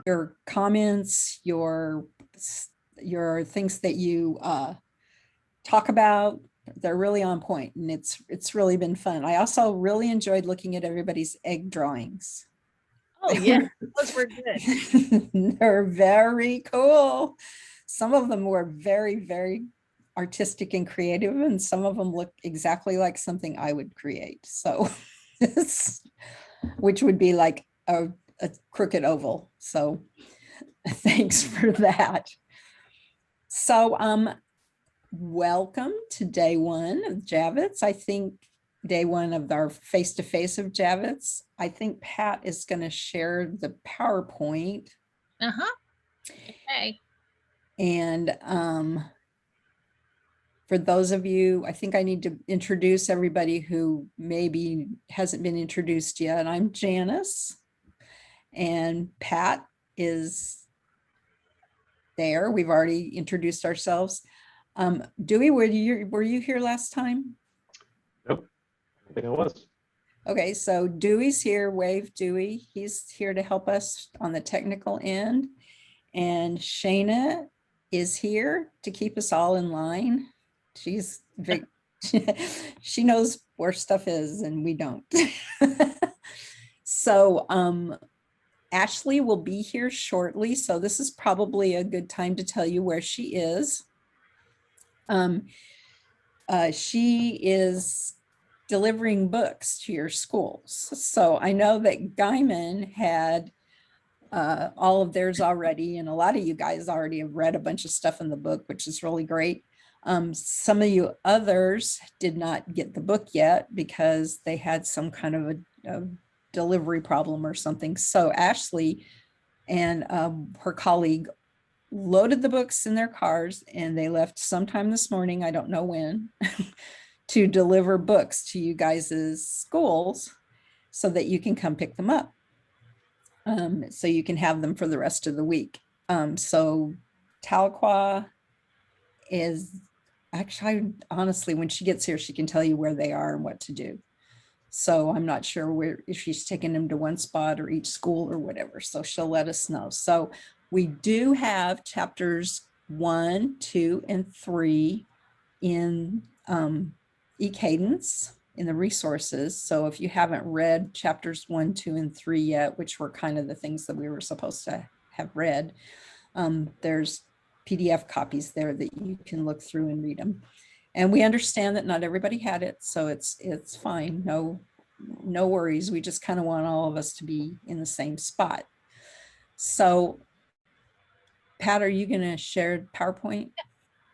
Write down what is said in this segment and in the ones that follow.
your comments, your things that you talk about. They're really on point, and it's really been fun. I also really enjoyed looking at everybody's egg drawings. Oh, yeah, those were good. They're very cool. Some of them were very, very artistic and creative, and some of them look exactly like something I would create. So, which would be like a crooked oval. So, thanks for that. So, welcome to day one of Javits. I think day one of our face-to-face of Javits. I think Pat is going to share the PowerPoint. Uh-huh. Okay. And for those of you, I think I need to introduce everybody who maybe hasn't been introduced yet. I'm Janice, and Pat is there. We've already introduced ourselves. Dewey, were you here last time? Nope, I think I was. Okay, so Dewey's here. Wave Dewey. He's here to help us on the technical end. And Shayna is here to keep us all in line. She's very, she knows where stuff is and we don't. So Ashley will be here shortly. So this is probably a good time to tell you where she is. She is delivering books to your schools. So I know that Guyman had all of theirs already, and a lot of you guys already have read a bunch of stuff in the book, which is really great. Some of you others did not get the book yet because they had some kind of a delivery problem or something. So Ashley and her colleague loaded the books in their cars, and they left sometime this morning, I don't know when, to deliver books to you guys' schools so that you can come pick them up. So you can have them for the rest of the week. So Tahlequah is actually, honestly, when she gets here, she can tell you where they are and what to do. So I'm not sure if she's taking them to one spot or each school or whatever. So she'll let us know. So we do have chapters 1, 2, and 3 in eCadence in the resources. So if you haven't read chapters 1, 2, and 3 yet, which were kind of the things that we were supposed to have read, there's PDF copies there that you can look through and read them. And we understand that not everybody had it, so it's fine. No worries. We just kind of want all of us to be in the same spot. So, Pat, are you going to share PowerPoint?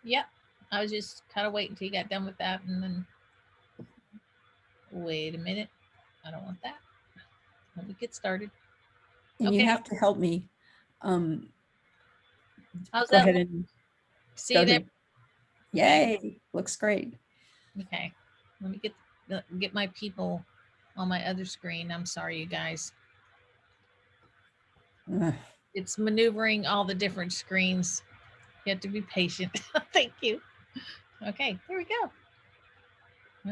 Yep. I was just kind of waiting until you got done with that, and then wait a minute. I don't want that. Let me get started. And okay. You have to help me. How's Go that? ahead and see go it. ahead. Yay! Looks great. Okay. Let me get my people on my other screen. I'm sorry, you guys. It's maneuvering all the different screens. You have to be patient. Thank you. Okay, here we go.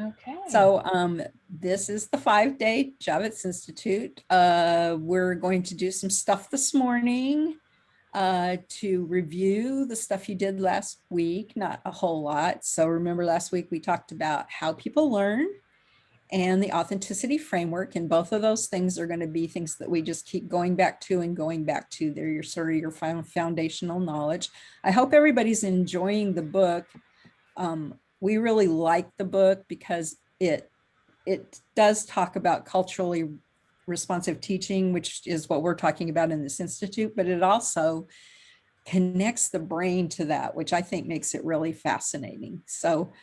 Okay. So this is the 5-day Javits Institute. We're going to do some stuff this morning to review the stuff you did last week, not a whole lot. So remember last week we talked about how people learn and the authenticity framework. And both of those things are going to be things that we just keep going back to and going back to. They're your sort of your foundational knowledge. I hope everybody's enjoying the book. We really like the book because it does talk about culturally responsive teaching, which is what we're talking about in this institute, but it also connects the brain to that, which I think makes it really fascinating. So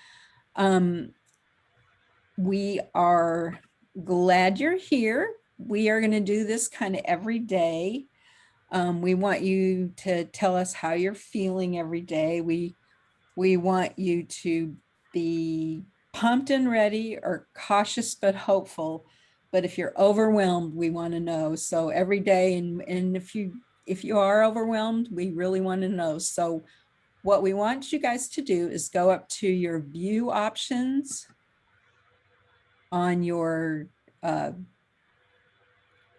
we are glad you're here. We are going to do this kind of every day. We want you to tell us how you're feeling every day. We want you to be pumped and ready or cautious but hopeful. But if you're overwhelmed, we want to know. So every day, and if you are overwhelmed, we really want to know. So what we want you guys to do is go up to your view options on your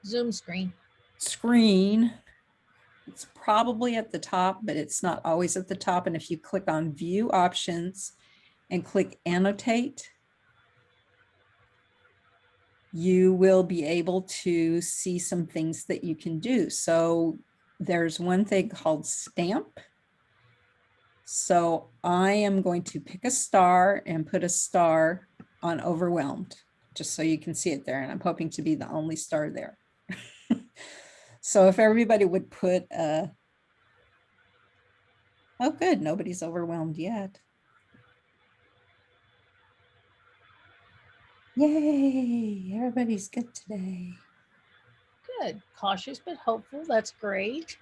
Zoom screen. screen. It's probably at the top, but it's not always at the top. And if you click on View Options and click Annotate, you will be able to see some things that you can do. So there's one thing called Stamp. So I am going to pick a star and put a star on Overwhelmed, just so you can see it there. And I'm hoping to be the only star there. So if everybody would put oh good, nobody's overwhelmed yet. Yay, everybody's good today. Good. Cautious but hopeful. That's great.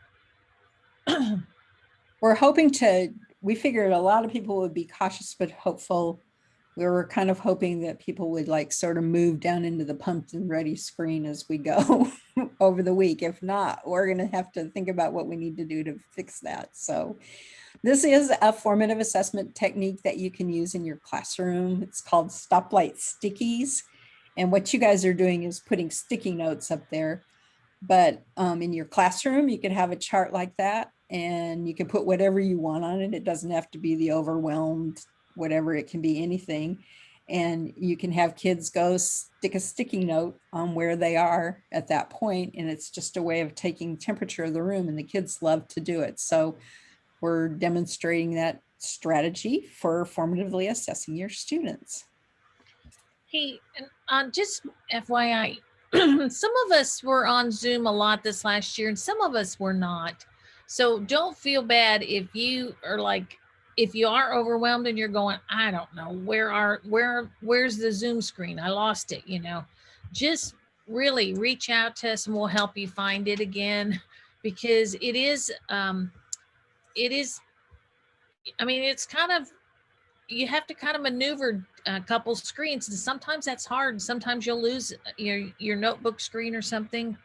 We're hoping to, we figured a lot of people would be cautious but hopeful. We were kind of hoping that people would like sort of move down into the pumped and ready screen as we go over the week. If not, we're going to have to think about what we need to do to fix that. So this is a formative assessment technique that you can use in your classroom. It's called Stoplight Stickies. And what you guys are doing is putting sticky notes up there. But in your classroom, you can have a chart like that and you can put whatever you want on it. It doesn't have to be the overwhelmed, whatever, it can be anything. And you can have kids go stick a sticky note on where they are at that point. And it's just a way of taking temperature of the room, and the kids love to do it. So we're demonstrating that strategy for formatively assessing your students. Hey, and just FYI, some of us were on Zoom a lot this last year and some of us were not. So don't feel bad if you are like, if you are overwhelmed and you're going, I don't know, where's the Zoom screen? I lost it, you know. Just really reach out to us and we'll help you find it again, because it is, I mean, it's kind of, you have to kind of maneuver a couple screens, and sometimes that's hard. Sometimes you'll lose your notebook screen or something.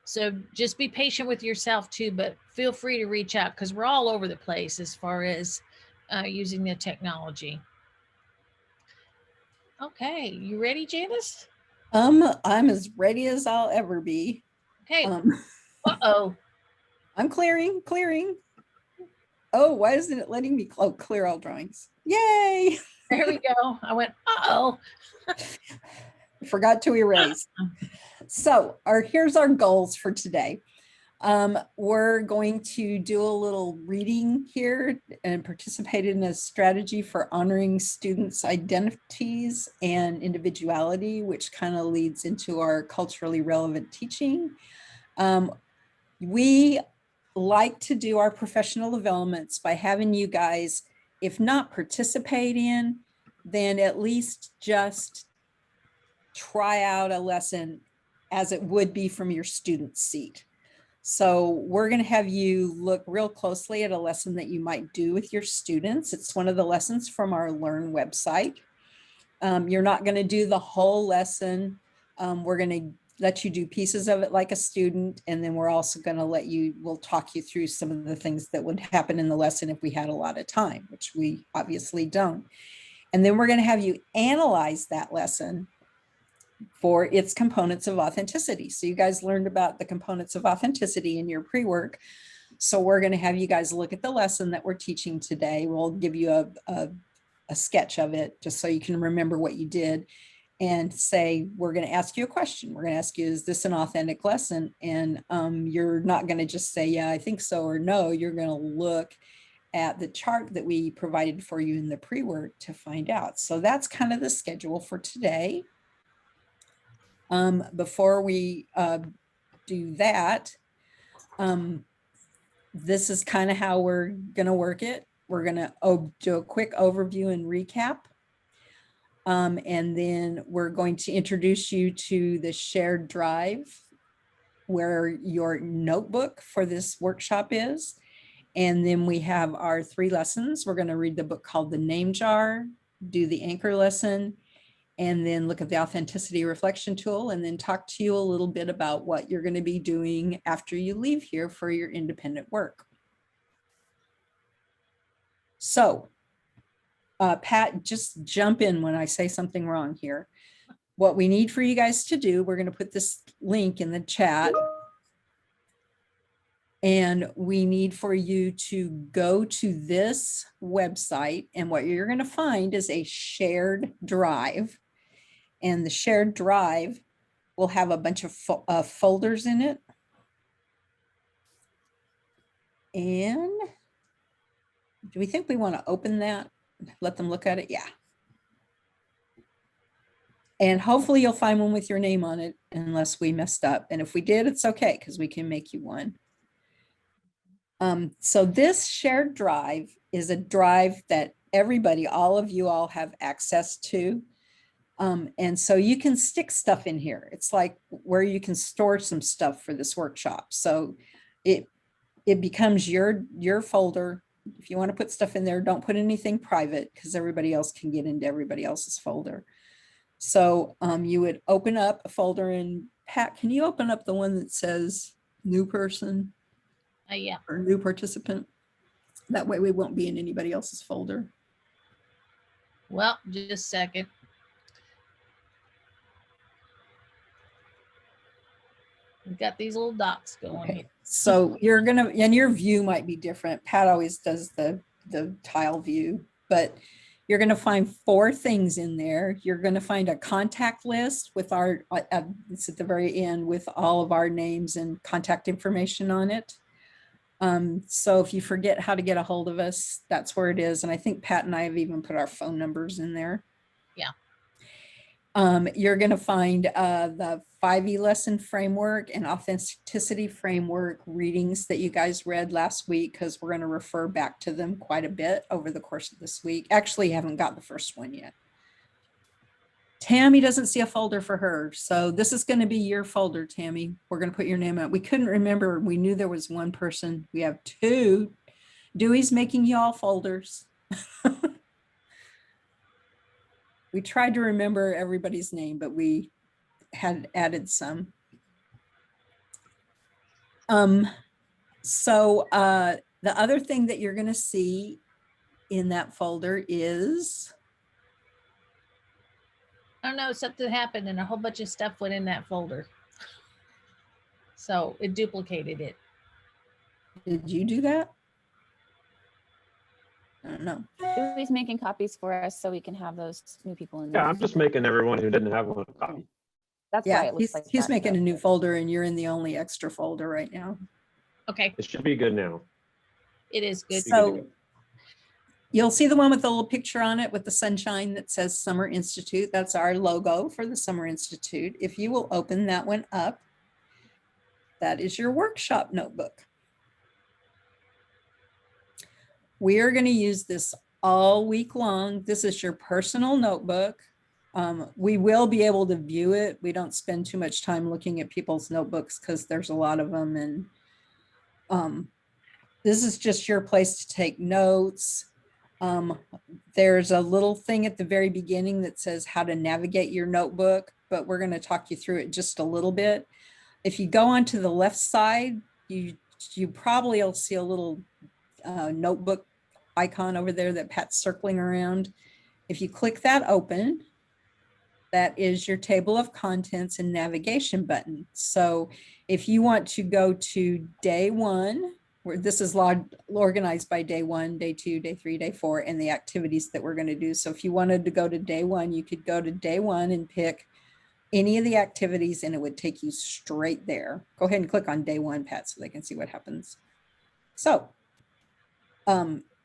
So just be patient with yourself too, but feel free to reach out because we're all over the place as far as using the technology. Okay, you ready, Janice? I'm as ready as I'll ever be. Okay. Uh-oh. I'm clearing. Oh, why isn't it letting me clear all drawings? Yay! There we go. I went, uh-oh. Forgot to erase. So here's our goals for today. We're going to do a little reading here and participate in a strategy for honoring students' identities and individuality, which kind of leads into our culturally relevant teaching. We like to do our professional developments by having you guys, if not participate in, then at least just try out a lesson as it would be from your student seat. So we're going to have you look real closely at a lesson that you might do with your students. It's one of the lessons from our Learn website. You're not going to do the whole lesson. We're going to let you do pieces of it like a student. And then we're also going to we'll talk you through some of the things that would happen in the lesson if we had a lot of time, which we obviously don't. And then we're going to have you analyze that lesson for its components of authenticity. So you guys learned about the components of authenticity in your pre-work. So we're going to have you guys look at the lesson that we're teaching today. We'll give you a sketch of it just so you can remember what you did, and say, we're going to ask you a question. We're going to ask you, is this an authentic lesson? And you're not going to just say, yeah, I think so, or no. You're going to look at the chart that we provided for you in the pre-work to find out. So that's kind of the schedule for today. Before we do that, this is kind of how we're going to work it. We're going to do a quick overview and recap. And then we're going to introduce you to the shared drive where your notebook for this workshop is. And then we have our 3 lessons. We're going to read the book called The Name Jar, do the anchor lesson, and then look at the authenticity reflection tool, and then talk to you a little bit about what you're going to be doing after you leave here for your independent work. So Pat, just jump in when I say something wrong here. What we need for you guys to do, we're going to put this link in the chat. And we need for you to go to this website, and what you're going to find is a shared drive. And the shared drive will have a bunch of folders in it. And do we think we want to open that? Let them look at it? Yeah. And hopefully you'll find one with your name on it unless we messed up. And if we did, it's okay because we can make you one. So this shared drive is a drive that everybody, all of you all have access to. And so you can stick stuff in here. It's like where you can store some stuff for this workshop. So it becomes your folder. If you want to put stuff in there, don't put anything private because everybody else can get into everybody else's folder. So you would open up a folder, and Pat, can you open up the one that says new person? Yeah. Or new participant? That way we won't be in anybody else's folder. Well, just a second. We've got these little dots going. Okay. So you're gonna, and your view might be different. Pat always does the tile view, but you're gonna find 4 things in there. You're gonna find a contact list with our, it's at the very end with all of our names and contact information on it. So if you forget how to get a hold of us, that's where it is. And I think Pat and I have even put our phone numbers in there. Yeah. You're going to find the 5E lesson framework and authenticity framework readings that you guys read last week, because we're going to refer back to them quite a bit over the course of this week. Actually, haven't got the first one yet. Tammy doesn't see a folder for her. So this is going to be your folder, Tammy. We're going to put your name out. We couldn't remember. We knew there was one person. We have 2. Dewey's making y'all folders. We tried to remember everybody's name, but we had added some. So the other thing that you're going to see in that folder is, I don't know, something happened and a whole bunch of stuff went in that folder. So it duplicated it. did you do that? I don't know. He's making copies for us so we can have those new people in there. Yeah, I'm just making everyone who didn't have one a copy. That's why Yeah, it looks like he's that, making though. a new folder and you're in the only extra folder right now. Okay, It should be good now. it is good. So you'll see the one with the little picture on it with the sunshine that says Summer Institute. That's our logo for the Summer Institute. If you will open that one up, that is your workshop notebook. We are going to use this all week long. This is your personal notebook. We will be able to view it. We don't spend too much time looking at people's notebooks because there's a lot of them. And this is just your place to take notes. There's a little thing at the very beginning that says how to navigate your notebook, but we're going to talk you through it just a little bit. If you go onto the left side, you probably will see a little notebook icon over there that Pat's circling around. If you click that open, that is your table of contents and navigation button. So if you want to go to day 1, where this is organized by day 1, day 2, day 3, day 4, and the activities that we're going to do. So if you wanted to go to day 1, you could go to day 1 and pick any of the activities and it would take you straight there. Go ahead and click on day 1, Pat, so they can see what happens. So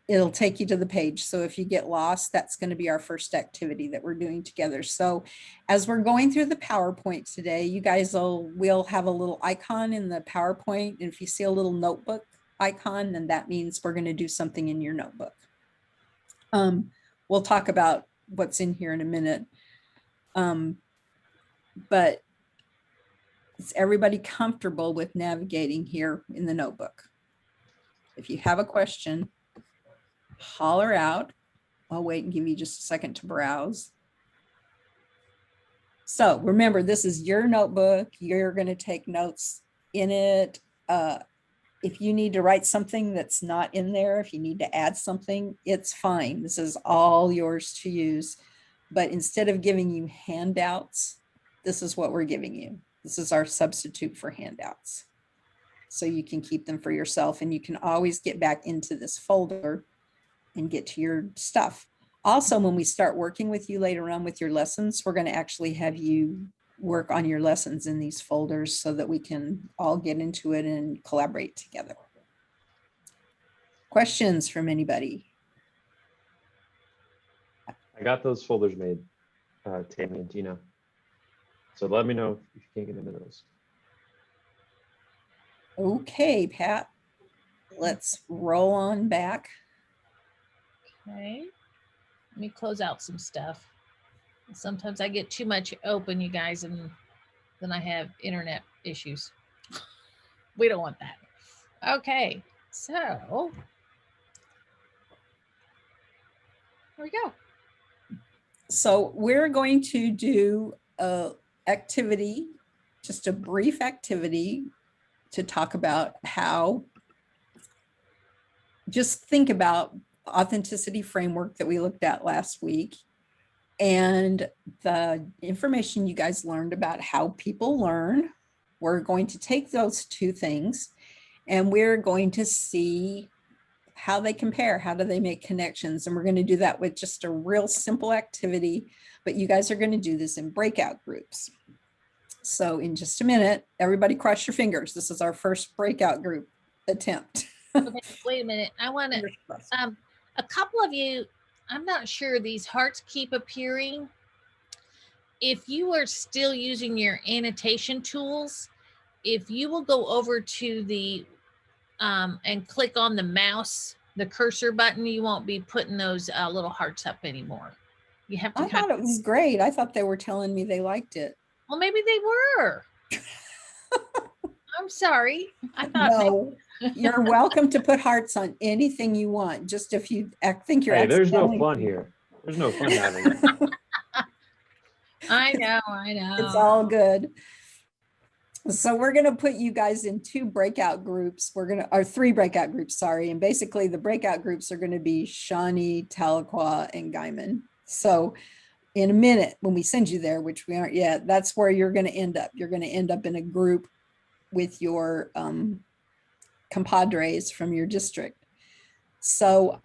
it'll take you to the page. So if you get lost, that's going to be our first activity that we're doing together. So as we're going through the PowerPoint today, you guys we'll have a little icon in the PowerPoint. And if you see a little notebook icon, then that means we're going to do something in your notebook. We'll talk about what's in here in a minute. But is everybody comfortable with navigating here in the notebook? If you have a question, holler out. I'll wait and give you just a second to browse. So remember, this is your notebook. You're going to take notes in it. If you need to write something that's not in there, if you need to add something, it's fine. This is all yours to use. But instead of giving you handouts, this is what we're giving you. This is our substitute for handouts. so you can keep them for yourself, and you can always get back into this folder and get to your stuff. Also, when we start working with you later on with your lessons, we're going to actually have you work on your lessons in these folders so that we can all get into it and collaborate together. Questions from anybody? I got those folders made, Tammy and Tina. So let me know if you can't get into those. Okay, Pat, let's roll on back. Okay. Let me close out some stuff. Sometimes I get too much open, you guys, and then I have internet issues. We don't want that. Okay, so here we go. So we're going to do a activity, just a brief activity to talk about how, just think about authenticity framework that we looked at last week and the information you guys learned about how people learn. We're going to take those two things and we're going to see how they compare, how do they make connections? And we're going to do that with just a real simple activity, but you guys are going to do this in breakout groups. So in just a minute, everybody cross your fingers. This is our first breakout group attempt. Okay, wait a minute. I want to, a couple of you, I'm not sure, these hearts keep appearing. If you are still using your annotation tools, if you will go over to the and click on the mouse, the cursor button, you won't be putting those little hearts up anymore. You have to I thought it was great. I thought they were telling me they liked it. Well, maybe they were. I'm sorry. I thought No, you're welcome to put hearts on anything you want. Just if you think you're Hey, there's no accidentally- fun here. There's no fun having it. I know. It's all good. So we're going to put you guys in two breakout groups. Or three breakout groups, sorry. And basically the breakout groups are going to be Shawnee, Tahlequah, and Guyman. So in a minute, when we send you there, which we aren't yet, that's where you're going to end up. You're going to end up in a group with your compadres from your district. So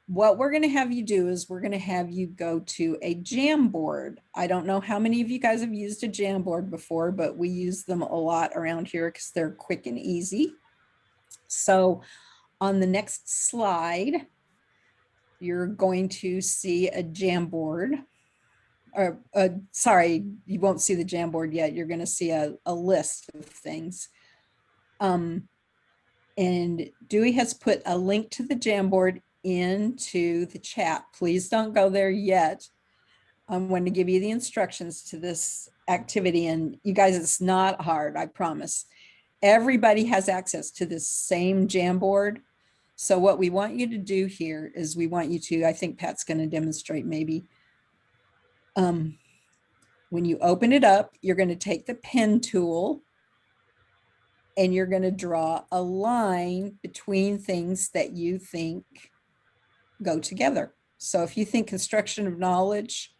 what we're going to have you do is we're going to have you go to a Jamboard. I don't know how many of you guys have used a Jamboard before, but we use them a lot around here because they're quick and easy. So on the next slide, you're going to see a Jamboard. Or sorry, you won't see the Jamboard yet. You're going to see a list of things. And Dewey has put a link to the Jamboard into the chat. Please don't go there yet. I'm going to give you the instructions to this activity. And you guys, it's not hard, I promise. Everybody has access to this same Jamboard. So what we want you to do here is we want you to, I think Pat's going to demonstrate maybe. When you open it up, you're going to take the pen tool and you're going to draw a line between things that you think go together. So if you think construction of knowledge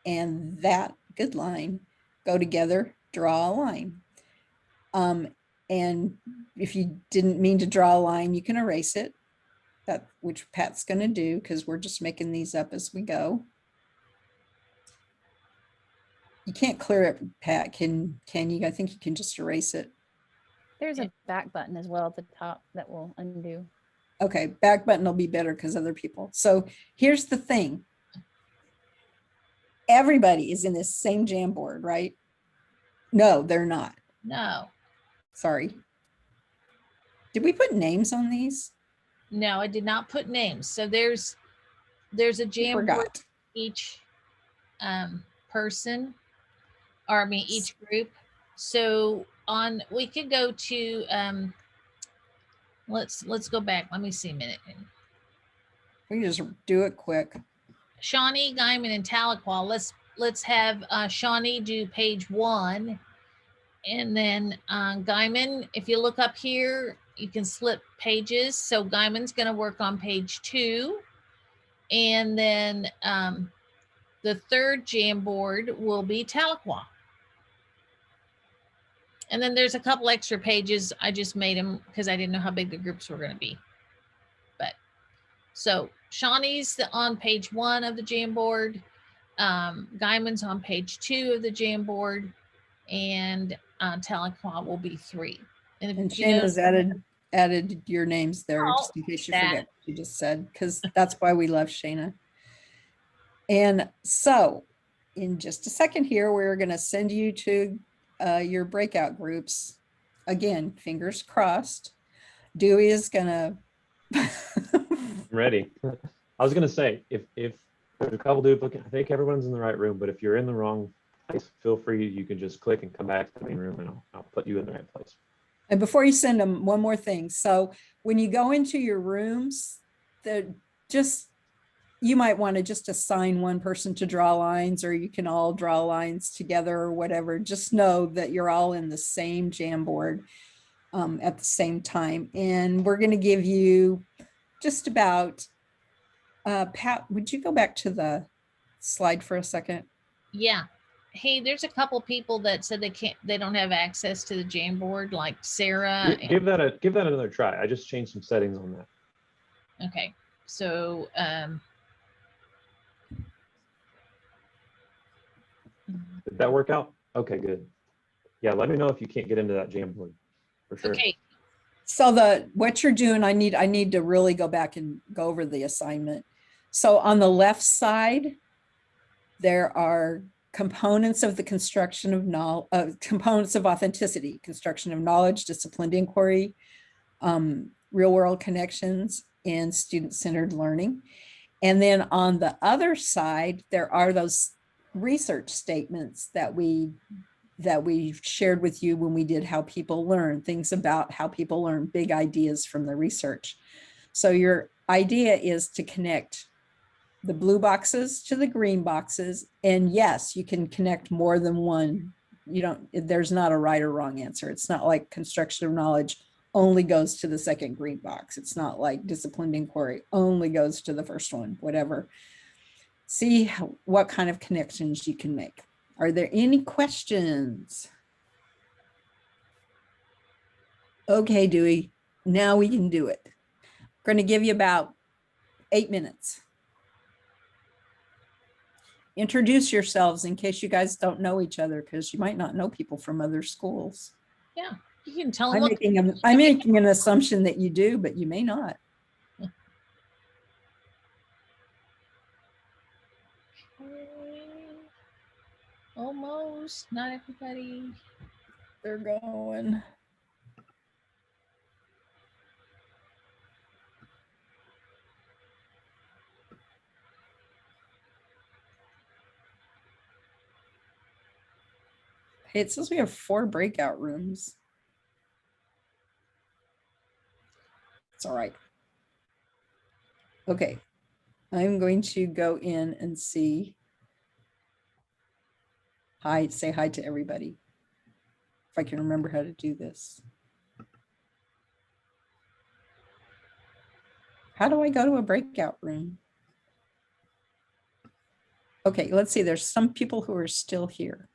and that good line go together, draw a line. And if you didn't mean to draw a line, you can erase it, which Pat's going to do because we're just making these up as we go. You can't clear it, Pat, can you? I think you can just erase it. There's a back button as well at the top that will undo. Okay, back button will be better because other people. So here's the thing. Everybody is in this same Jamboard, right? No, they're not. No, Sorry. Did we put names on these? no, I did not put names. So there's a Jamboard Forgot. each person, or I mean each group. So we could go to let's go back. Let me see a minute. We can just do it quick. Shawnee, Guyman, and Tahlequah. Let's have Shawnee do page 1, and then Guyman, if you look up here, you can slip pages. So Guyman's going to work on page 2, and then the third Jamboard will be Tahlequah. And then there's a couple extra pages. I just made them because I didn't know how big the groups were going to be. But so Shawnee's on page 1 of the Jamboard. Guyman's on page 2 of the Jamboard, and Tahlequah will be 3. And if you notice- Shayna's added your names there Oh, just in case you that. forget what you just said, because that's why we love Shayna. And so in just a second here, we're going to send you to your breakout groups. Again, fingers crossed. Dewey is going to. I'm ready. I was gonna say, if there's a couple duplicate, I think everyone's in the right room, but if you're in the wrong place, feel free, you can just click and come back to the main room and I'll put you in the right place. And before you send them, one more thing. So when you go into your rooms, you might want to just assign one person to draw lines, or you can all draw lines together or whatever. Just know that you're all in the same Jamboard at the same time. And we're going to give you just about, Pat, would you go back to the slide for a second? Yeah. Hey, there's a couple people that said they don't have access to the Jamboard, like Sarah. Give that another try. I just changed some settings on that. Okay. So, Did that work out? Okay, good. Yeah, let me know if you can't get into that Jamboard for sure. okay. So what you're doing, I need to really go back and go over the assignment. So on the left side, there are components of the construction of knowledge, components of authenticity, construction of knowledge, disciplined inquiry, real world connections, and student-centered learning. And then on the other side, there are those research statements that we shared with you when we did How People Learn, things about how people learn, big ideas from the research. So your idea is to connect the blue boxes to the green boxes. And yes, you can connect more than one. There's not a right or wrong answer. It's not like construction of knowledge only goes to the second green box. It's not like disciplined inquiry only goes to the first one, whatever. See what kind of connections you can make. Are there any questions? Okay, Dewey, now we can do it. I'm going to give you about 8 minutes. Introduce yourselves in case you guys don't know each other, because you might not know people from other schools. Yeah. You can tell I'm them. making an assumption that you do, but you may not. Almost. Not everybody. They're going. Hey, it says we have 4 breakout rooms. It's all right. Okay, I'm going to go in and see. Hi, say hi to everybody. If I can remember how to do this. How do I go to a breakout room? Okay, let's see. There's some people who are still here.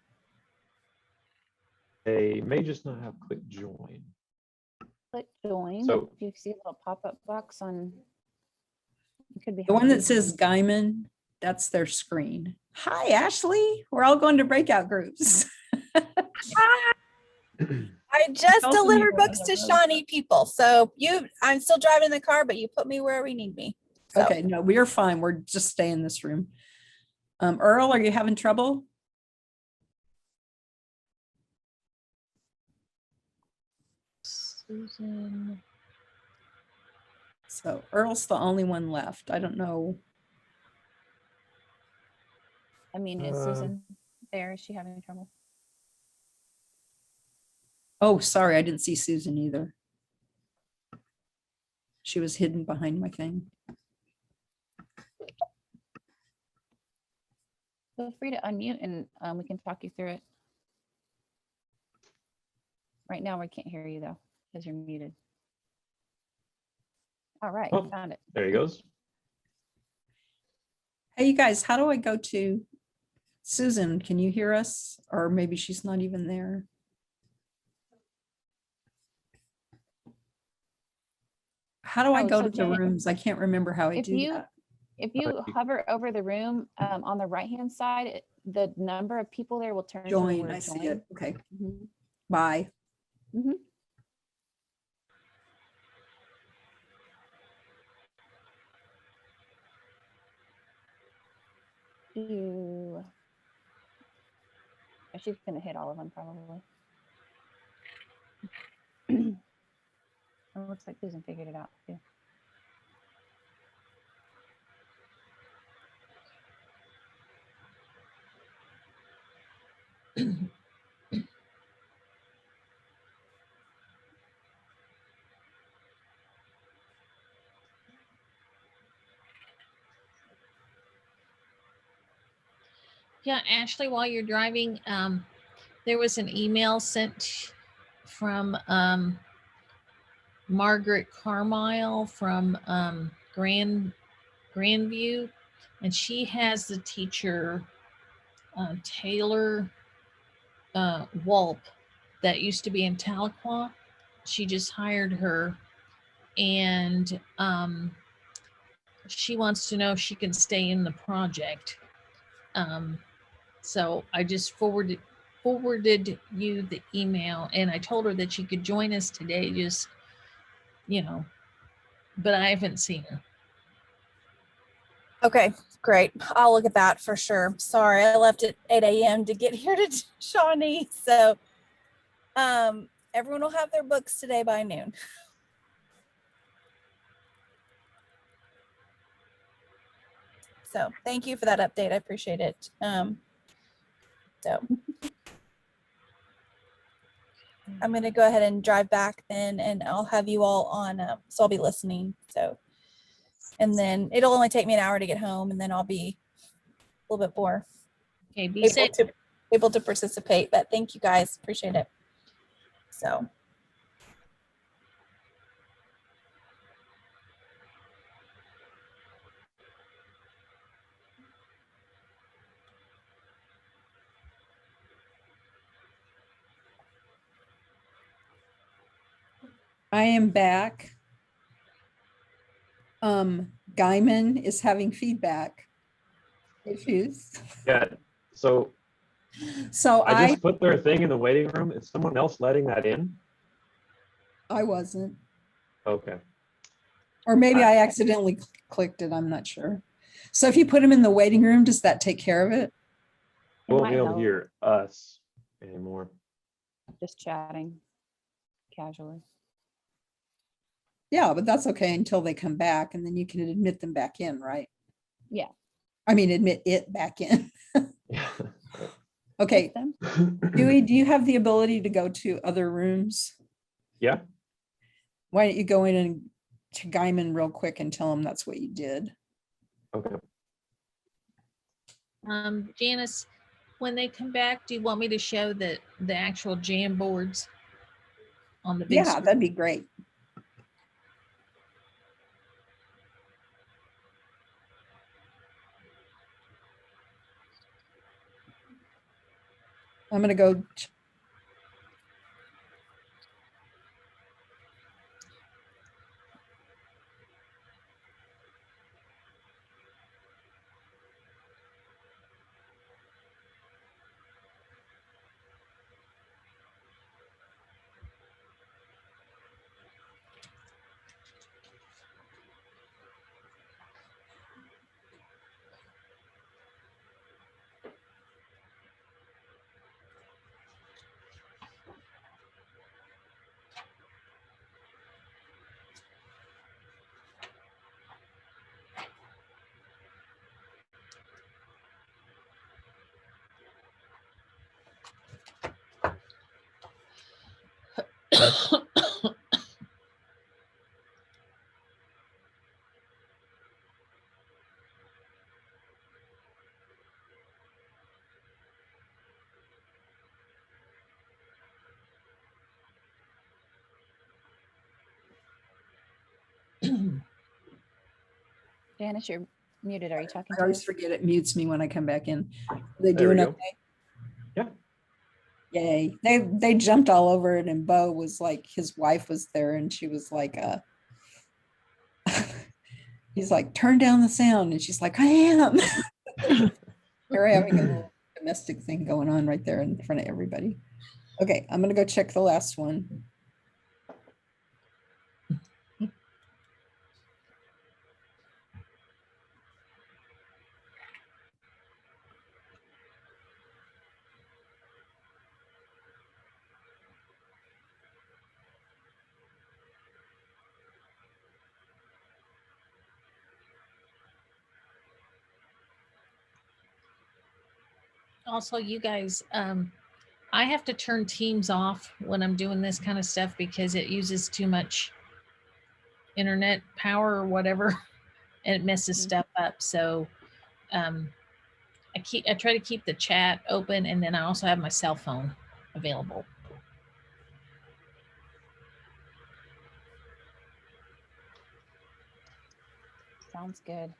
They may just not have clicked join. Click join. So- If you see a little pop-up box on, it could be. The one that says Guyman, that's their screen. Hi, Ashley. We're all going to breakout groups. I just Tell them delivered you books want to those. Shawnee people. So I'm still driving the car, but you put me wherever you need me. So. Okay, no, we are fine. We're just staying in this room. Earl, are you having trouble? Susan. So Earl's the only one left. I don't know. I mean, is Uh, Susan there? Is she having trouble? Oh, sorry, I didn't see Susan either. She was hidden behind my thing. Feel free to unmute and we can talk you through it. Right now, we can't hear you though, because you're muted. All right, Oh. found it. There he goes. Hey, you guys, how do I go to Susan? Can you hear us? Or maybe she's not even there. How do I Oh, go so to the Janet, rooms? I can't remember how I If do you that. if you hover over the room on the right-hand side, the number of people there will turn to the Join, word I see join. it. Okay, Mhm. bye. Mhm. You, she's gonna hit all of them probably. It looks like Susan figured it out too. Yeah, Ashley, while you're driving, there was an email sent from Margaret Carmile from Grandview, and she has the teacher Taylor Walp that used to be in Tahlequah. She just hired her, and she wants to know if she can stay in the project. So I just forwarded you the email, and I told her that she could join us today, just, but I haven't seen her. Okay, great. I'll look at that for sure. Sorry, I left at 8 a.m. to get here to Shawnee. So everyone will have their books today by noon. So thank you for that update. I appreciate it. So I'm going to go ahead and drive back then, and I'll have you all on. So I'll be listening. So, and then it'll only take me an hour to get home, and then I'll be a little bit more Okay, be safe. able to participate. But thank you guys. Appreciate it. So. I am back. Guyman is having feedback issues. Yeah, so So I just put their thing in the waiting room. Is someone else letting that in? I wasn't, Okay. or maybe I accidentally clicked it. I'm not sure. So if you put them in the waiting room, does that take care of it? It Won't might be able to help. hear us anymore. Just chatting casually. Yeah, but that's okay until they come back, and then you can admit them back in, right? Yeah. I mean, admit it back in. Yeah. Okay, Them. Dewey, do you have the ability to go to other rooms? Yeah. Why don't you go in and to Guyman real quick and tell him that's what you did? Okay. Janice, when they come back, do you want me to show the actual jam boards on the big Yeah, screen? that'd be great. I'm gonna go. Janice, you're muted. Are you talking I to always us? forget it mutes me when I come back in. They There we doing go. okay? Yeah. Yay. They jumped all over it, and Bo was like, his wife was there, and she was like, He's like, turn down the sound. And she's like, I am. They're having a little domestic thing going on right there in front of everybody. Okay, I'm gonna go check the last one. Also, you guys, I have to turn Teams off when I'm doing this kind of stuff because it uses too much internet power or whatever, and it messes stuff up. So I try to keep the chat open, and then I also have my cell phone available. Sounds good.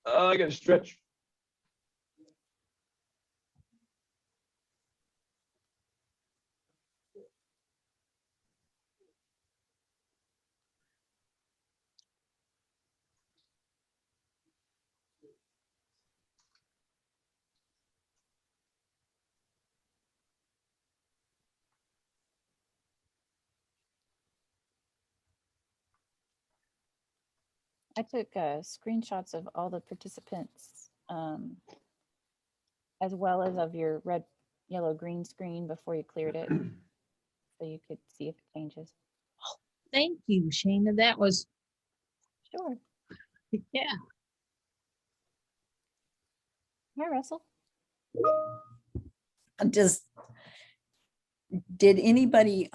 I gotta stretch. I took screenshots of all the participants, as well as of your red, yellow, green screen before you cleared it, so you could see if it changes. Thank you, Shana. That was, Sure. yeah. Hi, Russell. Did anybody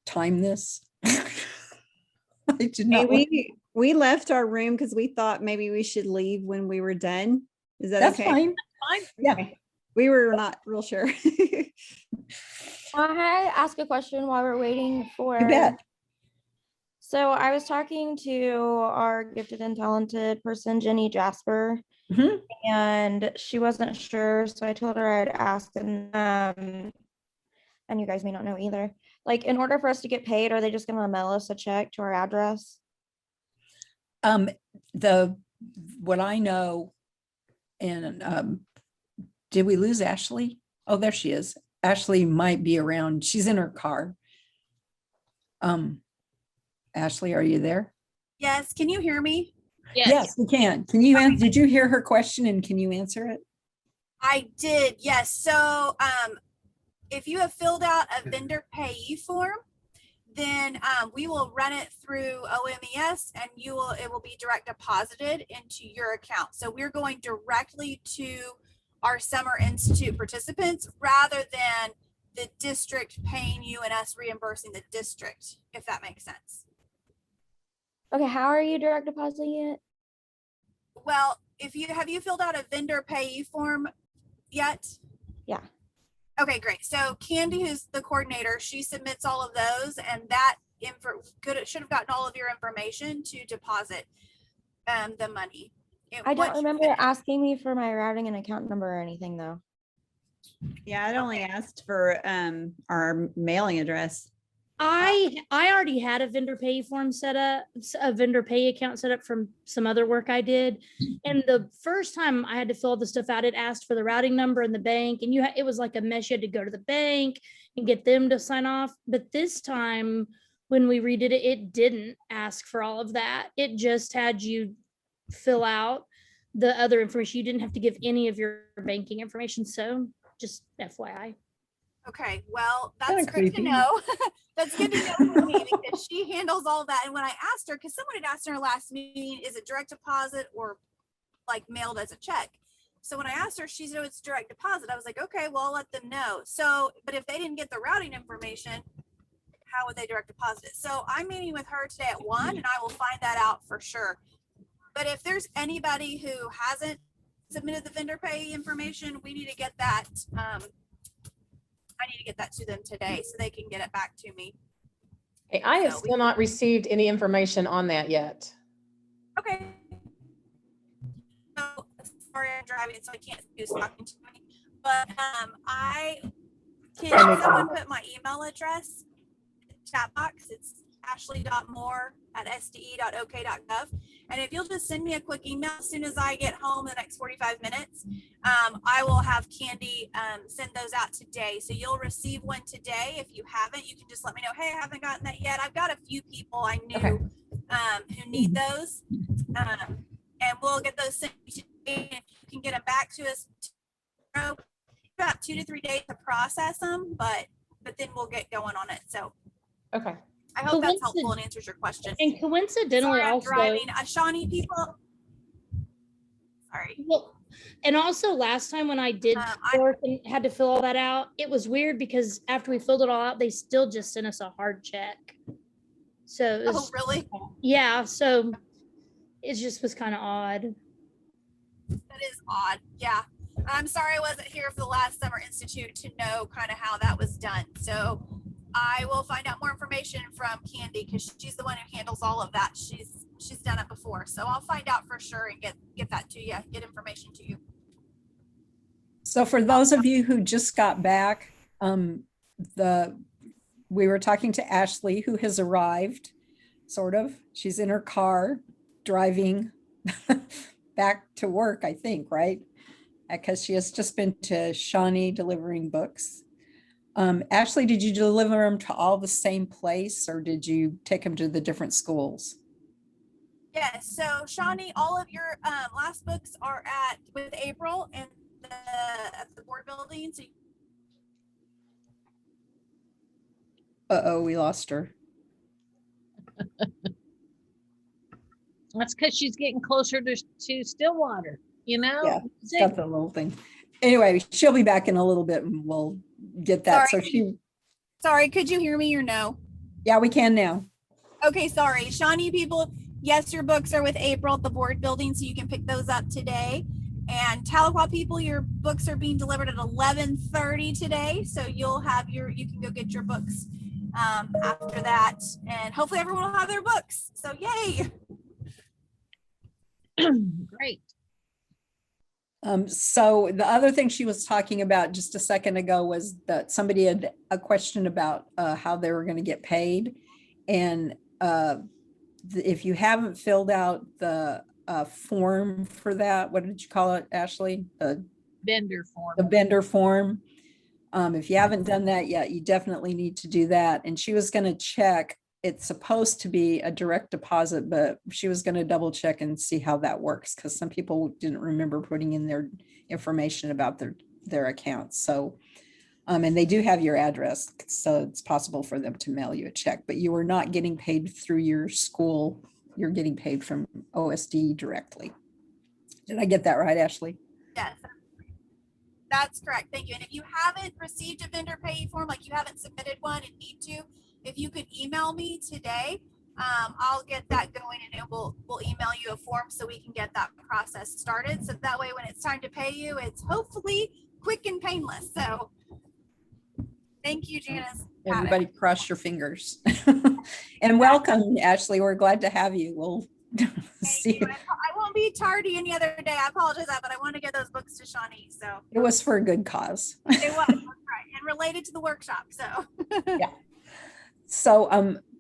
time this? I did Hey, not. we left our room because we thought maybe we should leave when we were done. Is that That's okay? fine. Fine. Yeah. Okay. We were not real sure. Can I ask a question while we're waiting for? You bet. So I was talking to our gifted and talented person, Jenny Jasper, Mhm. and she wasn't sure. So I told her I'd ask, and you guys may not know either. Like, in order for us to get paid, are they just going to mail us a check to our address? What I know, and did we lose Ashley? Oh, there she is. Ashley might be around. She's in her car. Ashley, are you there? Yes, can you hear me? Yes, we can. Can you answer? Did you hear her question and can you answer it? I did, yes. So if you have filled out a vendor payee form, then we will run it through OMES and it will be direct deposited into your account. So we're going directly to our Summer Institute participants rather than the district paying you and us reimbursing the district, if that makes sense. Okay, how are you direct depositing it? Well, have you filled out a vendor payee form yet? Yeah. Okay, great. So Candy, who's the coordinator, she submits all of those, and that should have gotten all of your information to deposit the money. I don't remember asking me for my routing and account number or anything though. Yeah, I'd only asked for our mailing address. I already had a vendor pay form set up, a vendor pay account set up from some other work I did. And the first time I had to fill the stuff out, it asked for the routing number and the bank, and it was like a mess. You had to go to the bank and get them to sign off. But this time when we redid it, it didn't ask for all of that. It just had you fill out the other information. You didn't have to give any of your banking information. So just FYI. Okay, well, that's Kinda great to creepy. know. That's good to know for me because she handles all that. And when I asked her, because someone had asked in her last meeting, is it direct deposit or like mailed as a check? So when I asked her, she said it's direct deposit. I was like, okay, well, I'll let them know. So, but if they didn't get the routing information, how would they direct deposit it? So I'm meeting with her today at 1 and I will find that out for sure. But if there's anybody who hasn't submitted the vendor pay information, we need to get that. I need to get that to them today so they can get it back to me. Hey, I have So we- still not received any information on that yet. Okay. So, sorry, I'm driving, so I can't see who's talking to me. But can someone put my email address in the chat box? It's ashley.moore@sde.ok.gov. And if you'll just send me a quick email as soon as I get home in the next 45 minutes, I will have Candy send those out today. So you'll receive one today. If you haven't, you can just let me know, hey, I haven't gotten that yet. I've got a few people I knew Okay. who need those. And we'll get those sent to you today. And if you can get them back to us tomorrow, about 2 to 3 days to process them, but then we'll get going on it. So Okay. I hope that's Coincident- helpful and answers your question. And coincidentally, Sorry, I'm also, driving. Shawnee people. Sorry. well, and also last time when I did I- work and had to fill all that out, it was weird because after we filled it all out, they still just sent us a hard check. So it Oh, was, really? yeah, so it just was kind of odd. That is odd. Yeah. I'm sorry I wasn't here for the last Summer Institute to know kind of how that was done. So I will find out more information from Candy because she's the one who handles all of that. She's done it before. So I'll find out for sure and get that to you, get information to you. So for those of you who just got back, we were talking to Ashley, who has arrived, sort of. She's in her car driving back to work, I think, right? Because she has just been to Shawnee delivering books. Ashley, did you deliver them to all the same place or did you take them to the different schools? Yes. So Shawnee, all of your last books are with April and at the board building. So Uh-oh, we lost her. That's because she's getting closer to Stillwater, you know? Yeah, Sick. Got the little thing. Anyway, she'll be back in a little bit and we'll get that. So Sorry. Sorry, could you hear me or no? Yeah, we can now. Okay, sorry. Shawnee people, yes, your books are with April at the board building, so you can pick those up today. And Tahlequah people, your books are being delivered at 11:30 today, so you can go get your books after that, and hopefully everyone will have their books. So yay! Great. So the other thing she was talking about just a second ago was that somebody had a question about how they were going to get paid. And if you haven't filled out the form for that, what did you call it, Ashley? Vendor form. The vendor form. If you haven't done that yet, you definitely need to do that. And she was going to check. It's supposed to be a direct deposit, but she was going to double check and see how that works because some people didn't remember putting in their information about their accounts. So, and they do have your address, so it's possible for them to mail you a check, but you are not getting paid through your school. You're getting paid from OSD directly. Did I get that right, Ashley? Yes, that's correct. Thank you. And if you haven't received a vendor pay form, like you haven't submitted one and need to, if you could email me today, I'll get that going and we'll email you a form so we can get that process started. So that way, when it's time to pay you, it's hopefully quick and painless. So thank you, Janice. Got it. Everybody cross your fingers. And welcome, Ashley. We're glad to have you. We'll Thank see. you. I won't be tardy any other day. I apologize, but I want to get those books to Shawnee. So It was for a good cause. it was that's right, and related to the workshop. So So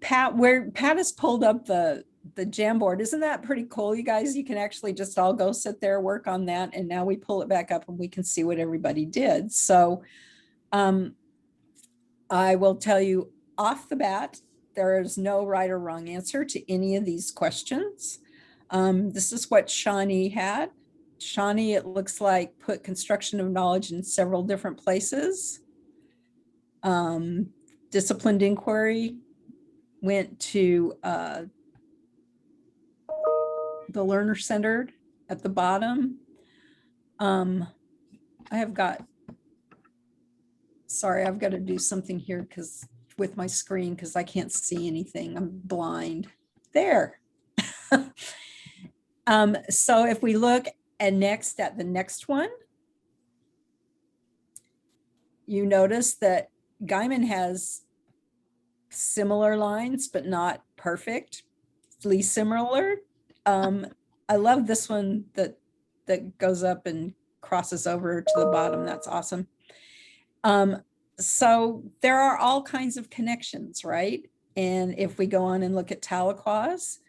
Pat has pulled up the Jamboard. Isn't that pretty cool, you guys? You can actually just all go sit there, work on that. And now we pull it back up and we can see what everybody did. So I will tell you off the bat, there is no right or wrong answer to any of these questions. This is what Shawnee had. Shawnee, it looks like, put construction of knowledge in several different places. Disciplined inquiry went to the learner centered at the bottom. I've got to do something here because with my screen because I can't see anything. I'm blind. There. So if we look at the next one, you notice that Gaiman has similar lines, but not perfectly similar. I love this one that goes up and crosses over to the bottom. That's awesome. So there are all kinds of connections, right? And if we go on and look at Tahlequah's,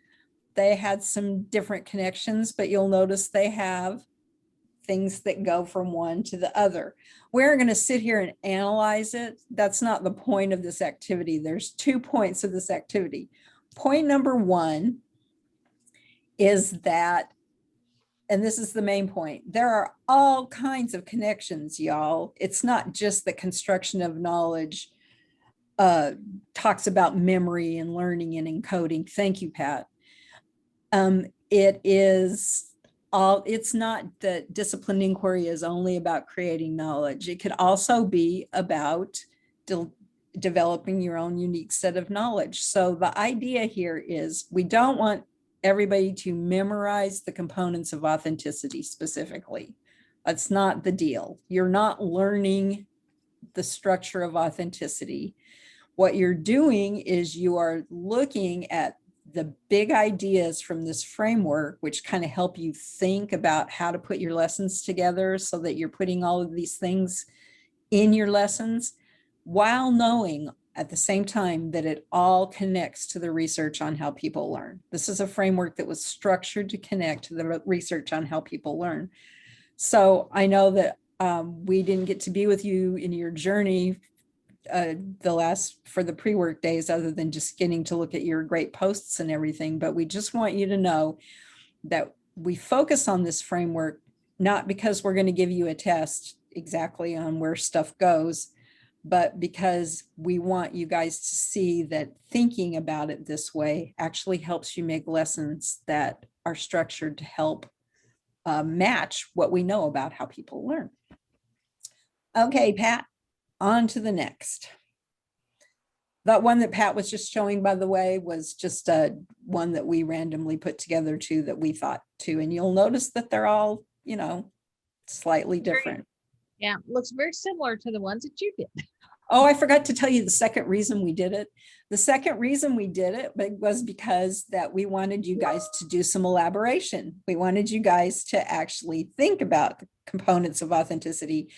they had some different connections, but you'll notice they have things that go from one to the other. We're going to sit here and analyze it. That's not the point of this activity. There's 2 points of this activity. Point number 1 is that, and this is the main point, there are all kinds of connections, y'all. It's not just the construction of knowledge talks about memory and learning and encoding. Thank you, Pat. It is all, it's not that disciplined inquiry is only about creating knowledge. It could also be about developing your own unique set of knowledge. So the idea here is we don't want everybody to memorize the components of authenticity specifically. That's not the deal. You're not learning the structure of authenticity. What you're doing is you are looking at the big ideas from this framework, which kind of help you think about how to put your lessons together so that you're putting all of these things in your lessons, while knowing at the same time that it all connects to the research on how people learn. This is a framework that was structured to connect to the research on how people learn. So I know that we didn't get to be with you in your journey for the pre-work days, other than just getting to look at your great posts and everything. But we just want you to know that we focus on this framework, not because we're going to give you a test exactly on where stuff goes, but because we want you guys to see that thinking about it this way actually helps you make lessons that are structured to help match what we know about how people learn. Okay, Pat, on to the next. That one that Pat was just showing, by the way, was just one that we randomly put together too, that we thought too. And you'll notice that they're all, you know, slightly different. Yeah, looks very similar to the ones that you did. Oh, I forgot to tell you the second reason we did it. The second reason we did it was because that we wanted you guys to do some elaboration. We wanted you guys to actually think about the components of authenticity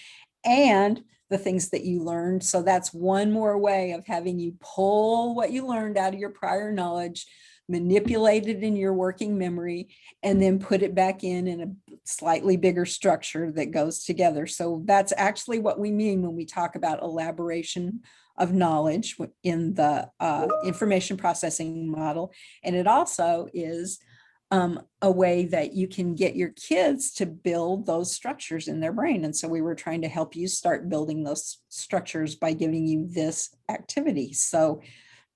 and the things that you learned. So that's one more way of having you pull what you learned out of your prior knowledge, manipulate it in your working memory, and then put it back in a slightly bigger structure that goes together. So that's actually what we mean when we talk about elaboration of knowledge in the information processing model. And it also is a way that you can get your kids to build those structures in their brain. And so we were trying to help you start building those structures by giving you this activity. So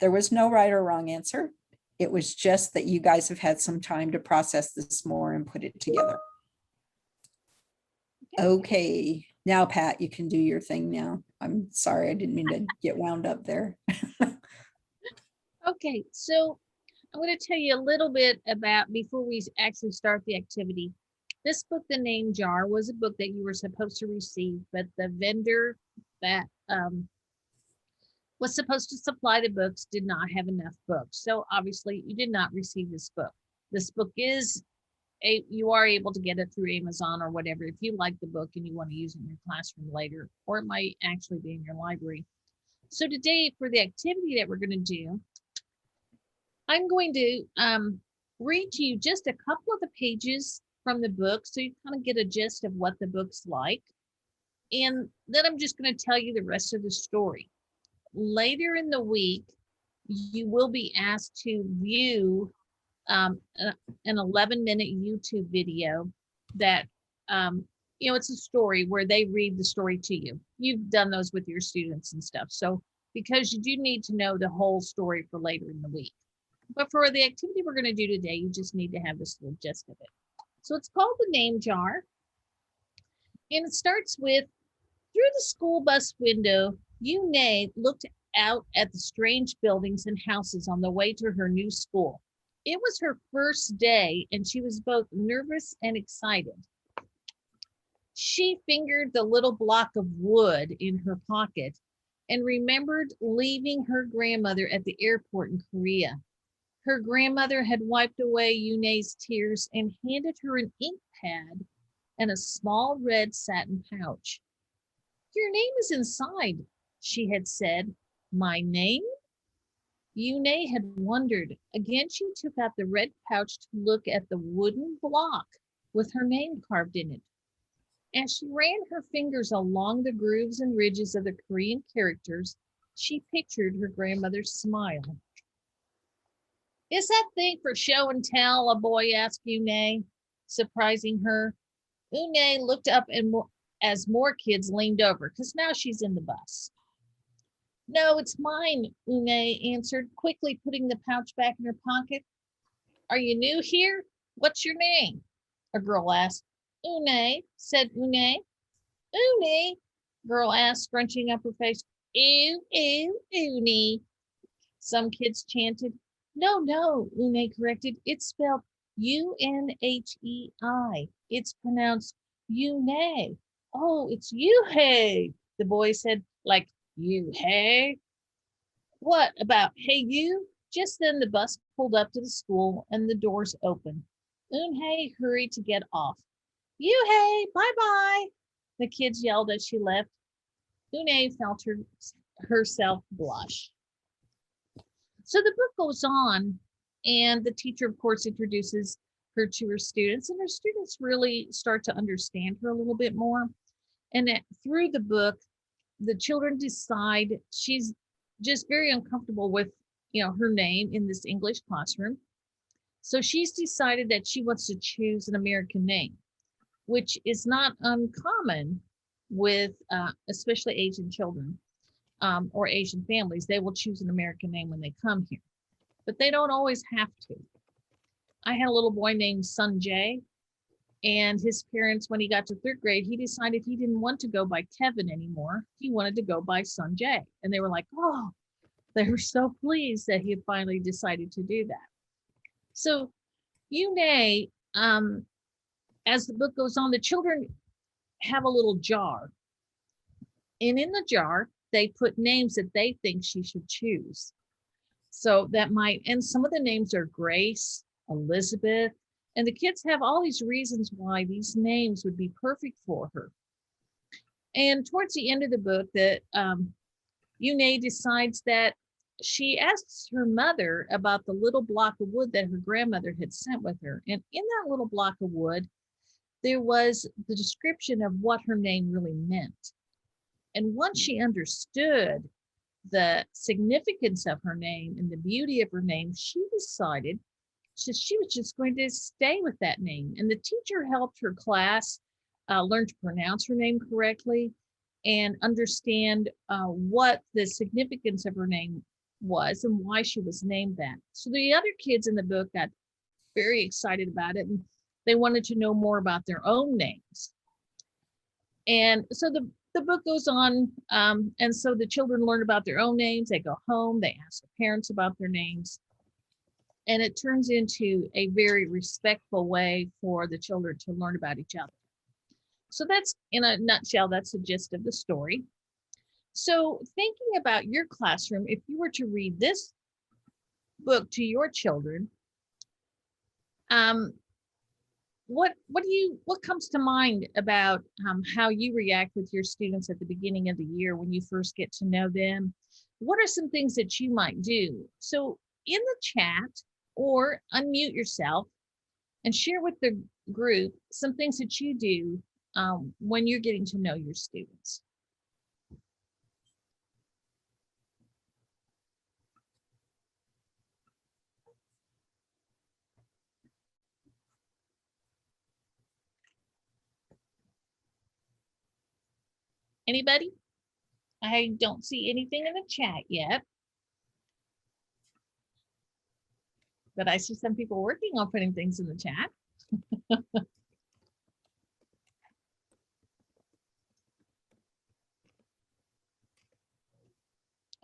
there was no right or wrong answer. It was just that you guys have had some time to process this more and put it together. Okay, now Pat, you can do your thing now. I'm sorry, I didn't mean to get wound up there. Okay, so I'm going to tell you a little bit about, before we actually start the activity. This book, The Name Jar, was a book that you were supposed to receive, but the vendor that was supposed to supply the books did not have enough books. So obviously you did not receive this book. This book is you are able to get it through Amazon or whatever if you like the book and you want to use it in your classroom later, or it might actually be in your library. So today, for the activity that we're going to do, I'm going to read to you just a couple of the pages from the book so you kind of get a gist of what the book's like. And then I'm just going to tell you the rest of the story. Later in the week, you will be asked to view an 11-minute YouTube video that, you know, it's a story where they read the story to you. You've done those with your students and stuff. So because you do need to know the whole story for later in the week. But for the activity we're going to do today, you just need to have this little gist of it. So it's called The Name Jar. And it starts with, through the school bus window, Yu-Ne looked out at the strange buildings and houses on the way to her new school. It was her first day, and she was both nervous and excited. She fingered the little block of wood in her pocket and remembered leaving her grandmother at the airport in Korea. Her grandmother had wiped away Yune's tears and handed her an ink pad and a small red satin pouch. "Your name is inside," she had said. "My name?" Yune had wondered. Again, she took out the red pouch to look at the wooden block with her name carved in it. As she ran her fingers along the grooves and ridges of the Korean characters, she pictured her grandmother's smile. "Is that thing for show and tell?" a boy asked Yune, surprising her. Une looked up and as more kids leaned over, because now she's in the bus. "No, it's mine," Une answered, quickly putting the pouch back in her pocket. "Are you new here? What's your name?" a girl asked. "Une," said Une. "Une," girl asked, scrunching up her face. "Ew, ew, Une," some kids chanted. "No, no," Une corrected. "It's spelled U-N-H-E-I. It's pronounced Une." "Oh, it's you-hey," the boy said, like you-hey. "What about hey you?" Just then the bus pulled up to the school and the doors opened. Eun-hye hurried to get off. "You-hey, bye-bye," the kids yelled as she left. Eun-hye felt herself blush. So the book goes on, and the teacher, of course, introduces her to her students, and her students really start to understand her a little bit more. And through the book, the children decide she's just very uncomfortable with, her name in this English classroom. So she's decided that she wants to choose an American name, which is not uncommon with especially Asian children or Asian families. They will choose an American name when they come here, but they don't always have to. I had a little boy named Sunjay, and his parents, when he got to 3rd grade, he decided he didn't want to go by Kevin anymore. He wanted to go by Sunjay. And they were like, oh, they were so pleased that he had finally decided to do that. So Yune, as the book goes on, the children have a little jar. And in the jar, they put names that they think she should choose. So that might, and some of the names are Grace, Elizabeth, and the kids have all these reasons why these names would be perfect for her. And towards the end of the book, that Yune decides that she asks her mother about the little block of wood that her grandmother had sent with her. And in that little block of wood, there was the description of what her name really meant. And once she understood the significance of her name and the beauty of her name, she decided she was just going to stay with that name. And the teacher helped her class learn to pronounce her name correctly and understand what the significance of her name was and why she was named that. So the other kids in the book got very excited about it, and they wanted to know more about their own names. And so the book goes on, and so the children learn about their own names. They go home, they ask their parents about their names, and it turns into a very respectful way for the children to learn about each other. So that's, in a nutshell, that's the gist of the story. So thinking about your classroom, if you were to read this book to your children, what comes to mind about how you react with your students at the beginning of the year when you first get to know them? What are some things that you might do? So in the chat, or unmute yourself and share with the group some things that you do when you're getting to know your students. Anybody? I don't see anything in the chat yet. But I see some people working on putting things in the chat.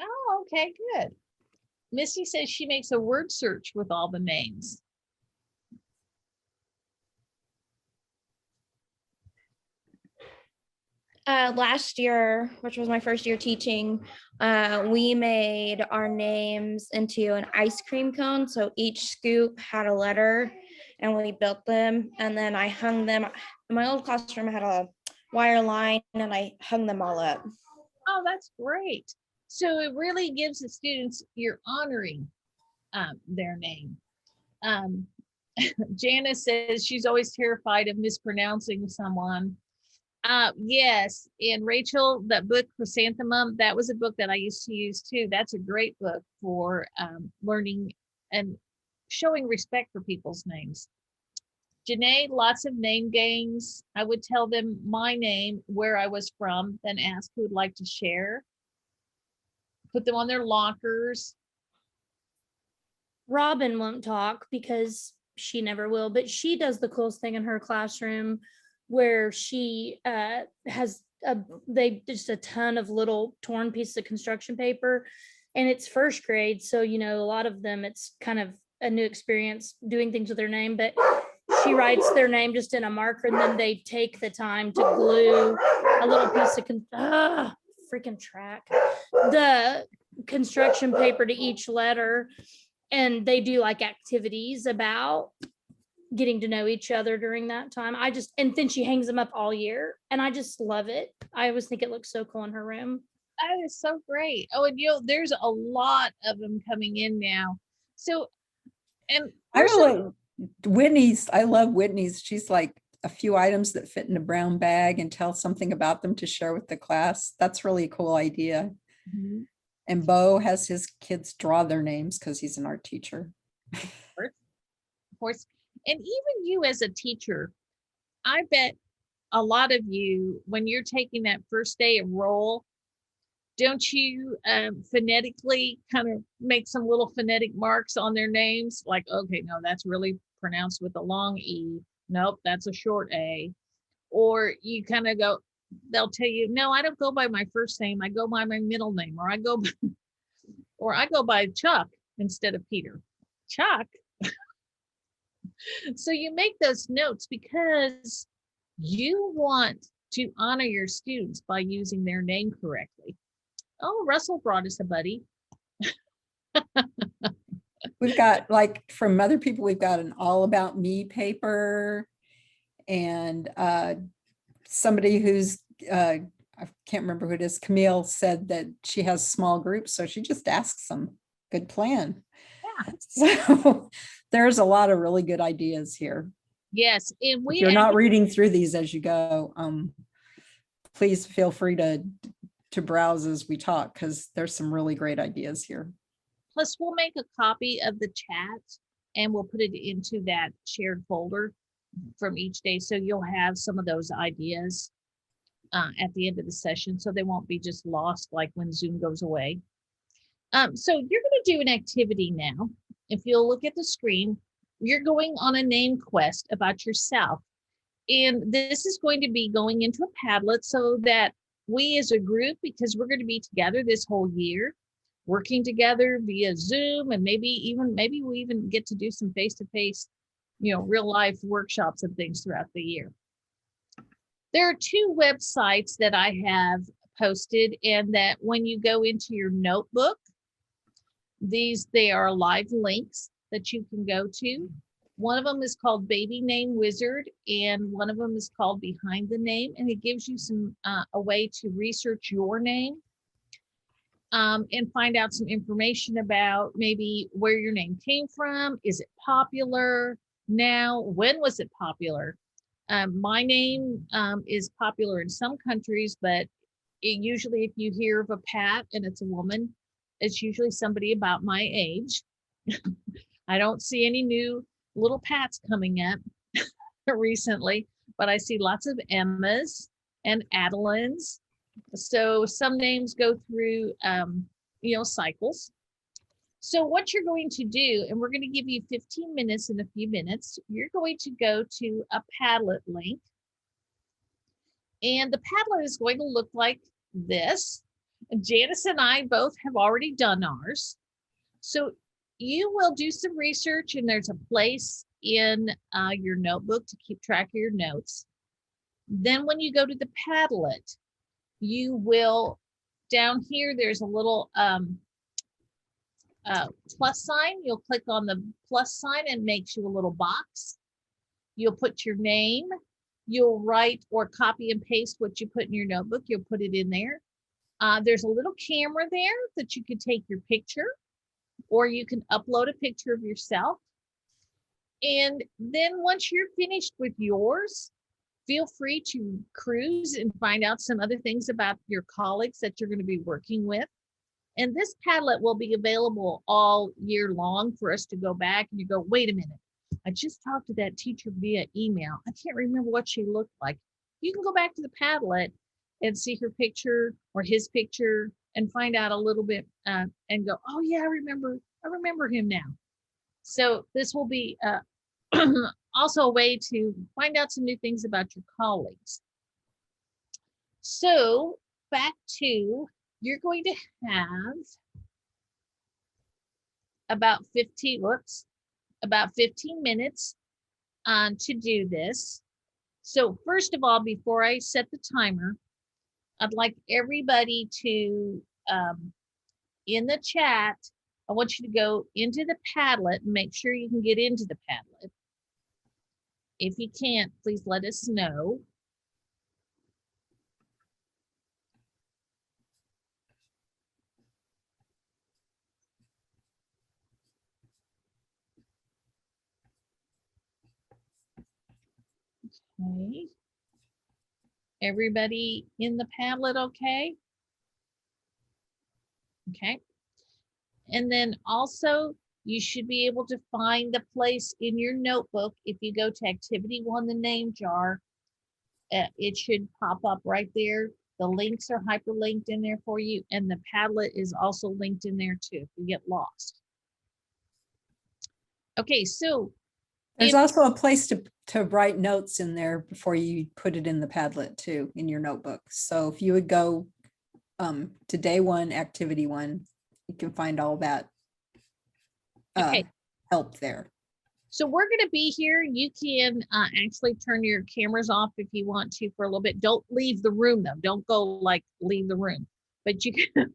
Oh, Okay, good. Missy says she makes a word search with all the names. Last year, which was my first year teaching, we made our names into an ice cream cone. So each scoop had a letter and we built them. And then I hung them. In my old classroom, I had a wire line and I hung them all up. Oh, that's great. So it really gives the students, you're honoring their name. Janice says she's always terrified of mispronouncing someone. Yes, and Rachel, that book Chrysanthemum, that was a book that I used to use too. That's a great book for learning and showing respect for people's names. Janae, lots of name games. I would tell them my name, where I was from, then ask who would like to share. Put them on their lockers. Robin won't talk because she never will, but she does the coolest thing in her classroom where she has just a ton of little torn pieces of construction paper, and it's first grade. So, you know, a lot of them, it's kind of a new experience doing things with their name, but she writes their name just in a marker, and then they take the time to glue a little piece of freaking track, the construction paper to each letter. And they do like activities about getting to know each other during that time. And then she hangs them up all year. And I just love it. I always think it looks so cool in her room. That is so great. Oh, and there's a lot of them coming in now. So, and I really, Whitney's, I love Whitney's. She's like a few items that fit in a brown bag and tell something about them to share with the class. That's really a cool idea. Mhm. And Bo has his kids draw their names because he's an art teacher. Of course. And even you as a teacher, I bet a lot of you, when you're taking that first day of roll, don't you phonetically kind of make some little phonetic marks on their names? Like, okay, no, that's really pronounced with a long E. Nope, that's a short A. Or you kind of go, they'll tell you, no, I don't go by my first name. I go by my middle name, or I go by Chuck instead of Peter. Chuck. So you make those notes because you want to honor your students by using their name correctly. Oh, Russell brought us a buddy. We've got, like, from other people, we've got an all about me paper, and somebody who's I can't remember who it is. Camille said that she has small groups, so she just asks them. Good plan. Yeah. So there's a lot of really good ideas here. Yes, and If you're not reading through these as you go, please feel free to browse as we talk, because there's some really great ideas here. Plus, we'll make a copy of the chat and we'll put it into that shared folder from each day. So you'll have some of those ideas at the end of the session, so they won't be just lost like when Zoom goes away. So you're going to do an activity now. If you'll look at the screen, you're going on a name quest about yourself. And this is going to be going into a Padlet so that we as a group, because we're going to be together this whole year, working together via Zoom, and maybe we even get to do some face-to-face, real life workshops and things throughout the year. There are 2 websites that I have posted, and that when you go into your notebook, they are live links that you can go to. One of them is called Baby Name Wizard, and one of them is called Behind the Name, and it gives you a way to research your name and find out some information about maybe where your name came from. Is it popular now? When was it popular? My name is popular in some countries, but usually if you hear of a Pat and it's a woman, it's usually somebody about my age. I don't see any new little Pats coming up recently, but I see lots of Emmas and Adelyns. So some names go through, cycles. So what you're going to do, and we're going to give you 15 minutes in a few minutes, you're going to go to a Padlet link. And the Padlet is going to look like this. Janice and I both have already done ours. So you will do some research, and there's a place in your notebook to keep track of your notes. Then when you go to the Padlet, you will, down here, there's a little plus sign. You'll click on the plus sign and makes you a little box. You'll put your name. You'll write or copy and paste what you put in your notebook. You'll put it in there. There's a little camera there that you can take your picture, or you can upload a picture of yourself. And then once you're finished with yours, feel free to cruise and find out some other things about your colleagues that you're going to be working with. And this Padlet will be available all year long for us to go back and you go, wait a minute, I just talked to that teacher via email. I can't remember what she looked like. You can go back to the Padlet and see her picture or his picture and find out a little bit and go, oh yeah, I remember him now. So this will be also a way to find out some new things about your colleagues. So back to, you're going to have about 15 minutes to do this. So first of all, before I set the timer, I'd like everybody to, in the chat, I want you to go into the Padlet and make sure you can get into the Padlet. If you can't, please let us know. Okay. Everybody in the Padlet, okay? Okay. And then also, you should be able to find the place in your notebook. If you go to Activity 1, the name jar, it should pop up right there. The links are hyperlinked in there for you, and the Padlet is also linked in there too if you get lost. Okay, so There's also a place to write notes in there before you put it in the Padlet too, in your notebook. So if you would go to day 1, activity 1, you can find all that okay. Help there. So we're going to be here. You can actually turn your cameras off if you want to for a little bit. Don't leave the room though. Don't go like leave the room, but you can turn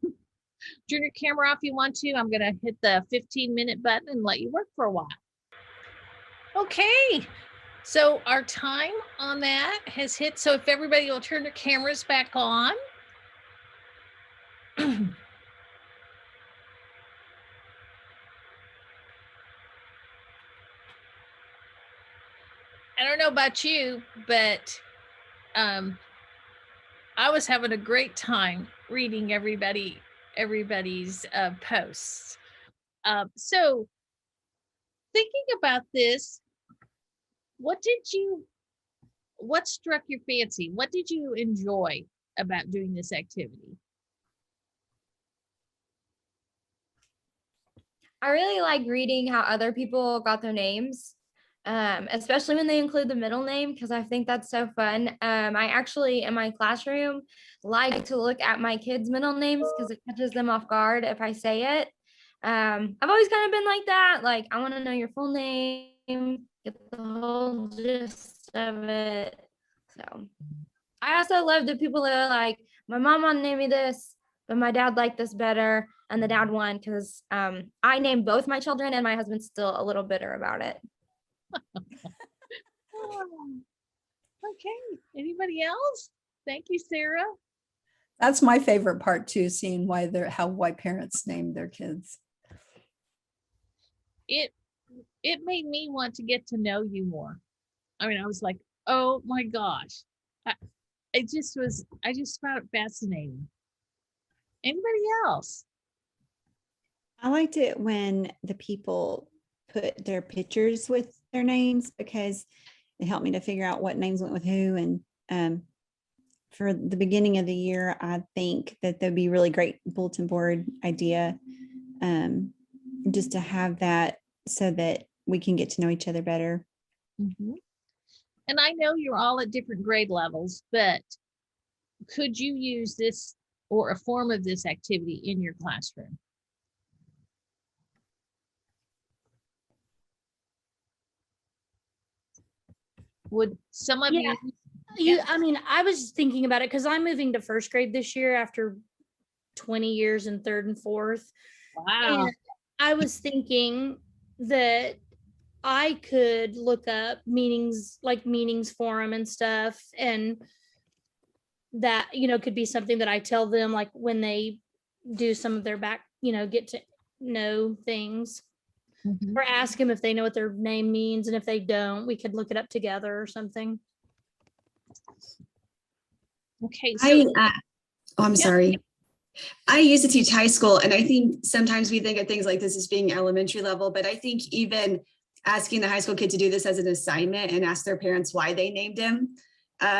your camera off if you want to. I'm going to hit the 15-minute button and let you work for a while. Okay, so our time on that has hit. So if everybody will turn their cameras back on. I don't know about you, but I was having a great time reading everybody's posts. So thinking about this, what struck your fancy? What did you enjoy about doing this activity? I really like reading how other people got their names, especially when they include the middle name, because I think that's so fun. I actually, in my classroom, like to look at my kids' middle names because it catches them off guard if I say it. I've always kind of been like that. Like, I want to know your full name, get the whole gist of it. So I also love the people that are like, my mom wanted to name me this, but my dad liked this better. And the dad won because I named both my children and my husband's still a little bitter about it. Okay, anybody else? Thank you, Sarah. That's my favorite part too, seeing how parents name their kids. It made me want to get to know you more. I mean, I was like, oh my gosh. I just found it fascinating. Anybody else? I liked it when the people put their pictures with their names because it helped me to figure out what names went with who. And for the beginning of the year, I think that that'd be a really great bulletin board idea, just to have that so that we can get to know each other better. Mm-hmm. And I know you're all at different grade levels, but could you use this or a form of this activity in your classroom? Would some of Yeah. you? I mean, I was just thinking about it because I'm moving to first grade this year after 20 years in third and fourth. Wow. And I was thinking that I could look up meetings, like meetings forum and stuff, and that, could be something that I tell them like when they do some of their back, get to know things, Mhm. or ask them if they know what their name means. And if they don't, we could look it up together or something. Okay, I, so I'm Yeah. sorry. I used to teach high school, and I think sometimes we think of things like this as being elementary level, but I think even asking the high school kid to do this as an assignment and ask their parents why they named him,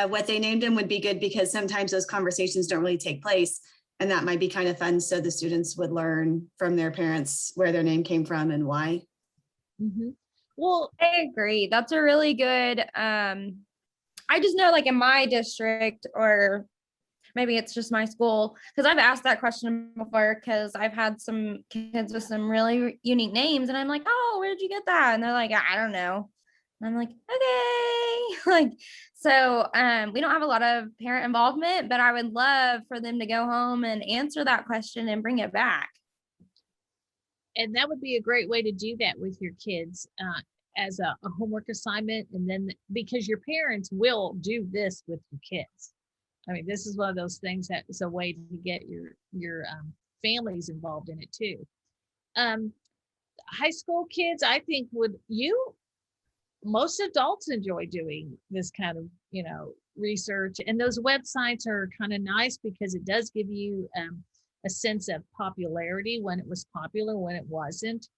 what they named him would be good, because sometimes those conversations don't really take place. And that might be kind of fun. So the students would learn from their parents where their name came from and why. Mhm. Well, I agree. That's a really good, I just know like in my district, or maybe it's just my school, because I've asked that question before, because I've had some kids with some really unique names and I'm like, oh, where did you get that? And they're like, I don't know. And I'm like, okay. Like, so we don't have a lot of parent involvement, but I would love for them to go home and answer that question and bring it back. and that would be a great way to do that with your kids as a homework assignment. And then because your parents will do this with your kids. I mean, this is one of those things that is a way to get your families involved in it too. High school kids, I think most adults enjoy doing this kind of, research, and those websites are kind of nice because it does give you a sense of popularity, when it was popular, when it wasn't.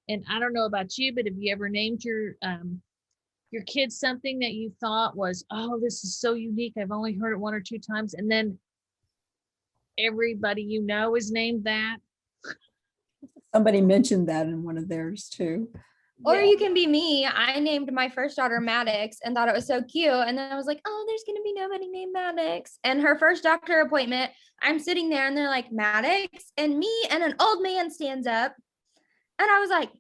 And I don't know about you, but have you ever named your kids something that you thought was, oh, this is so unique, I've only heard it one or two times, and then everybody is named that? Somebody mentioned that in one of theirs too. Or you can be me. I named my first daughter Maddox and thought it was so cute. And then I was like, oh, there's going to be nobody named Maddox. And her first doctor appointment, I'm sitting there and they're like, Maddox, and me and an old man stands up. And I was like,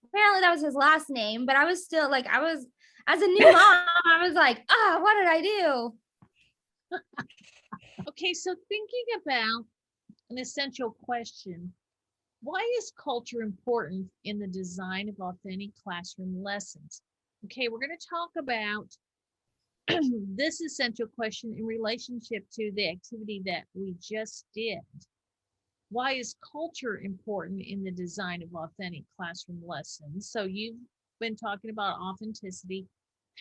apparently that was his last name, but I was still like, as a new mom, I was like, oh, what did I do? Okay, so thinking about an essential question, why is culture important in the design of authentic classroom lessons? Okay, we're going to talk about this essential question in relationship to the activity that we just did. Why is culture important in the design of authentic classroom lessons? So you've been talking about authenticity.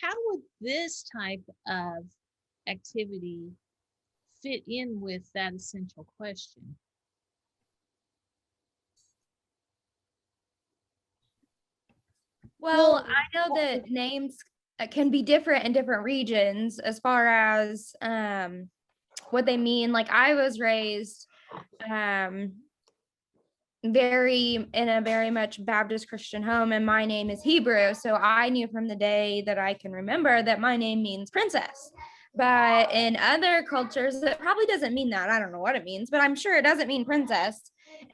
How would this type of activity fit in with that essential question? Well, I know that names can be different in different regions as far as what they mean. Like I was raised in a very much Baptist Christian home, and my name is Hebrew. So I knew from the day that I can remember that my name means princess. But in other cultures, it probably doesn't mean that. I don't know what it means, but I'm sure it doesn't mean princess.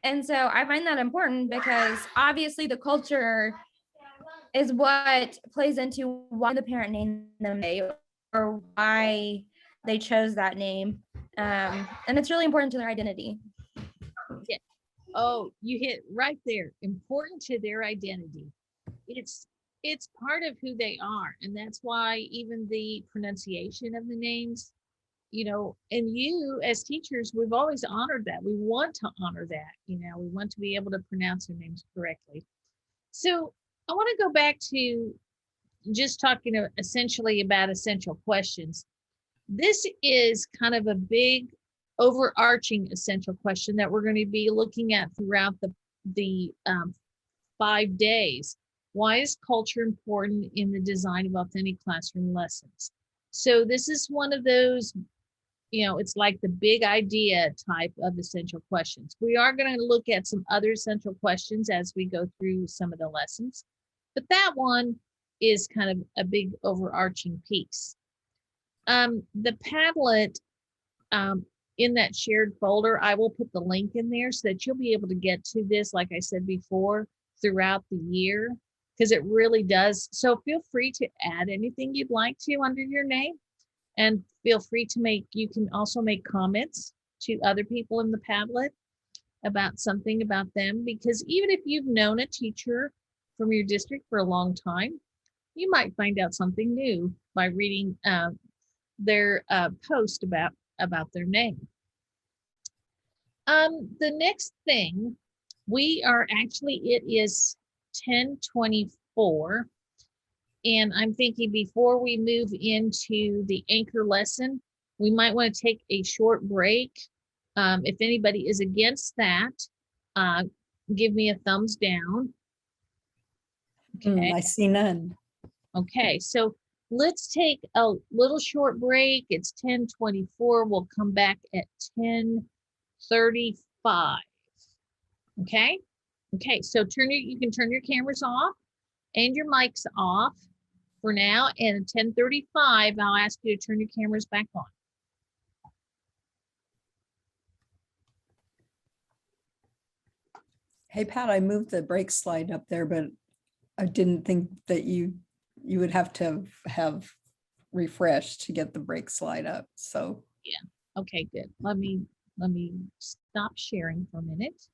And so I find that important because obviously the culture is what plays into why the parent named them or why they chose that name. And it's really important to their identity. Yeah. Oh, you hit right there. Important to their identity. It's part of who they are. And that's why even the pronunciation of the names, and you as teachers, we've always honored that. We want to honor that. We want to be able to pronounce their names correctly. So I want to go back to just talking essentially about essential questions. This is kind of a big overarching essential question that we're going to be looking at throughout the 5 days. Why is culture important in the design of authentic classroom lessons? So this is one of those, it's like the big idea type of essential questions. We are going to look at some other essential questions as we go through some of the lessons, but that one is kind of a big overarching piece. The Padlet in that shared folder, I will put the link in there so that you'll be able to get to this, like I said before, throughout the year, because it really does. So feel free to add anything you'd like to under your name, and feel free to you can also make comments to other people in the Padlet about something about them, because even if you've known a teacher from your district for a long time, you might find out something new by reading their post about their name. The next thing, it is 10:24, and I'm thinking before we move into the anchor lesson, we might want to take a short break. If anybody is against that, give me a thumbs down. Okay. I see none. Okay, so let's take a little short break. It's 10:24. We'll come back at 10:35. Okay. Okay, so you can turn your cameras off and your mics off for now. And at 10:35, I'll ask you to turn your cameras back on. Hey, Pat, I moved the break slide up there, but I didn't think that you would have to have refreshed to get the break slide up. So Yeah. Okay, good. Let me stop sharing for a minute.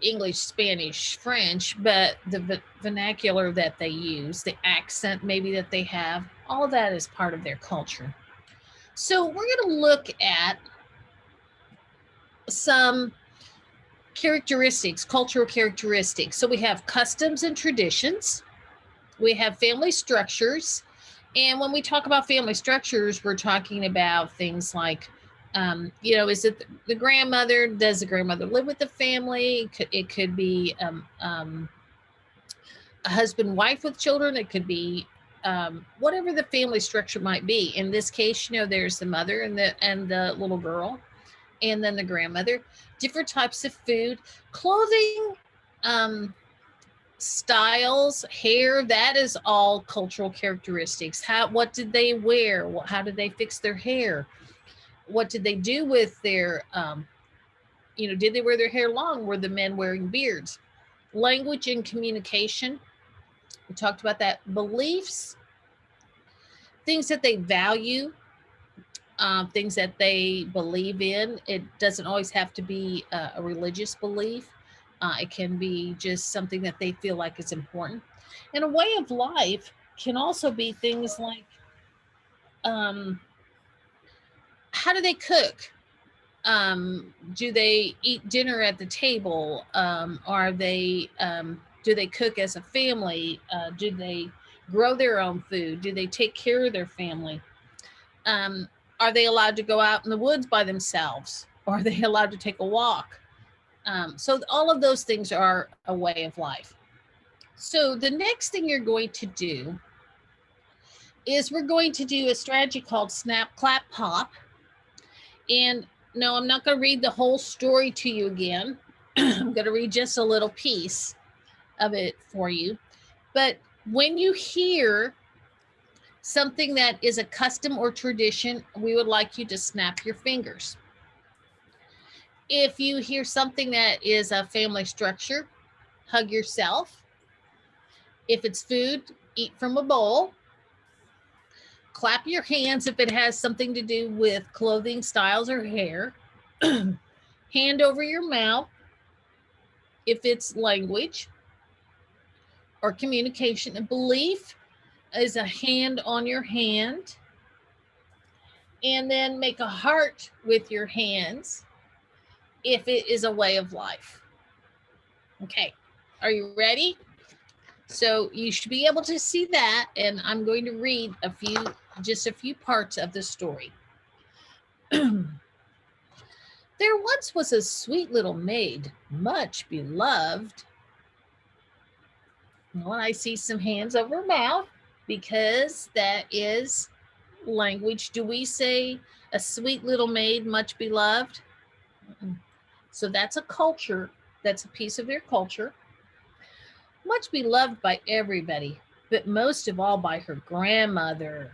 English, Spanish, French, but the vernacular that they use, the accent maybe that they have, all of that is part of their culture. So we're going to look at some characteristics, cultural characteristics. So we have customs and traditions. We have family structures. And when we talk about family structures, we're talking about things like, is it the grandmother? Does the grandmother live with the family? It could be a husband, wife with children. It could be whatever the family structure might be. In this case, there's the mother and the little girl, and then the grandmother. Different types of food, clothing, styles, hair. That is all cultural characteristics. What did they wear? How did they fix their hair? What did they do with their, did they wear their hair long? Were the men wearing beards? Language and communication. We talked about that. Beliefs, things that they value, things that they believe in. It doesn't always have to be a religious belief. It can be just something that they feel like is important. And a way of life can also be things like, how do they cook? Do they eat dinner at the table? Do they cook as a family? Do they grow their own food? Do they take care of their family? Are they allowed to go out in the woods by themselves? Or are they allowed to take a walk? So all of those things are a way of life. So the next thing you're going to do is we're going to do a strategy called Snap, Clap, Pop. And no, I'm not going to read the whole story to you again. I'm going to read just a little piece of it for you. But when you hear something that is a custom or tradition, we would like you to snap your fingers. If you hear something that is a family structure, hug yourself. If it's food, eat from a bowl. Clap your hands if it has something to do with clothing, styles, or hair. Hand over your mouth if it's language or communication. A belief is a hand on your hand. And then make a heart with your hands if it is a way of life. Okay, are you ready? So you should be able to see that, and I'm going to read just a few parts of the story. There once was a sweet little maid, much beloved. Well, I see some hands over mouth because that is language. Do we say a sweet little maid, much beloved? So that's a culture. That's a piece of their culture. Much beloved by everybody. but most of all by her grandmother.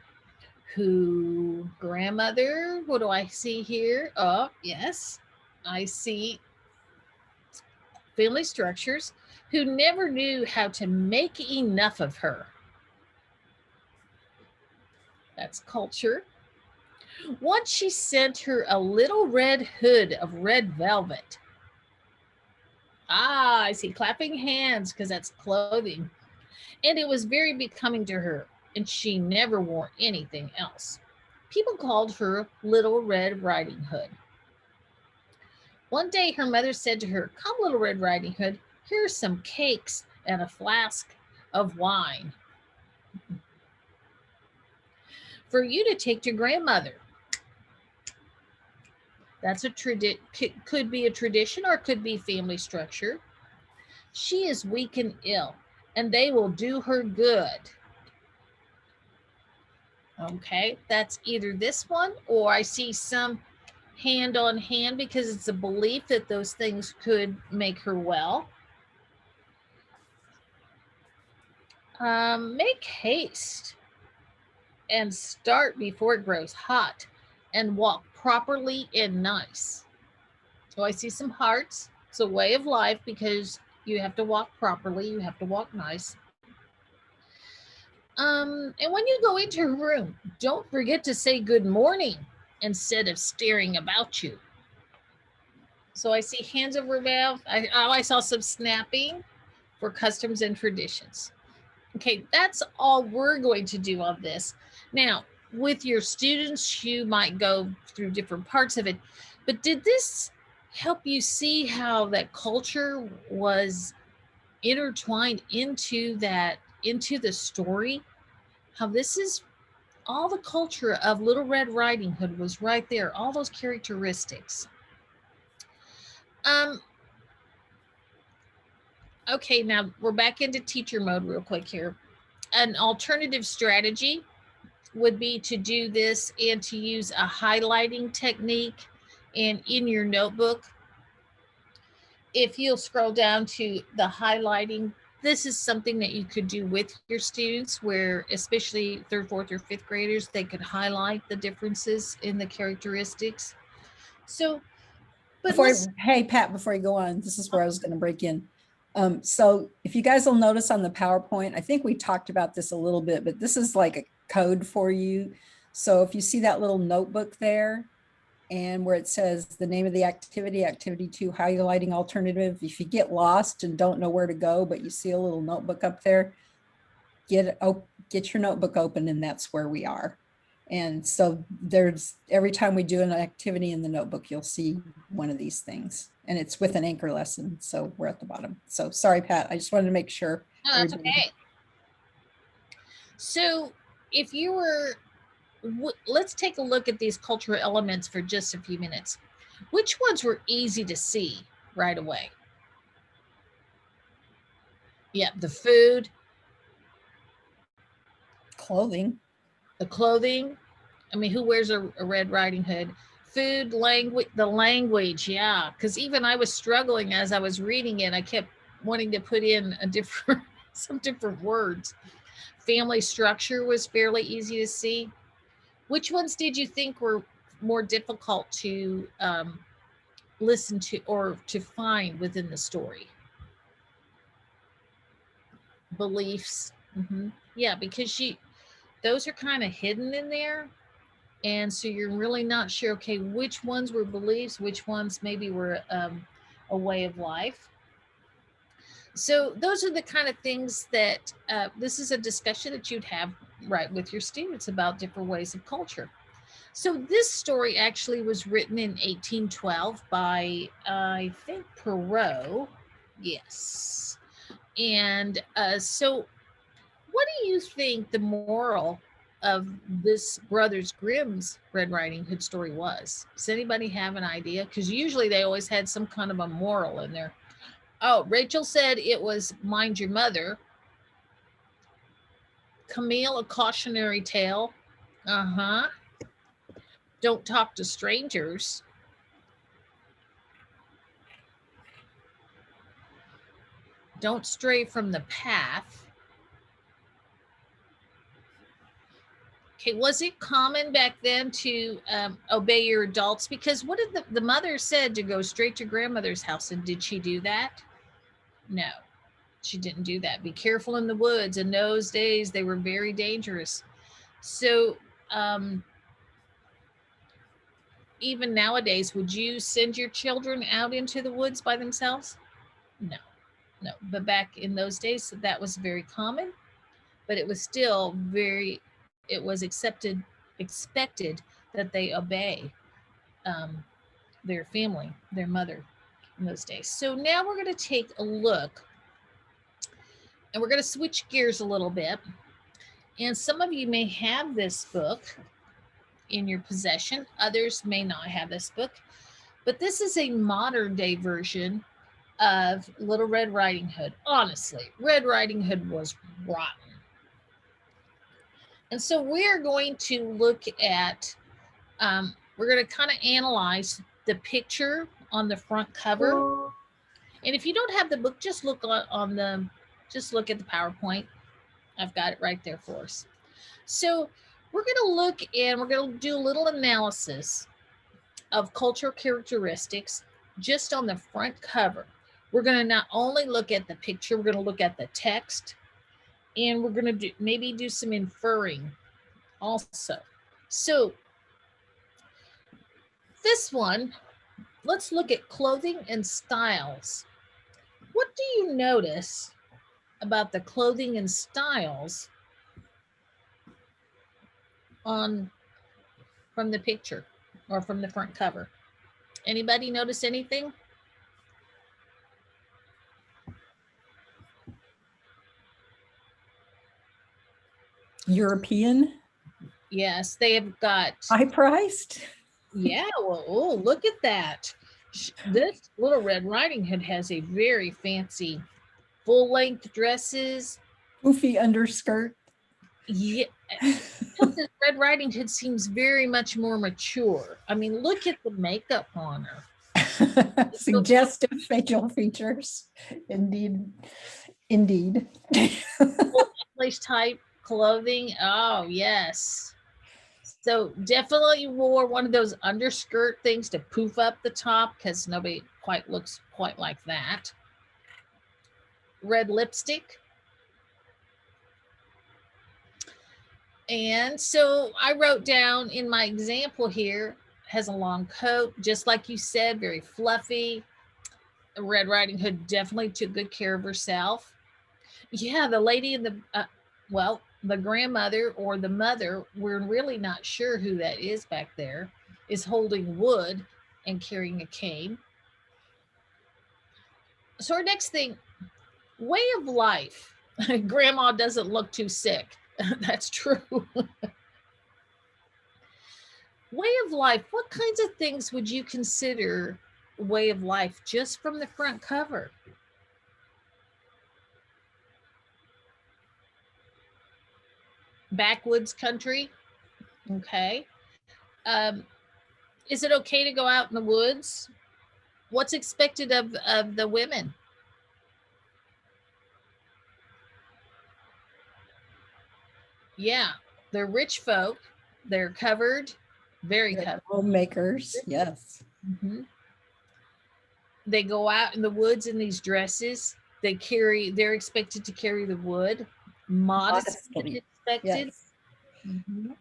Grandmother, what do I see here? Oh, yes, I see family structures, who never knew how to make enough of her. That's culture. Once she sent her a little red hood of red velvet. Ah, I see clapping hands because that's clothing. And it was very becoming to her, and she never wore anything else. People called her Little Red Riding Hood. One day her mother said to her, "Come, Little Red Riding Hood, here's some cakes and a flask of wine for you to take to grandmother." That's a could be a tradition or could be family structure. She is weak and ill, and they will do her good. Okay, that's either this one, or I see some hand on hand because it's a belief that those things could make her well. Make haste and start before it grows hot, and walk properly and nice. So I see some hearts. It's a way of life because you have to walk properly, you have to walk nice. And when you go into her room, don't forget to say good morning instead of staring about you. So I see hands over mouth. I saw some snapping for customs and traditions. Okay, that's all we're going to do on this. Now, with your students, you might go through different parts of it, but did this help you see how that culture was intertwined into the story? How this is all the culture of Little Red Riding Hood was right there, all those characteristics. Okay, now we're back into teacher mode real quick here. An alternative strategy would be to do this and to use a highlighting technique. And in your notebook, if you'll scroll down to the highlighting, this is something that you could do with your students, where especially third, fourth, or fifth graders, they could highlight the differences in the characteristics. So, but Hey, Pat, before you go on, this is where I was going to break in. So if you guys will notice on the PowerPoint, I think we talked about this a little bit, but this is like a code for you. So if you see that little notebook there, and where it says the name of the activity, activity 2, highlighting alternative, if you get lost and don't know where to go, but you see a little notebook up there, get your notebook open, and that's where we are. And so there's, every time we do an activity in the notebook, you'll see one of these things, and it's with an anchor lesson. So we're at the bottom. So sorry, Pat, I just wanted to make sure. No, that's okay. So if you were, let's take a look at these cultural elements for just a few minutes. Which ones were easy to see right away? Yeah, the food. Clothing. The clothing. I mean, who wears a Red Riding Hood? Food, language, the language, yeah. Because even I was struggling as I was reading it. I kept wanting to put in some different words. Family structure was fairly easy to see. Which ones did you think were more difficult to listen to or to find within the story? Beliefs. Yeah, because those are kind of hidden in there. And so you're really not sure, okay, which ones were beliefs, which ones maybe were a way of life. So those are the kind of things that this is a discussion that you'd have right with your students about different ways of culture. So this story actually was written in 1812 by, I think, Perrault. Yes. And so what do you think the moral of this Brothers Grimm's Red Riding Hood story was? Does anybody have an idea? Because usually they always had some kind of a moral in there. Oh, Rachel said it was mind your mother. Camille, a cautionary tale. Don't talk to strangers. Don't stray from the path. Okay, was it common back then to obey your adults? Because what did the mother said to go straight to grandmother's house, and did she do that? No, she didn't do that. Be careful in the woods. In those days, they were very dangerous. So even nowadays, would you send your children out into the woods by themselves? No, no. But back in those days, that was very common, but it was still it was expected that they obey their family, their mother in those days. So now we're going to take a look, and we're going to switch gears a little bit. And some of you may have this book in your possession. Others may not have this book, but this is a modern day version of Little Red Riding Hood. Honestly, Red Riding Hood was rotten. And so we're going to look at, we're going to kind of analyze the picture on the front cover. And if you don't have the book, just look just look at the PowerPoint. I've got it right there for us. So we're going to look, and we're going to do a little analysis of cultural characteristics just on the front cover. We're going to not only look at the picture, we're going to look at the text, and we're going to maybe do some inferring also. So this one, let's look at clothing and styles. What do you notice about the clothing and styles from the picture or from the front cover? Anybody notice anything? European, Yes, they have got, high priced. yeah, well, oh, look at that. This Little Red Riding Hood has a very fancy full-length dresses. Poofy underskirt. Yeah, this Red Riding Hood seems very much more mature. I mean, look at the makeup on her. Suggestive facial features. Indeed. Indeed. Place type clothing. Oh, yes. So definitely wore one of those underskirt things to poof up the top, because nobody quite looks quite like that. Red lipstick. And so I wrote down in my example here, has a long coat, just like you said, very fluffy. Red Riding Hood definitely took good care of herself. Yeah, the lady in the, well, the grandmother or the mother, we're really not sure who that is back there, is holding wood and carrying a cane. So our next thing, way of life. Grandma doesn't look too sick. That's true. Way of life. What kinds of things would you consider way of life just from the front cover? Backwoods country. Okay. Is it okay to go out in the woods? What's expected of the women? Yeah, they're rich folk. They're covered, very covered. Homemakers, yes. Mhm. They go out in the woods in these dresses. They're expected to carry the wood. Modesty Modestly, expected. yes. Mhm.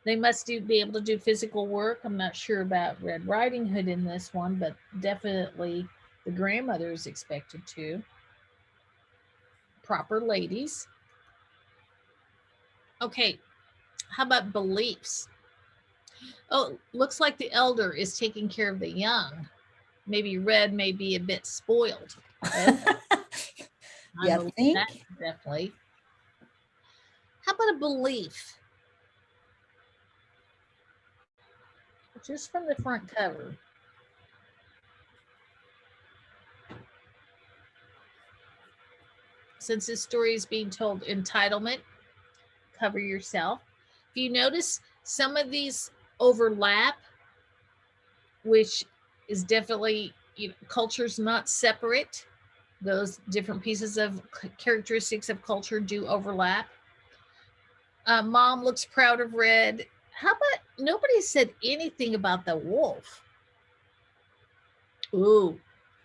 They must be able to do physical work. I'm not sure about Red Riding Hood in this one, but definitely the grandmother is expected to. Proper ladies. Okay, how about beliefs? Oh, looks like the elder is taking care of the young. Maybe Red may be a bit spoiled. I You believe think? that, definitely. How about a belief? Just from the front cover. Since this story is being told entitlement, cover yourself. If you notice, some of these overlap, which is definitely, culture's not separate. Those different pieces of characteristics of culture do overlap. Mom looks proud of Red. How about nobody said anything about the wolf? Ooh,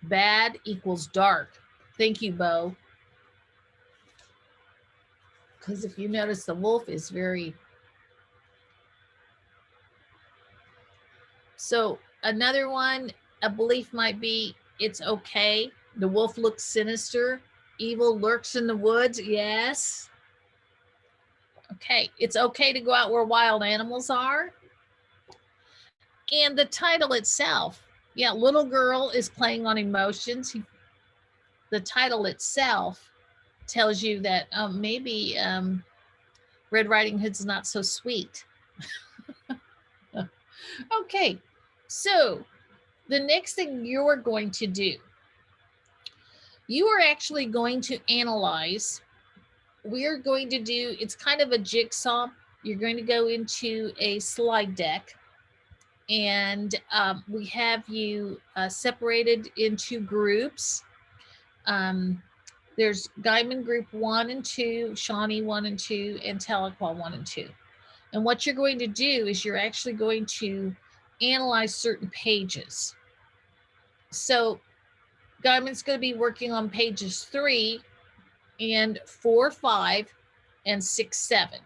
bad equals dark. Thank you, Bo. Because if you notice, the wolf is very... So another one, a belief might be, it's okay. The wolf looks sinister. Evil lurks in the woods. Yes. Okay, it's okay to go out where wild animals are. And the title itself, yeah, little girl is playing on emotions. The title itself tells you that maybe Red Riding Hood's not so sweet. Okay, so the next thing you're going to do, you are actually going to analyze. We're going to do, it's kind of a jigsaw. You're going to go into a slide deck, and we have you separated into groups. There's Guyman Group 1 and 2, Shawnee 1 and 2, and Tahlequah 1 and 2. And what you're going to do is you're actually going to analyze certain pages. So Guyman's going to be working on pages 3 and 4, 5, and 6, 7.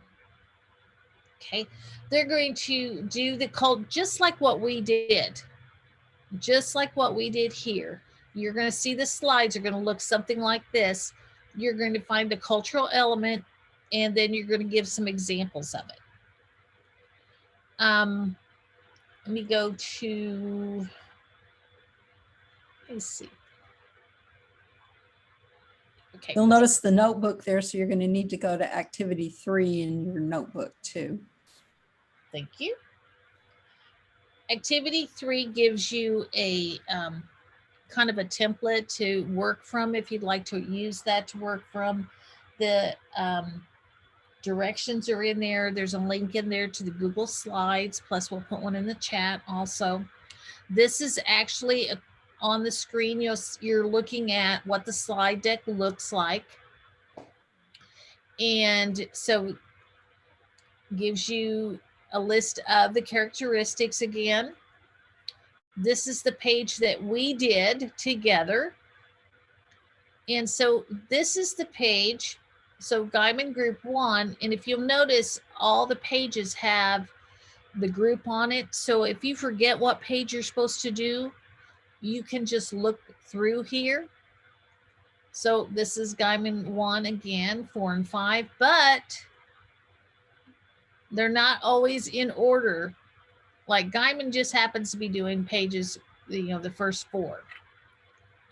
Okay, they're going to do the cult just like what we did. Just like what we did here. You're going to see the slides are going to look something like this. You're going to find the cultural element, and then you're going to give some examples of it. Let me go to, let's see. Okay. You'll notice the notebook there, so you're going to need to go to activity 3 in your notebook too. Thank you. Activity 3 gives you a kind of a template to work from if you'd like to use that to work from. The directions are in there. There's a link in there to the Google Slides, plus we'll put one in the chat also. This is actually on the screen. You're looking at what the slide deck looks like. And so gives you a list of the characteristics again. This is the page that we did together. And so this is the page. So Guyman Group 1, and if you'll notice, all the pages have the group on it. So if you forget what page you're supposed to do, you can just look through here. So this is Guyman 1 again, 4 and 5, but they're not always in order. Like Guyman just happens to be doing pages, the first 4.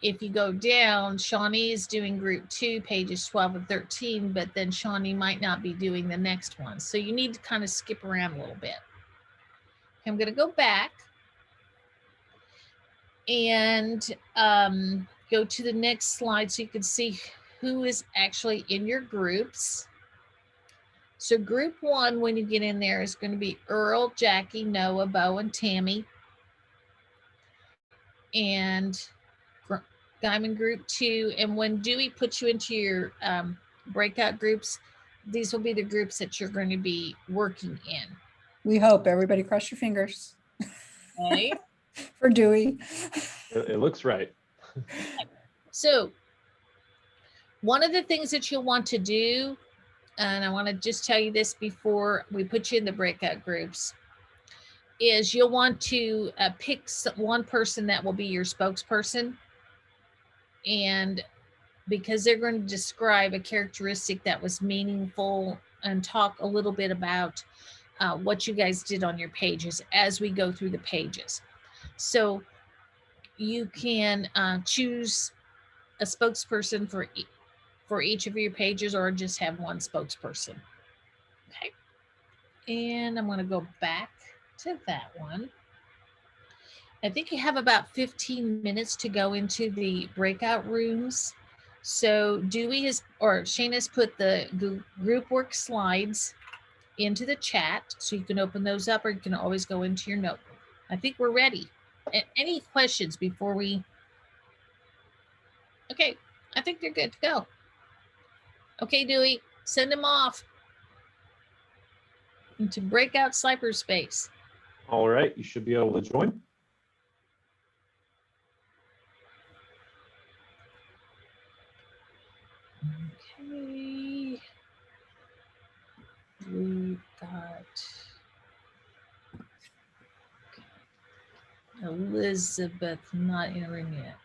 If you go down, Shawnee is doing group 2, pages 12 and 13, but then Shawnee might not be doing the next one. So you need to kind of skip around a little bit. I'm going to go back and go to the next slide so you can see who is actually in your groups. So group 1, when you get in there, is going to be Earl, Jackie, Noah, Bo, and Tammy. And Guyman Group 2, and when Dewey puts you into your breakout groups, these will be the groups that you're going to be working in. We hope. Everybody cross your fingers. Okay. For Dewey. It looks right. So one of the things that you'll want to do, and I want to just tell you this before we put you in the breakout groups, is you'll want to pick one person that will be your spokesperson. And because they're going to describe a characteristic that was meaningful and talk a little bit about what you guys did on your pages as we go through the pages. So you can choose a spokesperson for each of your pages, or just have one spokesperson. Okay. And I'm going to go back to that one. I think you have about 15 minutes to go into the breakout rooms. So Shane has put the group work slides into the chat, so you can open those up, or you can always go into your notebook. I think we're ready. Any questions before we? Okay, I think they're good to go. Okay, Dewey, send them off. into breakout cyberspace. All right, you should be able to join. Okay. We've got Elizabeth not entering yet.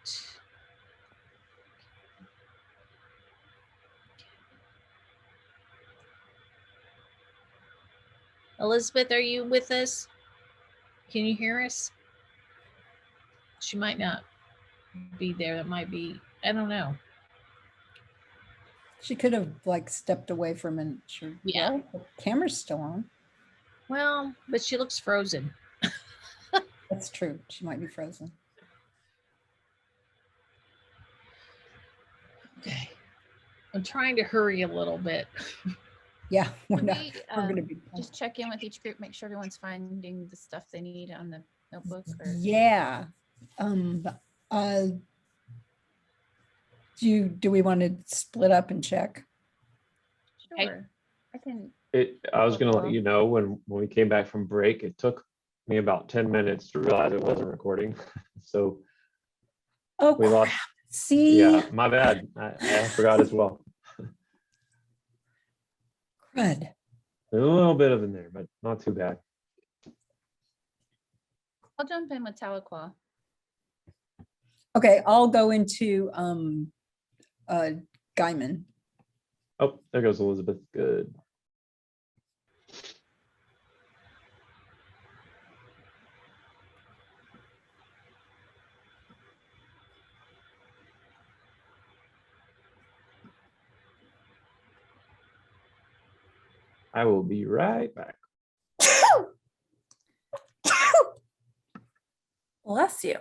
Elizabeth, are you with us? Can you hear us? She might not be there. That might be, I don't know. She could have like stepped away for a minute. Sure. Yeah. Well, the camera's still on. Well, but she looks frozen. That's true. She might be frozen. Okay. I'm trying to hurry a little bit. Yeah, we're Can not. we, We're going to be. just check in with each group, make sure everyone's finding the stuff they need on the notebook or? Yeah. Do we want to split up and check? Okay. Sure. I can, I was gonna let Well- you know when we came back from break, it took me about 10 minutes to realize it wasn't recording. So Oh, we lost, see, yeah, my bad. I forgot as well. crud. A little bit of in there, but not too bad. I'll jump in with Tahlequah. Okay, I'll go into Guyman. Oh, there goes Elizabeth. Good. I will be right back. Bless you.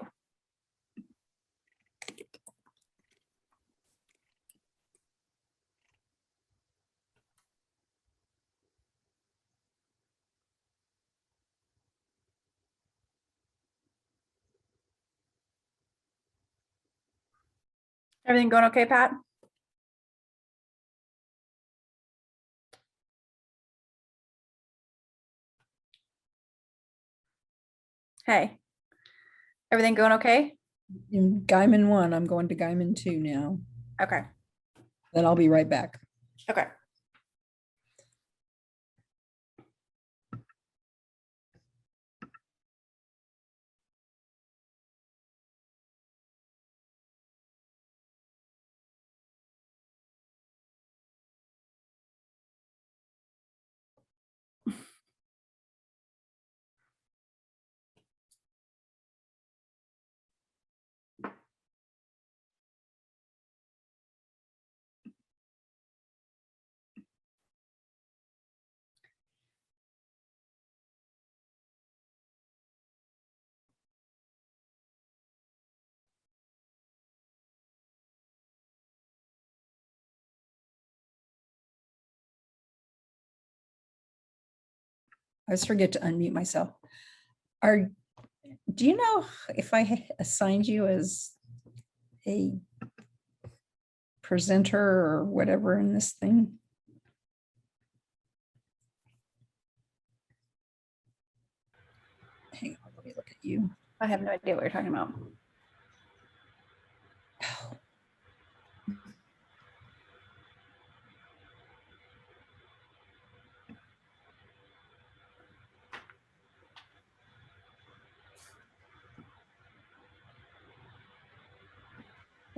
Everything going okay, Pat? Hey, everything going okay? In Guyman 1, I'm going to Guyman 2 now. Okay, Then I'll be right back. okay. I always forget to unmute myself. Do you know if I assigned you as a presenter or whatever in this thing? Hang on, let me look at you. I have no idea what you're talking about.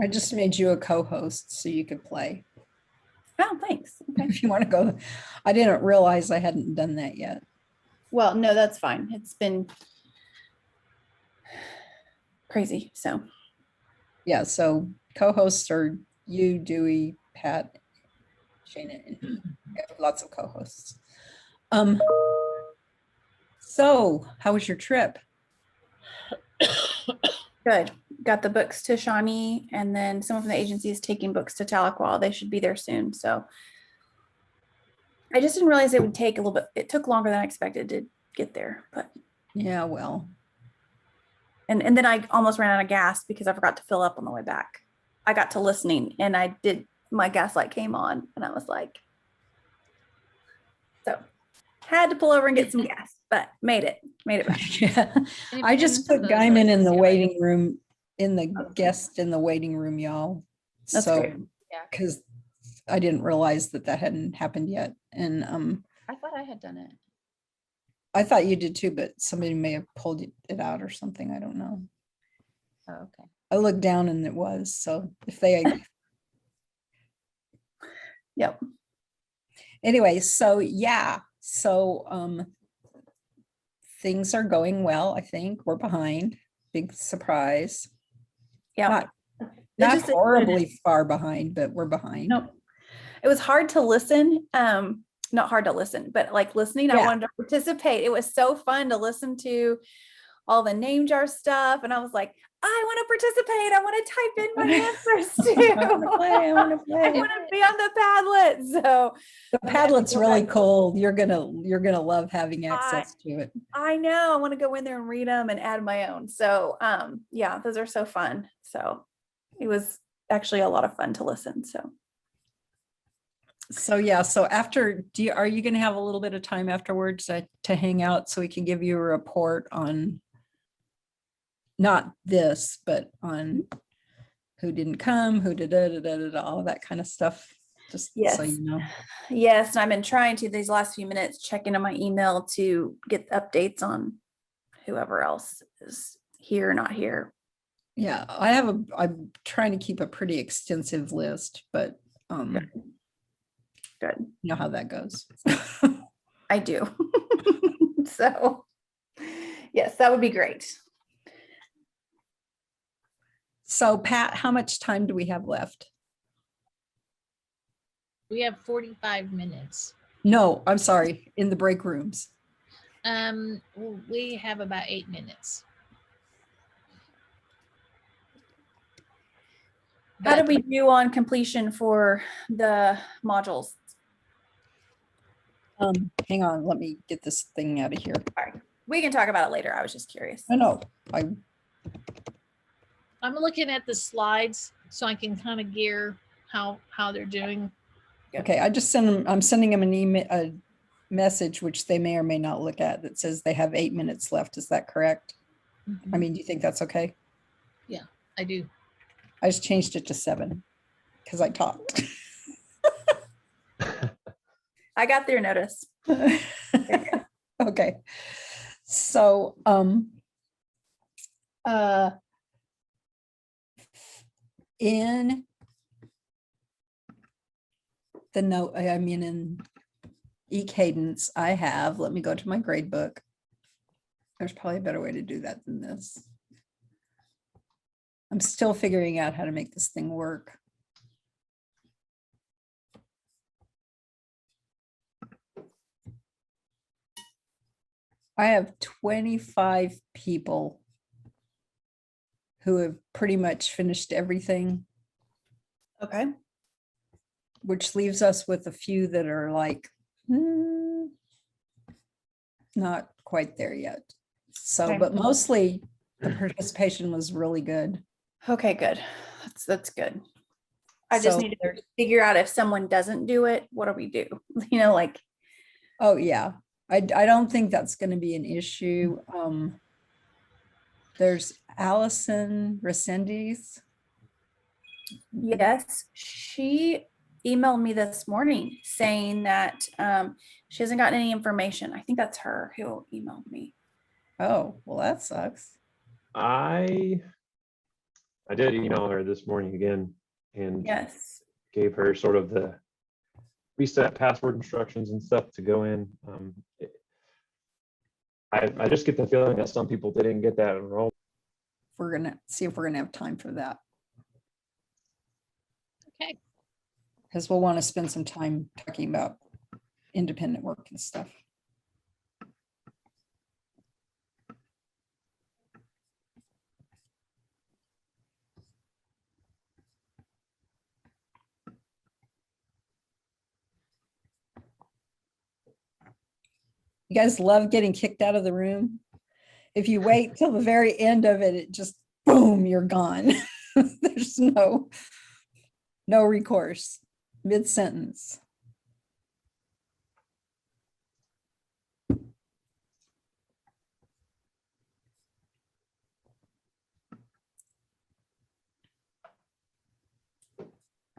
I just made you a co-host so you could play. Oh, thanks. Okay. If you want to go, I didn't realize I hadn't done that yet. Well, no, that's fine. It's been crazy, so. Yeah, so co-hosts are you, Dewey, Pat, Shana, and me. We have lots of co-hosts. So how was your trip? Good. Got the books to Shawnee, and then someone from the agency is taking books to Tahlequah. They should be there soon. So I just didn't realize it would take a little bit. It took longer than I expected to get there, but Yeah, well, and then I almost ran out of gas because I forgot to fill up on the way back. I got to listening and I did, my gas light came on and I was like, so Had to pull over and get some gas, but made it back. Yeah, And if I you're just in put some of those Guyman in places, the yeah, waiting room, in the guest in the waiting room, y'all. That's So, great. Yeah. because I didn't realize that hadn't happened yet. And I thought I had done it. I thought you did too, but somebody may have pulled it out or something. I don't know. Oh, okay. I looked down and it was, so if they, Yep. anyway, so yeah, so things are going well, I think. We're behind. Big surprise. Yeah. Not, It not just- horribly far behind, but we're behind. Nope. It was hard to listen. Not hard to listen, but like listening, I Yeah. wanted to participate. It was so fun to listen to all the name jar stuff. And I was like, I want to participate. I want to type in my answers too. I wanna play, I wanna I play. want to be on the Padlet. So The I'm gonna have to Padlet's go really back. cool. You're gonna love having access to it. I know I want to go in there and read them and add my own. So yeah, those are so fun. So it was actually a lot of fun to listen. So yeah, so after, are you gonna have a little bit of time afterwards to hang out so we can give you a report on not this, but on who didn't come, who did all that kind of stuff, just so Yes. you know. Yes, and I've been trying to these last few minutes check into my email to get updates on whoever else is here or not here. Yeah, I'm trying to keep a pretty extensive list, but Good. you know how that goes. I do. So yes, that would be great. So Pat, how much time do we have left? We have 45 minutes. No, I'm sorry, in the break rooms. We have about 8 minutes. How did But we do on completion for the modules? Hang on, let me get this thing out of here. We can talk about it later. I was just curious. No, I'm looking at the slides so I can kind of gear how they're doing. okay, I'm sending them an email, a message, which they may or may not look at, that says they have 8 minutes left. Is that correct? I mean, do you think that's okay? I do. I just changed it to 7 because I talked. I got their notice. Okay. So, in the note, I mean, in eCadence, I have, let me go to my grade book. There's probably a better way to do that than this. I'm still figuring out how to make this thing work. I have 25 people who have pretty much finished everything, Okay. which leaves us with a few that are like, not quite there yet. So, Okay. but mostly the participation was really good. Okay, good. That's good. I just So need to figure out if someone doesn't do it, what do we do? You know, like, Oh, yeah. I don't think that's going to be an issue. There's Allison Resendiz. yes, she emailed me this morning saying that she hasn't gotten any information. I think that's her who emailed me. Oh, well, that sucks. I did email her this morning again and Yes. gave her sort of the reset password instructions and stuff to go in. I just get the feeling that some people didn't get that enrolled. We're going to see if we're going to have time for that, Okay. because we'll want to spend some time talking about independent work and stuff. You guys love getting kicked out of the room. If you wait till the very end of it, it just boom, you're gone. There's no recourse mid-sentence.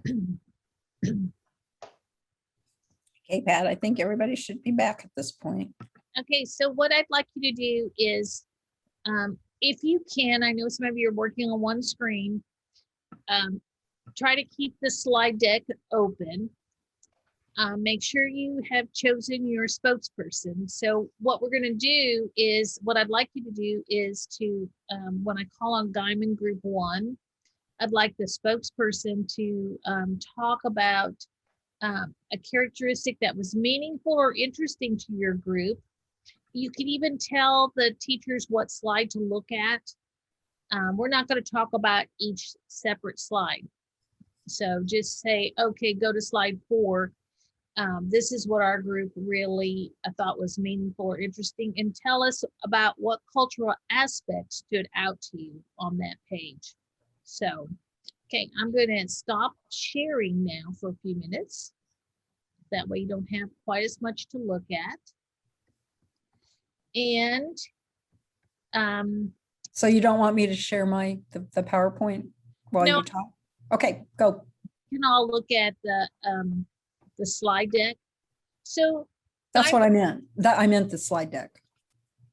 Okay, Pat, I think everybody should be back at this point. Okay, so what I'd like you to do is, if you can, I know some of you are working on one screen, try to keep the slide deck open. Make sure you have chosen your spokesperson. So what we're gonna do is, what I'd like you to do is to, when I call on Diamond Group 1, I'd like the spokesperson to talk about a characteristic that was meaningful or interesting to your group. You can even tell the teachers what slide to look at. We're not going to talk about each separate slide. So just say, okay, go to slide 4. This is what our group really thought was meaningful or interesting, and tell us about what cultural aspects stood out to you on that page. So, okay, I'm going to stop sharing now for a few minutes. That way you don't have quite as much to look at. And So you don't want me to share the PowerPoint while No. you talk? Okay, go. you can all look at the slide deck. So That's what I meant. I meant the slide deck.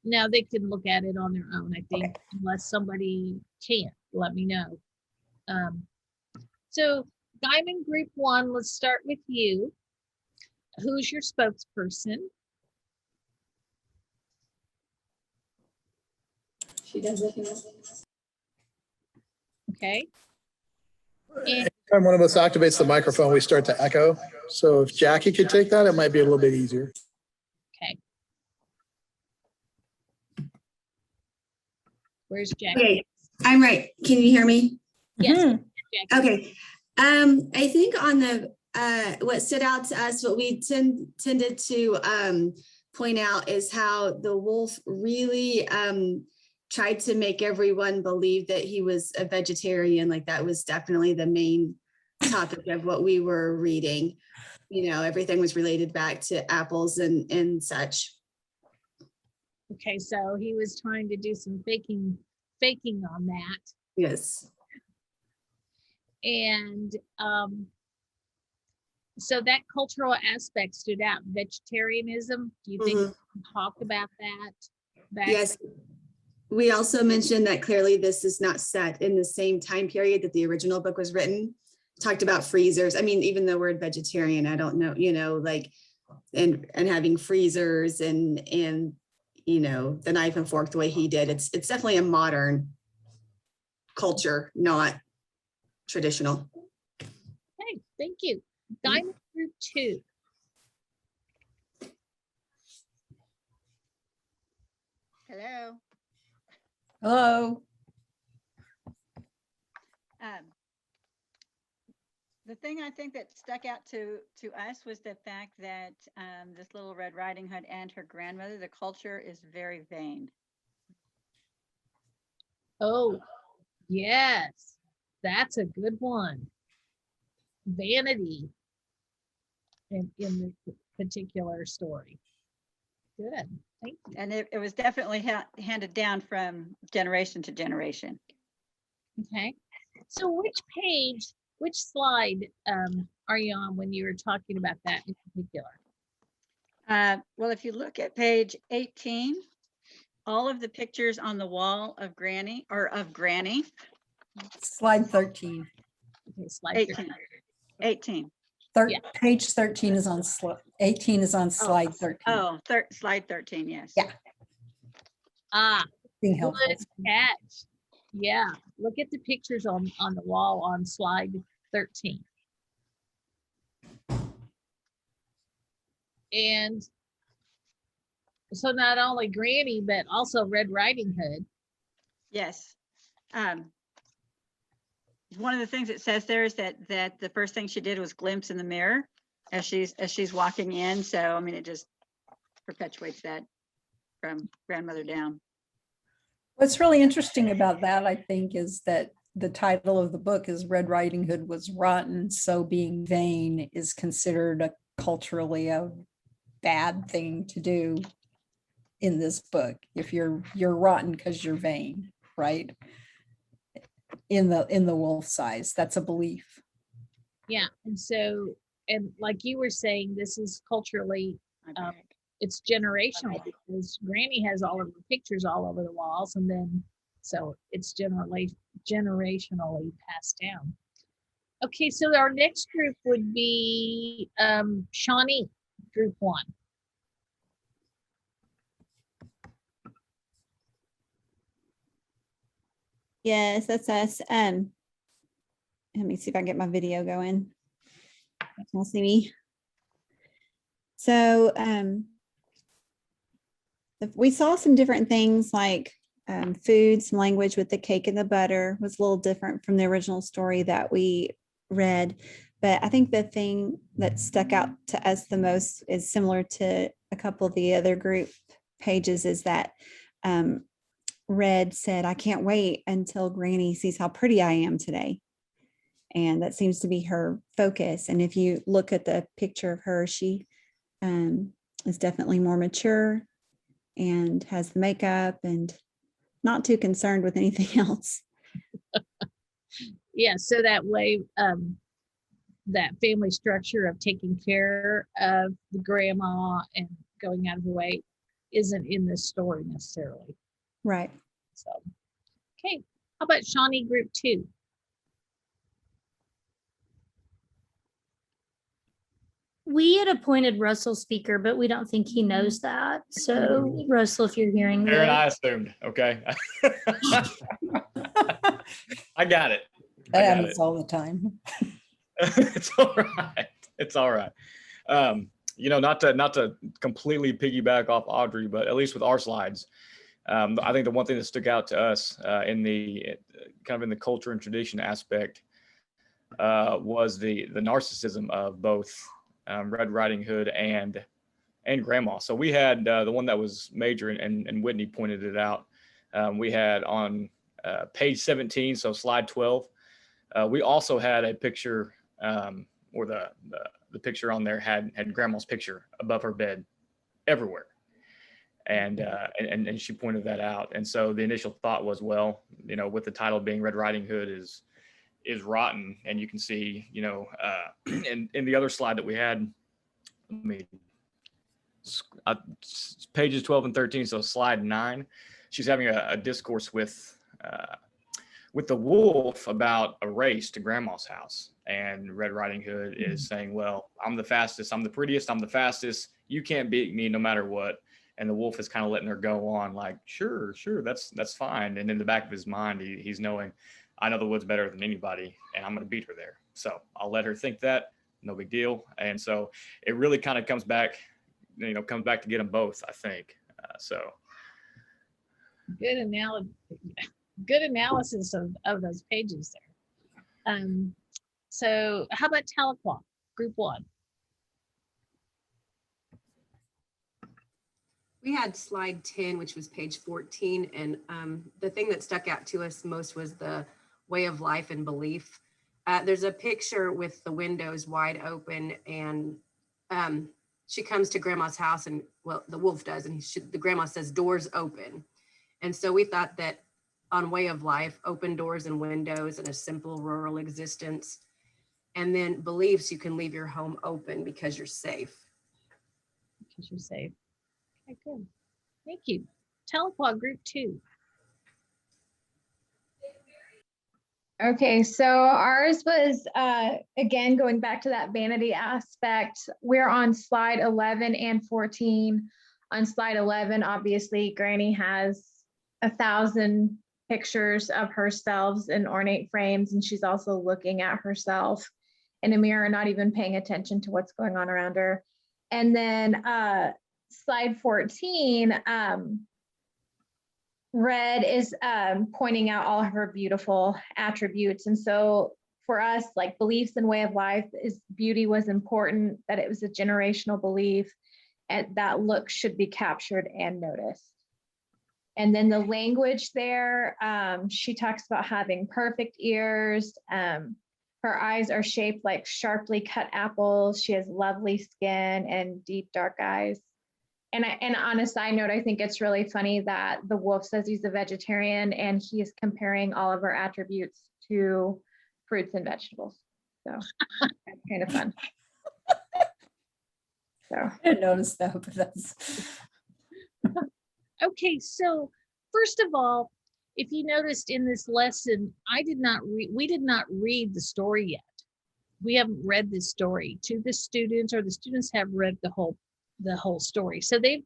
now they can look at it on their own, I think, unless somebody can't, let me know. So Diamond Group 1, let's start with you. Who's your spokesperson? She does it. Okay. Anytime one of us activates the microphone, we start to echo. So if Jackie could take that, it might be a little bit easier. Okay. Where's Jackie? Okay, I'm right. Can you hear me? Yes. Mhm. Jackie. Okay. I think on the what stood out to us, what we tended to point out is how the wolf really tried to make everyone believe that he was a vegetarian. Like that was definitely the main topic of what we were reading. You know, everything was related back to apples and such. Okay, so he was trying to do some faking on that. Yes. And so that cultural aspect stood out. Vegetarianism, do you think we talked about that? back Yes. then? We also mentioned that clearly this is not set in the same time period that the original book was written. Talked about freezers. I mean, even the word vegetarian, I don't know, you know, like, and having freezers and you know, the knife and fork the way he did. It's definitely a modern culture, not traditional. Okay, thank you. Diamond Group 2. Hello. Hello. The thing I think that stuck out to us was the fact that this little Red Riding Hood and her grandmother, the culture is very vain. Oh, yes, that's a good one. Vanity in this particular story. Good, thank you. And it was definitely handed down from generation to generation. Okay, so which slide are you on when you were talking about that in particular? Well, if you look at page 18, all of the pictures on the wall of Granny or of Granny. Slide 13. Okay, slide 18. 18. Page 13 is on slide, 18 is on slide 13. Oh, slide 13, yes. Yeah. Ah, Being good helpful. catch. Yeah, look at the pictures on the wall on slide 13. And so not only Granny, but also Red Riding Hood. Yes. One of the things it says there is that the first thing she did was glimpse in the mirror as she's walking in. So, I mean, it just perpetuates that from grandmother down. What's really interesting about that, I think, is that the title of the book is Red Riding Hood Was Rotten, so being vain is considered culturally a bad thing to do in this book. If you're rotten because you're vain, right? In the wolf size, that's a belief. Yeah, and so, and like you were saying, this is culturally, it's generational because Granny has all of her pictures all over the walls, and then so it's generationally passed down. Okay, so our next group would be Shawnee, group 1. Yes, that's us. Let me see if I can get my video going. Y'all see me? So we saw some different things like food, some language with the cake and the butter was a little different from the original story that we read. But I think the thing that stuck out to us the most is similar to a couple of the other group pages is that Red said, I can't wait until Granny sees how pretty I am today. And that seems to be her focus. And if you look at the picture of her, she is definitely more mature and has the makeup and not too concerned with anything else. Yeah, so that way, that family structure of taking care of the grandma and going out of the way isn't in this story necessarily. Right. So, okay, how about Shawnee group 2? We had appointed Russell speaker, but we don't think he knows that. So Russell, if you're hearing Aaron, I this. assumed, okay. I got it. That happens all the time. It's all right. It's all right. You know, not to completely piggyback off Audrey, but at least with our slides, I think the one thing that stuck out to us in the kind of in the culture and tradition aspect was the narcissism of both Red Riding Hood and Grandma. So we had the one that was major, and Whitney pointed it out. We had on page 17, so slide 12. We also had a picture, or the picture on there had Grandma's picture above her bed everywhere. And she pointed that out. And so the initial thought was, well, you know, with the title being Red Riding Hood is rotten. And you can see, you know, in the other slide that we had, let me, pages 12 and 13. So slide 9, she's having a discourse with the wolf about a race to Grandma's house. And Red Riding Hood is saying, well, I'm the fastest, I'm the prettiest, I'm the fastest. You can't beat me no matter what. And the wolf is kind of letting her go on like, sure, that's fine. And in the back of his mind, he's knowing, I know the woods better than anybody, and I'm going to beat her there. So I'll let her think that, no big deal. And so it really kind of comes back to get them both, I think. So Good analysis of those pages there. So how about Tahlequah, group 1? We had slide 10, which was page 14. And the thing that stuck out to us most was the way of life and belief. There's a picture with the windows wide open, and she comes to Grandma's house, and well, the wolf does, and the grandma says, doors open. And so we thought that on way of life, open doors and windows and a simple rural existence. And then beliefs, you can leave your home open because you're safe. Because you're safe. Okay, good. Thank you. Tahlequah group 2. Okay, so ours was, again, going back to that vanity aspect. We're on slide 11 and 14. On slide 11, obviously, Granny has 1,000 pictures of herself in ornate frames, and she's also looking at herself in a mirror, not even paying attention to what's going on around her. And then slide 14, Red is pointing out all of her beautiful attributes. And so for us, like beliefs and way of life, is beauty was important, that it was a generational belief, and that look should be captured and noticed. And then the language there, she talks about having perfect ears. Her eyes are shaped like sharply cut apples. She has lovely skin and deep dark eyes. And on a side note, I think it's really funny that the wolf says he's a vegetarian and he is comparing all of her attributes to fruits and vegetables. So it's kind of fun. So I didn't notice that, but that's. Okay, so first of all, if you noticed in this lesson, we did not read the story yet. We haven't read this story to the students, or the students have read the whole story. So they've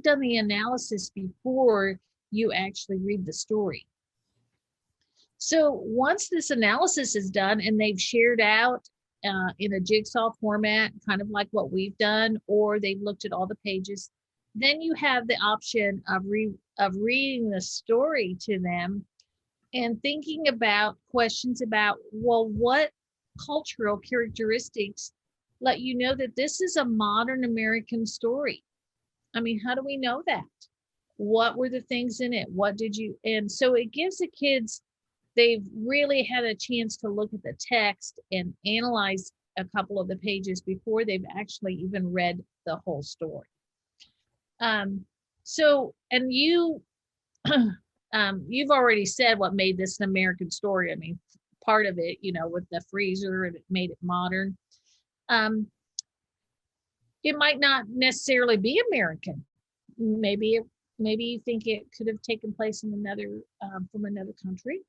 done the analysis before you actually read the story. So once this analysis is done and they've shared out in a jigsaw format, kind of like what we've done, or they've looked at all the pages, then you have the option of reading the story to them and thinking about questions about, well, what cultural characteristics let you know that this is a modern American story? I mean, how do we know that? What were the things in it? And so it gives the kids, they've really had a chance to look at the text and analyze a couple of the pages before they've actually even read the whole story. And you've already said what made this an American story. I mean, part of it, with the freezer, and it made it modern. It might not necessarily be American. Maybe you think it could have taken place in from another country.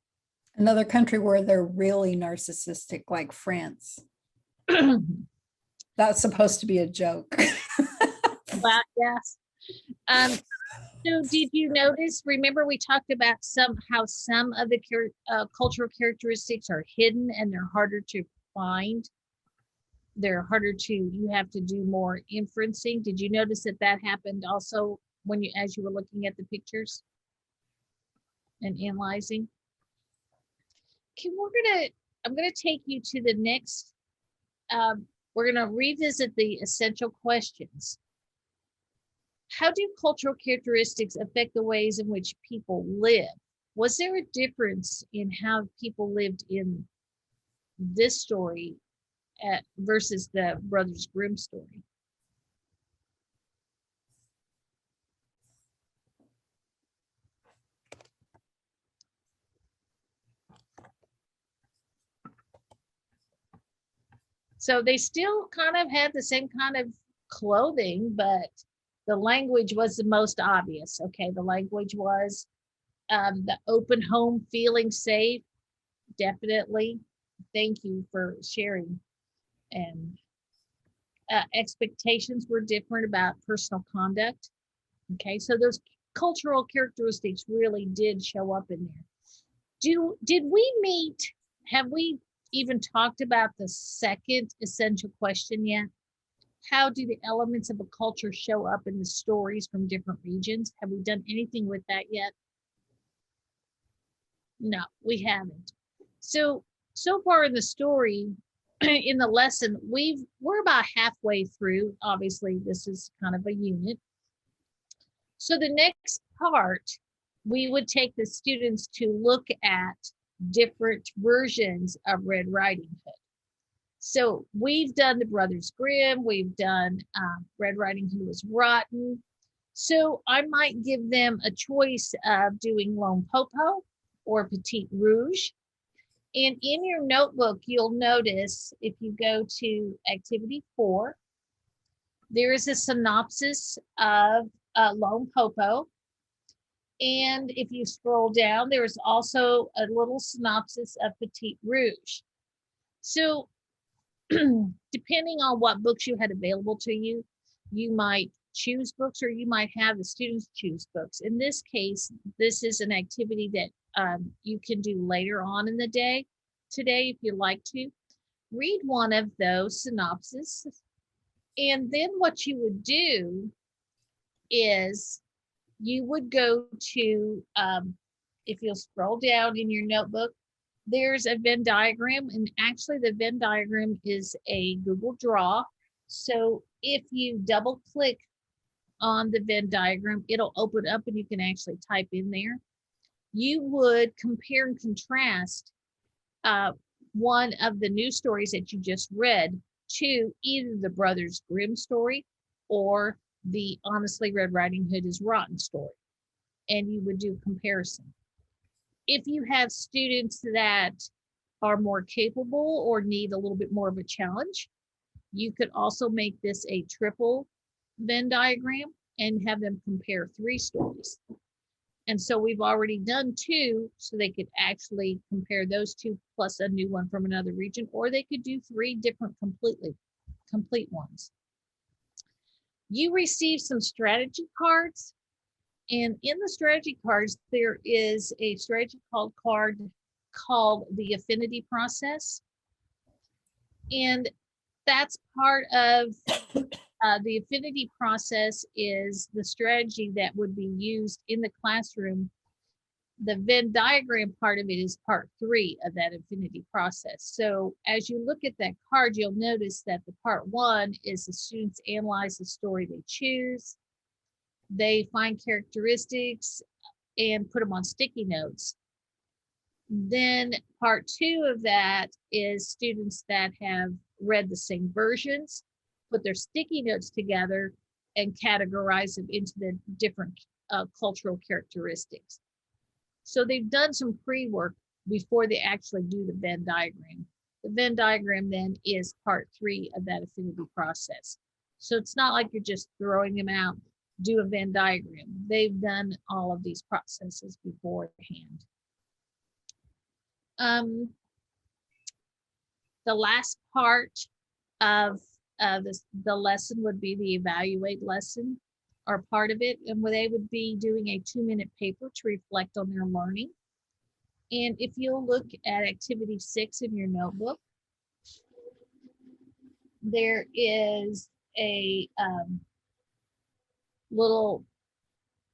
Another country where they're really narcissistic, like France. That's supposed to be a joke. Well, yes. So did you notice, remember we talked about how some of the cultural characteristics are hidden and they're harder to find? You have to do more inferencing. Did you notice that happened also as you were looking at the pictures and analyzing? Okay, I'm gonna take you to the next, we're gonna revisit the essential questions. How do cultural characteristics affect the ways in which people live? Was there a difference in how people lived in this story versus the Brothers Grimm story? So they still kind of had the same kind of clothing, but the language was the most obvious. Okay, the language was the open home, feeling safe. Definitely. Thank you for sharing. And expectations were different about personal conduct. Okay, so those cultural characteristics really did show up in there. Have we even talked about the second essential question yet? How do the elements of a culture show up in the stories from different regions? Have we done anything with that yet? No, we haven't. So far in the story, in the lesson, we're about halfway through. Obviously, this is kind of a unit. So the next part, we would take the students to look at different versions of Red Riding Hood. So we've done the Brothers Grimm, we've done Red Riding Hood was rotten. So I might give them a choice of doing Lone Popo or Petite Rouge. And in your notebook, you'll notice if you go to activity 4, there is a synopsis of Lone Popo. And if you scroll down, there's also a little synopsis of Petite Rouge. So depending on what books you had available to you, you might choose books or you might have the students choose books. In this case, this is an activity that you can do later on in the day today if you'd like to. Read one of those synopses. And then what you would do is you would go to, if you'll scroll down in your notebook, there's a Venn diagram, and actually the Venn diagram is a Google Draw. So if you double click on the Venn diagram, it'll open up and you can actually type in there. You would compare and contrast one of the news stories that you just read to either the Brothers Grimm story or the Honestly Red Riding Hood is Rotten story. And you would do comparison. If you have students that are more capable or need a little bit more of a challenge, you could also make this a triple Venn diagram and have them compare 3 stories. And so we've already done 2, so they could actually compare those 2 plus a new one from another region, or they could do 3 different complete ones. You receive some strategy cards, and in the strategy cards, there is a strategy card called the affinity process. And that's part of the affinity process is the strategy that would be used in the classroom. The Venn diagram part of it is part 3 of that affinity process. So as you look at that card, you'll notice that the part 1 is the students analyze the story they choose. They find characteristics and put them on sticky notes. Then part 2 of that is students that have read the same versions, put their sticky notes together and categorize them into the different cultural characteristics. So they've done some pre-work before they actually do the Venn diagram. The Venn diagram then is part 3 of that affinity process. So it's not like you're just throwing them out, do a Venn diagram. They've done all of these processes beforehand. The last part of the lesson would be the evaluate lesson, or part of it, and where they would be doing a 2-minute paper to reflect on their learning. And if you'll look at activity 6 in your notebook, there is a little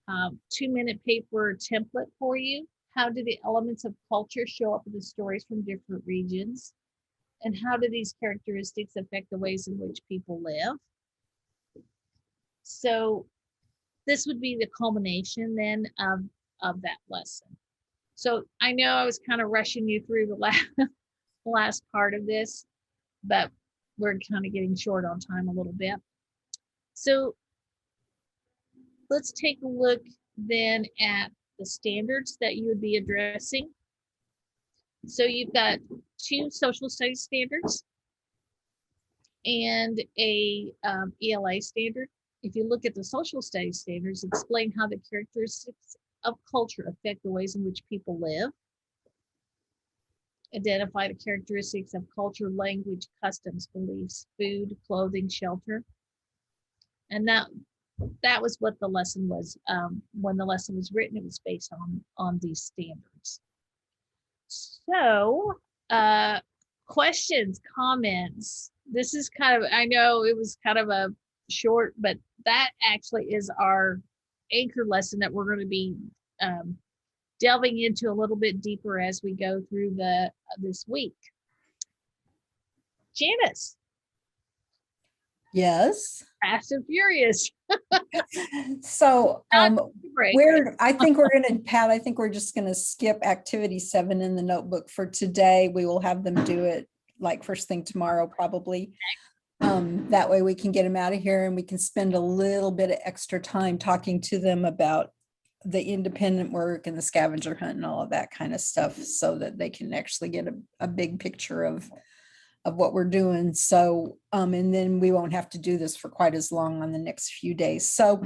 2-minute paper template for you. How do the elements of culture show up in the stories from different regions? And how do these characteristics affect the ways in which people live? So this would be the culmination then of that lesson. So I know I was kind of rushing you through the last part of this, but we're kind of getting short on time a little bit. So let's take a look then at the standards that you would be addressing. So you've got 2 social studies standards and a ELA standard. If you look at the social studies standards, explain how the characteristics of culture affect the ways in which people live. Identify the characteristics of culture, language, customs, beliefs, food, clothing, shelter. And that was what the lesson was. When the lesson was written, it was based on these standards. So questions, comments. This is kind of, I know it was kind of a short, but that actually is our anchor lesson that we're going to be delving into a little bit deeper as we go through this week. Janice. Yes. Fast and Furious. So I think we're just going to skip activity 7 in the notebook for today. We will have them do it like first thing tomorrow, probably. That way we can get them out of here and we can spend a little bit of extra time talking to them about the independent work and the scavenger hunt and all of that kind of stuff, so that they can actually get a big picture of what we're doing. So, and then we won't have to do this for quite as long on the next few days. So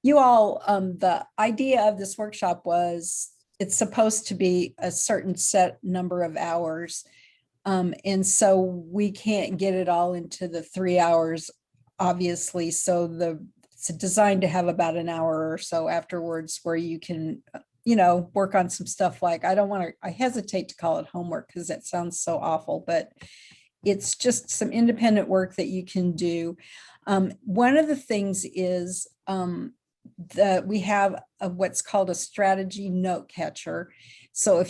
you all, the idea of this workshop was it's supposed to be a certain set number of hours. And so we can't get it all into the 3 hours, obviously. So it's designed to have about an hour or so afterwards where you can, work on some stuff like, I hesitate to call it homework because that sounds so awful, but it's just some independent work that you can do. One of the things is that we have what's called a strategy note catcher. So if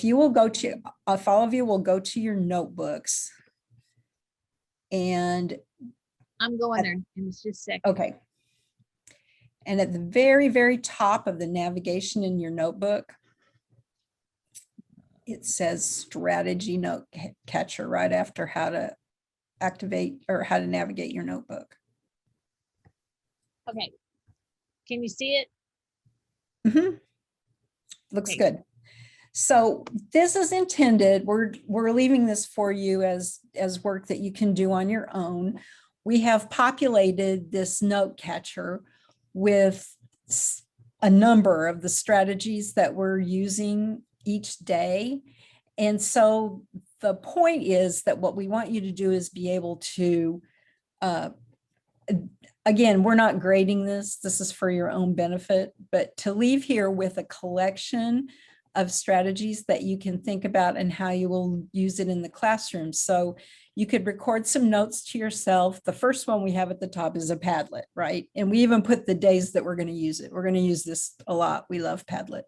all of you will go to your notebooks, and I'm going there in just a second. Okay. And at the very, very top of the navigation in your notebook, it says strategy note catcher right after how to activate or how to navigate your notebook. Okay. Can you see it? Mm-hmm. Looks good. So this is intended, we're leaving this for you as work that you can do on your own. We have populated this note catcher with a number of the strategies that we're using each day. And so the point is that what we want you to do is be able to, again, we're not grading this. This is for your own benefit, but to leave here with a collection of strategies that you can think about and how you will use it in the classroom. So you could record some notes to yourself. The first one we have at the top is a Padlet, right? And we even put the days that we're going to use it. We're going to use this a lot. We love Padlet.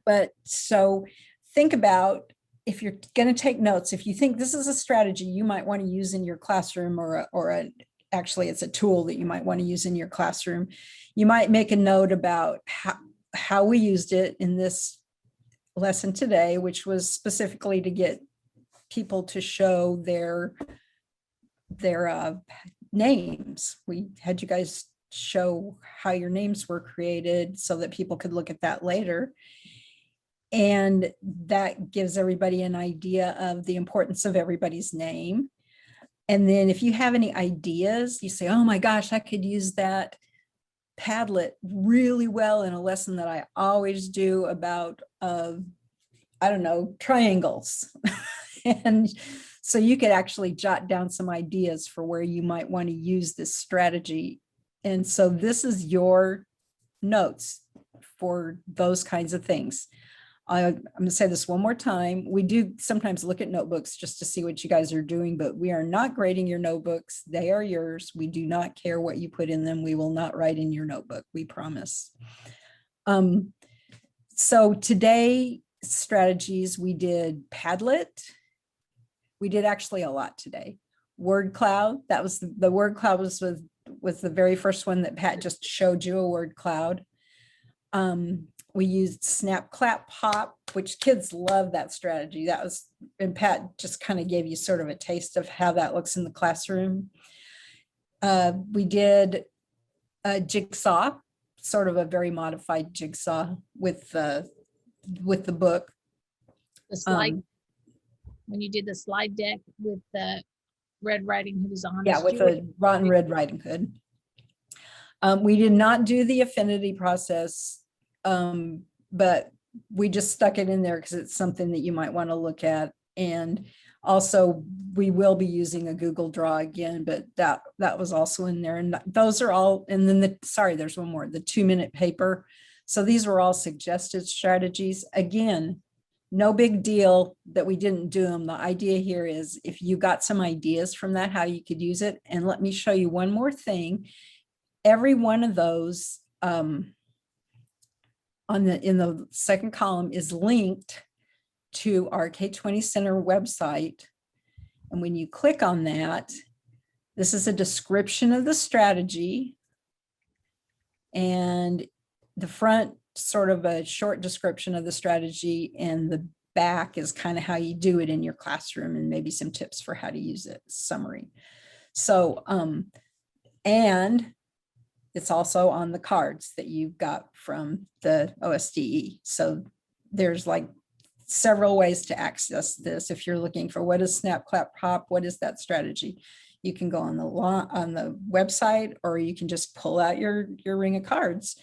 But so think about, if you're going to take notes, if you think this is a strategy you might want to use in your classroom, actually it's a tool that you might want to use in your classroom, you might make a note about how we used it in this lesson today, which was specifically to get people to show their names. We had you guys show how your names were created so that people could look at that later. And that gives everybody an idea of the importance of everybody's name. And then if you have any ideas, you say, oh my gosh, I could use that Padlet really well in a lesson that I always do about, I don't know, triangles. And so you could actually jot down some ideas for where you might want to use this strategy. And so this is your notes for those kinds of things. I'm going to say this one more time. We do sometimes look at notebooks just to see what you guys are doing, but we are not grading your notebooks. They are yours. We do not care what you put in them. We will not write in your notebook. We promise. So today, strategies, we did Padlet. We did actually a lot today. Word cloud, that was the word cloud was the very first one that Pat just showed you, a word cloud. We used Snap, Clap, Pop, which kids love that strategy. That was, and Pat just kind of gave you sort of a taste of how that looks in the classroom. We did a jigsaw, sort of a very modified jigsaw with the book. The slide, when you did the slide deck with the Red Riding Hood is on. Yeah, with the Rotten Red Riding Hood. We did not do the affinity process, but we just stuck it in there because it's something that you might want to look at. And also we will be using a Google Draw again, but that was also in there. And those are all, and then there's one more, the 2-minute paper. So these were all suggested strategies. Again, no big deal that we didn't do them. The idea here is if you got some ideas from that, how you could use it. And let me show you one more thing. Every one of those in the second column is linked to our K20 Center website. And when you click on that, this is a description of the strategy. And the front, sort of a short description of the strategy, and the back is kind of how you do it in your classroom and maybe some tips for how to use it, summary. So, and it's also on the cards that you got from the OSDE. So there's like several ways to access this. If you're looking for what is Snap, Clap, Pop, what is that strategy? You can go on the website, or you can just pull out your ring of cards.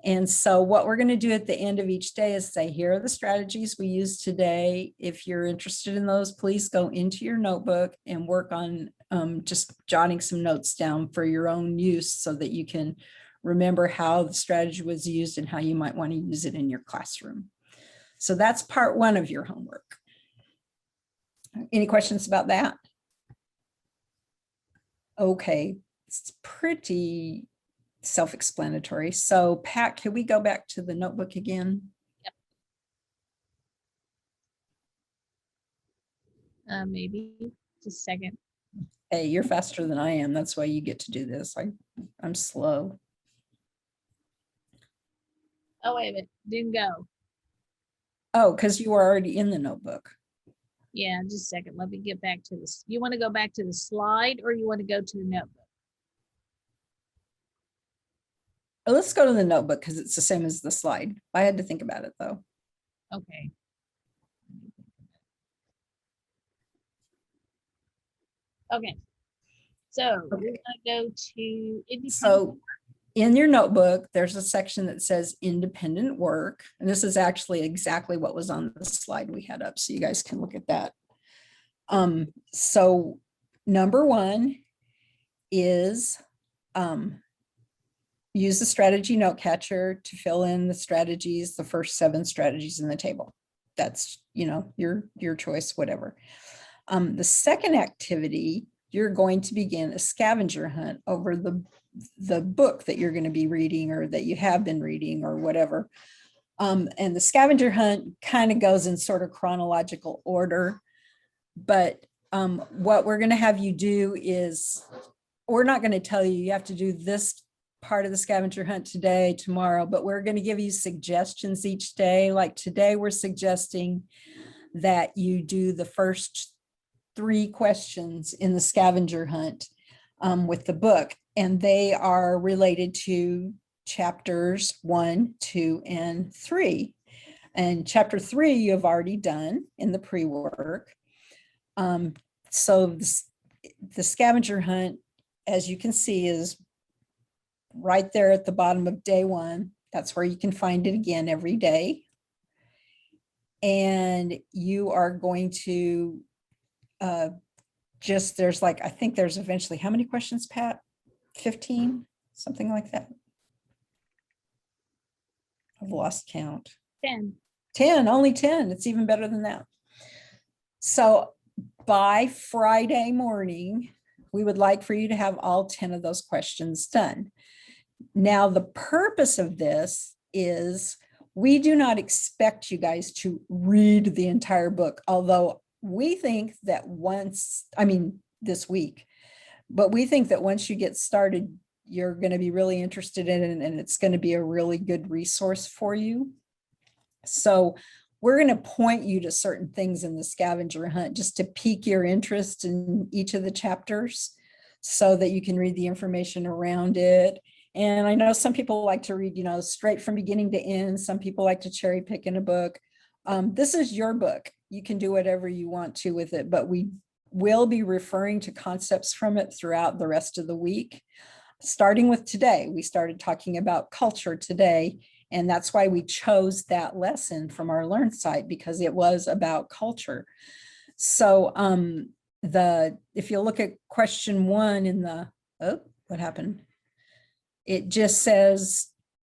And so what we're going to do at the end of each day is say, here are the strategies we used today. If you're interested in those, please go into your notebook and work on just jotting some notes down for your own use so that you can remember how the strategy was used and how you might want to use it in your classroom. So that's part one of your homework. Any questions about that? Okay, it's pretty self-explanatory. So Pat, can we go back to the notebook again? Yep. Maybe just a second. Hey, you're faster than I am. That's why you get to do this. I'm slow. Oh, wait a minute, didn't go. Oh, because you were already in the notebook. Yeah, just a second. Let me get back to this. You want to go back to the slide, or you want to go to the notebook? Let's go to the notebook because it's the same as the slide. I had to think about it though. Okay. Okay. So we're gonna go to independent. So in your notebook, there's a section that says independent work. And this is actually exactly what was on the slide we had up. So you guys can look at that. So number 1 is use the strategy note catcher to fill in the strategies, the first 7 strategies in the table. That's, your choice, whatever. The second activity, you're going to begin a scavenger hunt over the book that you're going to be reading or that you have been reading or whatever. And the scavenger hunt kind of goes in sort of chronological order. But what we're going to have you do is, we're not going to tell you, you have to do this part of the scavenger hunt today, tomorrow, but we're going to give you suggestions each day. Like today, we're suggesting that you do the first 3 questions in the scavenger hunt with the book, and they are related to chapters 1, 2, and 3. And chapter 3 you have already done in the pre-work. So the scavenger hunt, as you can see, is right there at the bottom of day 1. That's where you can find it again every day. And you are going to there's like, I think there's eventually, how many questions, Pat? 15, something like that. I've lost count. 10, only 10. It's even better than that. So by Friday morning, we would like for you to have all 10 of those questions done. Now, the purpose of this is we do not expect you guys to read the entire book, although we think that this week, but we think that once you get started, you're going to be really interested in it and it's going to be a really good resource for you. So we're going to point you to certain things in the scavenger hunt just to pique your interest in each of the chapters so that you can read the information around it. And I know some people like to read, straight from beginning to end. Some people like to cherry pick in a book. This is your book. You can do whatever you want to with it, but we will be referring to concepts from it throughout the rest of the week. Starting with today, we started talking about culture today, and that's why we chose that lesson from our Learn site, because it was about culture. So if you look at question 1 in the, what happened? It just says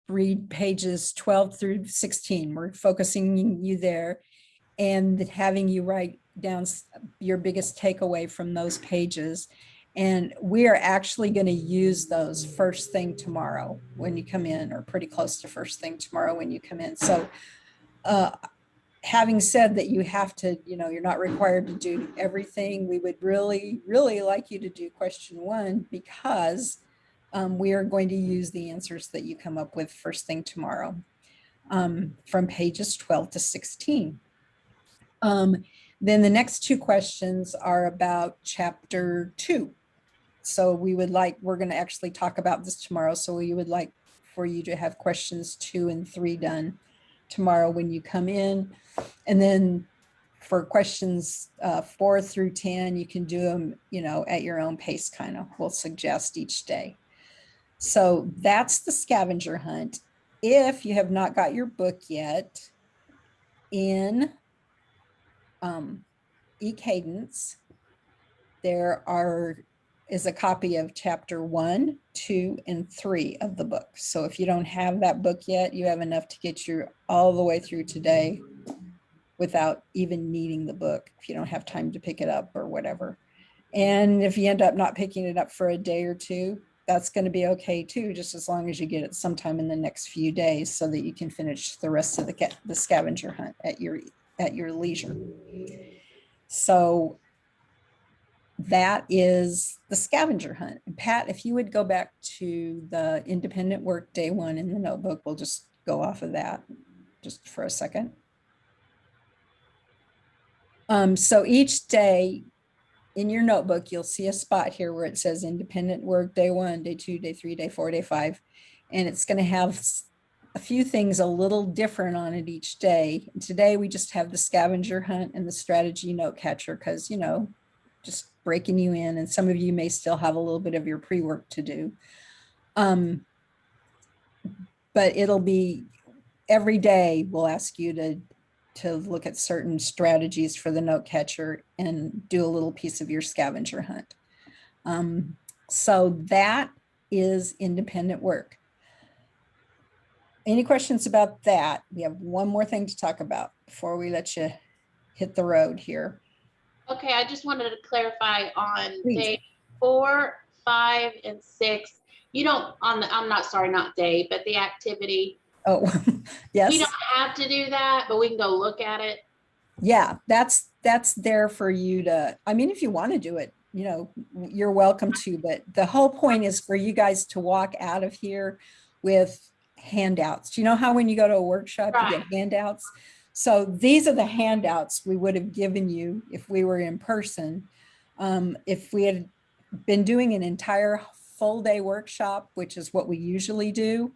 read pages 12 through 16. We're focusing you there and having you write down your biggest takeaway from those pages. And we are actually going to use those first thing tomorrow when you come in, or pretty close to first thing tomorrow when you come in. So having said that, you have to, you're not required to do everything. We would really, really like you to do question 1 because we are going to use the answers that you come up with first thing tomorrow from pages 12 to 16. Then the next 2 questions are about chapter 2. So we're going to actually talk about this tomorrow. So we would like for you to have questions 2 and 3 done tomorrow when you come in. And then for questions 4 through 10, you can do them, at your own pace, kind of. We'll suggest each day. So that's the scavenger hunt. If you have not got your book yet, in eCadence, there is a copy of chapter 1, 2, and 3 of the book. So if you don't have that book yet, you have enough to get you all the way through today without even needing the book if you don't have time to pick it up or whatever. And if you end up not picking it up for a day or 2, that's going to be okay too, just as long as you get it sometime in the next few days so that you can finish the rest of the scavenger hunt at your leisure. So that is the scavenger hunt. And Pat, if you would go back to the independent work day 1 in the notebook, we'll just go off of that just for a second. So each day in your notebook, you'll see a spot here where it says independent work day 1, day 2, day 3, day 4, day 5. and it's going to have a few things a little different on it each day. Today, we just have the scavenger hunt and the strategy note catcher because, you know, just breaking you in, and some of you may still have a little bit of your pre-work to do. But it'll be every day we'll ask you to look at certain strategies for the note catcher and do a little piece of your scavenger hunt. So that is independent work. Any questions about that? We have one more thing to talk about before we let you hit the road here. Okay, I just wanted to clarify on Please. day 4, 5, and 6. You don't I'm not sorry, not day, but the activity. Oh, yes. We don't have to do that, but we can go look at it. Yeah, that's there for you to, I mean, if you want to do it, you know, you're welcome to, but the whole point is for you guys to walk out of here with handouts. You know how when you go to a workshop, you get handouts? So these are the handouts we would have given you if we were in person. If we had been doing an entire full day workshop, which is what we usually do,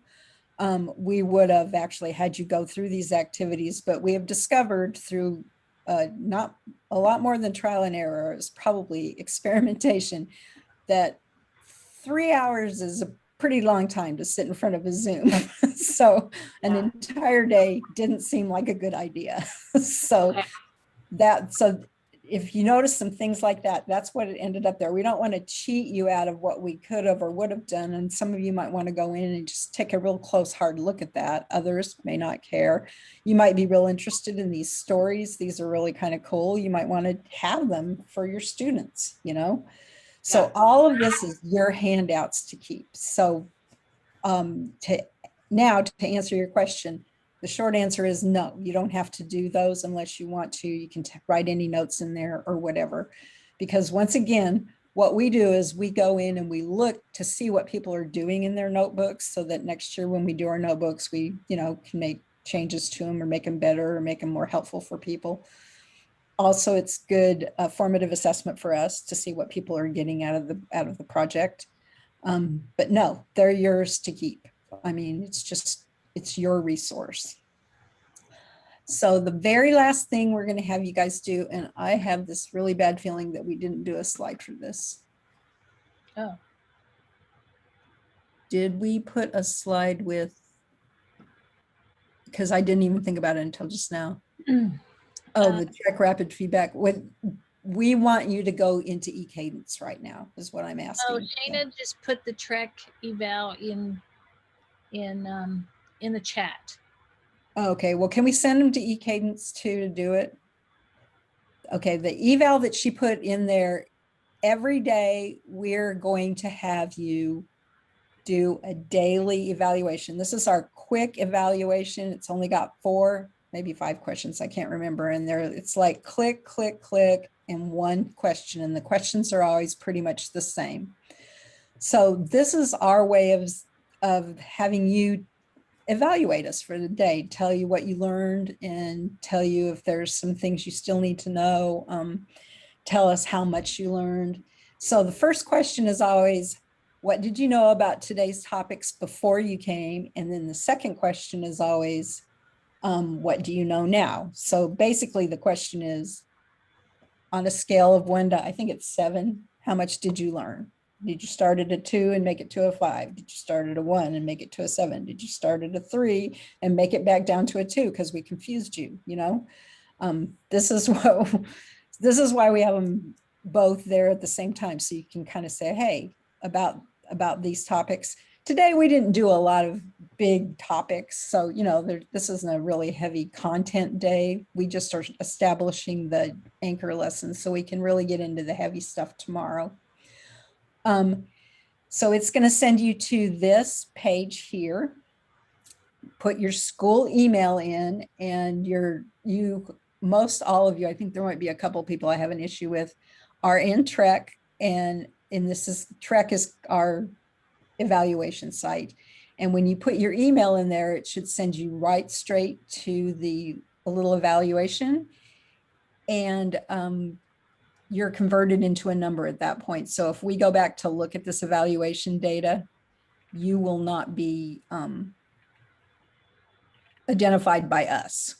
we would have actually had you go through these activities, but we have discovered through not a lot more than trial and error, is probably experimentation, that 3 hours is a pretty long time to sit in front of a Zoom. So an entire day didn't seem like a good idea. So if you notice some things like that, that's what it ended up there. We don't want to cheat you out of what we could have or would have done. And some of you might want to go in and just take a real close, hard look at that. Others may not care. You might be real interested in these stories. These are really kind of cool. You might want to have them for your students, you know? So all of this is your handouts to keep. So to answer your question, the short answer is no, you don't have to do those unless you want to. You can write any notes in there or whatever. Because once again, what we do is we go in and we look to see what people are doing in their notebooks so that next year when we do our notebooks, we, you know, can make changes to them or make them better or make them more helpful for people. Also, it's good formative assessment for us to see what people are getting out of the project. But no, they're yours to keep. I mean, it's your resource. So the very last thing we're going to have you guys do, and I have this really bad feeling that we didn't do a slide for this. Oh. Did we put a slide with, because I didn't even think about it until just now. Oh, the check rapid feedback. We want you to go into eCadence right now is what I'm asking. Oh, Shana just put the Trek eval in the chat. Okay, well, can we send them to eCadence too to do it? Okay, the eval that she put in there, every day we're going to have you do a daily evaluation. This is our quick evaluation. It's only got 4, maybe 5 questions. I can't remember. And there, it's like click, click, click, and 1 question. And the questions are always pretty much the same. So this is our way of having you evaluate us for the day, tell you what you learned and tell you if there's some things you still need to know, tell us how much you learned. So the first question is always, what did you know about today's topics before you came? And then the second question is always, what do you know now? So basically the question is, on a scale of 1 to, I think it's 7, how much did you learn? Did you start at a 2 and make it to a 5? Did you start at a 1 and make it to a 7? Did you start at a 3 and make it back down to a 2 because we confused you, you know? This is why we have them both there at the same time. So you can kind of say, hey, about these topics. Today, we didn't do a lot of big topics. So, you know, this isn't a really heavy content day. We just are establishing the anchor lessons so we can really get into the heavy stuff tomorrow. So it's going to send you to this page here. Put your school email in, and most all of you, I think there might be a couple of people I have an issue with, are in Trek, and Trek is our evaluation site. And when you put your email in there, it should send you right straight to a little evaluation. And you're converted into a number at that point. So if we go back to look at this evaluation data, you will not be identified by us,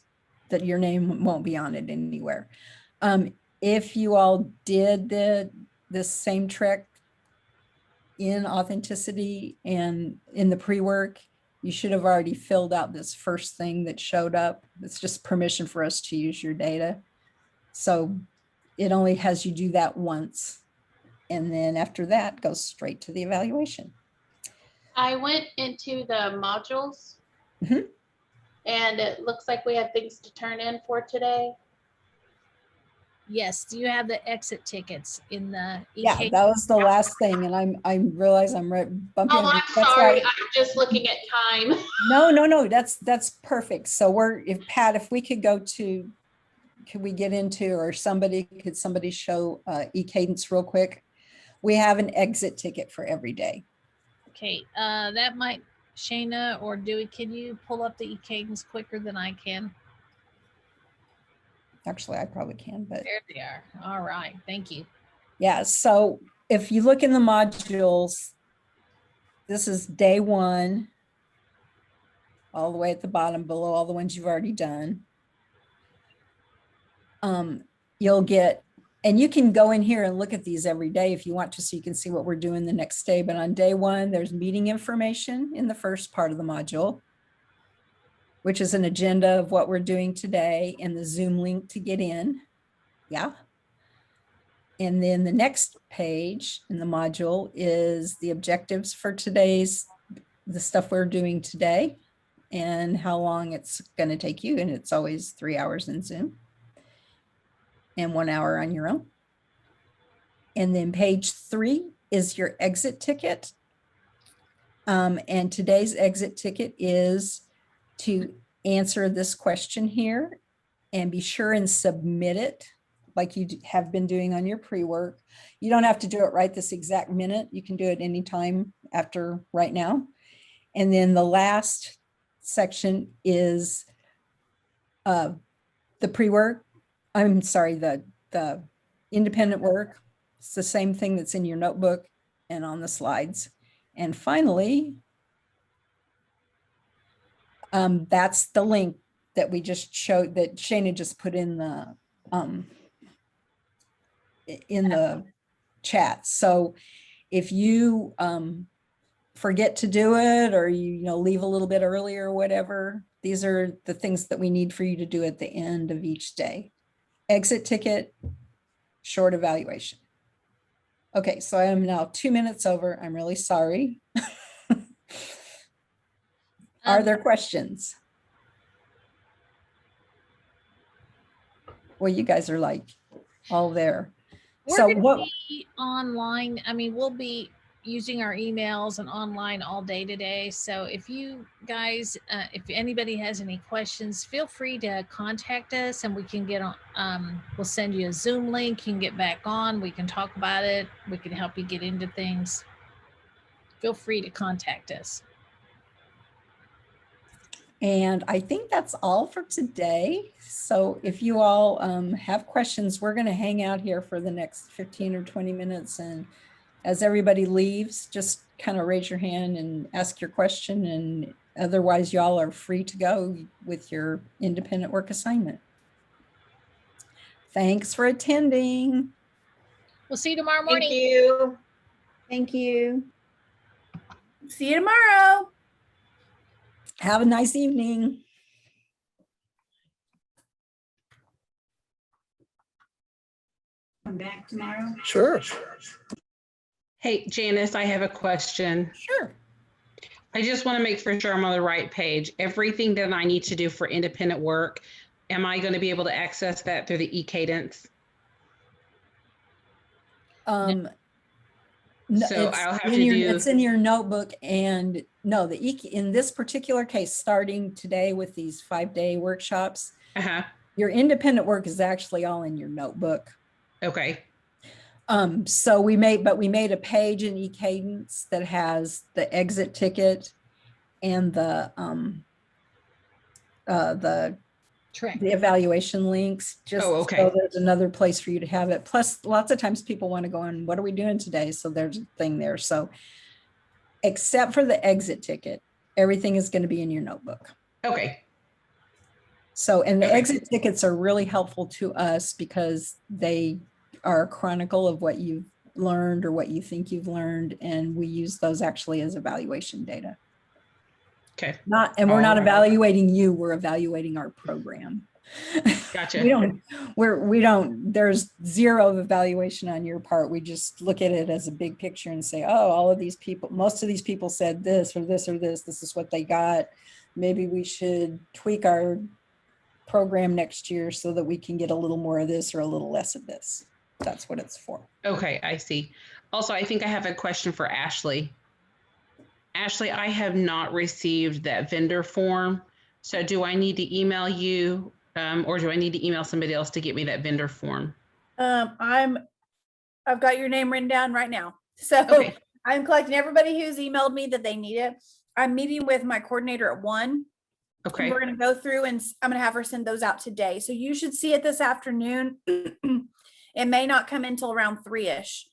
that your name won't be on it anywhere. If you all did this same trick in Authenticity and in the pre-work, you should have already filled out this first thing that showed up. It's just permission for us to use your data. So it only has you do that once. And then after that, goes straight to the evaluation. I went into the modules Mhm. and it looks like we have things to turn in for today. Yes, do you have the exit tickets in the? Yeah, EK? that was the last thing. And I realize I'm right bumping. Oh, into- I'm that's sorry. right. I'm just looking at time. No, that's perfect. So if Pat, if we could go to, could we get into, or could somebody show eCadence real quick? We have an exit ticket for every day. Okay, that might, Shayna or Dewey, can you pull up the eCadence quicker than I can? Actually, I probably can, but There they are. All right, thank you. yeah. So if you look in the modules, this is day 1, all the way at the bottom below all the ones you've already done. You'll get, and you can go in here and look at these every day if you want to, so you can see what we're doing the next day. But on day 1, there's meeting information in the first part of the module, which is an agenda of what we're doing today and the Zoom link to get in. Yeah. And then the next page in the module is the objectives for the stuff we're doing today and how long it's going to take you. And it's always 3 hours in Zoom and 1 hour on your own. And then page 3 is your exit ticket. And today's exit ticket is to answer this question here and be sure and submit it like you have been doing on your pre-work. You don't have to do it right this exact minute. You can do it anytime after right now. And then the last section is the pre-work. I'm sorry, the independent work. It's the same thing that's in your notebook and on the slides. And finally, that's the link that we just showed, that Shayna just put in the chat. So if you forget to do it, or you leave a little bit early or whatever, these are the things that we need for you to do at the end of each day. Exit ticket, short evaluation. Okay, so I am now 2 minutes over. I'm really sorry. Are there questions? Well, you guys are like all there. We're So gonna what? be online. I mean, we'll be using our emails and online all day today. So if you guys, if anybody has any questions, feel free to contact us and we can get on, we'll send you a Zoom link. You can get back on, we can talk about it. We can help you get into things. Feel free to contact us. And I think that's all for today. So if you all have questions, we're going to hang out here for the next 15 or 20 minutes. And as everybody leaves, just kind of raise your hand and ask your question. And otherwise, y'all are free to go with your independent work assignment. Thanks for attending. We'll see you tomorrow morning. Thank you. Thank you. See you tomorrow. Have a nice evening. Come back tomorrow? Sure. Hey, Janice, I have a question. Sure. I just want to make for sure I'm on the right page. Everything that I need to do for independent work, am I going to be able to access that through the eCadence? No, So it's I'll have in to your- do- It's in your notebook, and no, in this particular case, starting today with these 5-day workshops, your independent work is actually all in your notebook. Okay. So we made a page in eCadence that has the exit ticket and the evaluation links. Just Oh, okay. so there's another place for you to have it. Plus, lots of times people want to go on, what are we doing today? So there's a thing there. So except for the exit ticket, everything is going to be in your notebook. Okay. So, and the Okay. exit tickets are really helpful to us because they are a chronicle of what you've learned or what you think you've learned. And we use those actually as evaluation data. Okay. And we're not All right. evaluating you, we're evaluating our program. Gotcha. we don't, there's zero evaluation on your part. We just look at it as a big picture and say, oh, all of these people, most of these people said this or this or this, this is what they got. Maybe we should tweak our program next year so that we can get a little more of this or a little less of this. That's what it's for. Okay, I see. Also, I think I have a question for Ashley. Ashley, I have not received that vendor form. So do I need to email you or do I need to email somebody else to get me that vendor form? I've got your name written down right now. So Okay. I'm collecting everybody who's emailed me that they need it. I'm meeting with my coordinator at 1. Okay. We're going to go through and I'm going to have her send those out today. So you should see it this afternoon. It may not come until around 3-ish,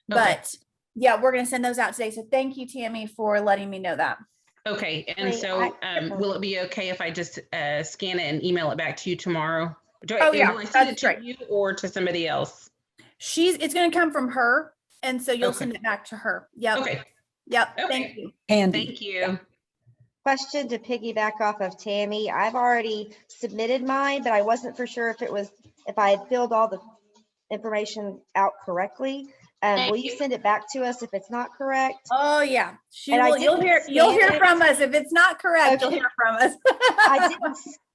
but yeah, we're going to send those out today. So thank you, Tammy, for letting me know that. Okay. And Wait, so will it be okay if I just scan it and email it back to you tomorrow? Will I send it to you or to somebody else? It's going to come from her. And so you'll send it back to her. Yep. Okay. Yep. Thank you. Thank you. Question to piggyback off of Tammy. I've already submitted mine, but I wasn't for sure if I had filled all the information out correctly. Will you send it back to us if it's not correct? Oh yeah. You'll hear from us. If it's not correct, you'll hear from us.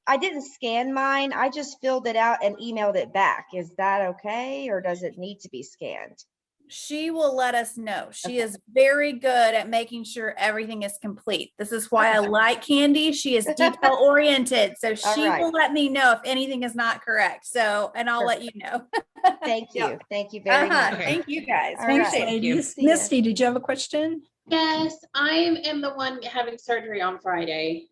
I didn't scan mine. I just filled it out and emailed it back. Is that okay? Or does it need to be scanned? She will let us know. She is very good at making sure everything is complete. This is why I like Candy. She is detail oriented. So she will let me know if anything is not correct. So, and I'll let you know. Thank you. Thank you very much. Thank you guys. Thanks, Appreciate it. ladies. Misty, did you have a question? Yes, I am the one having surgery on Friday.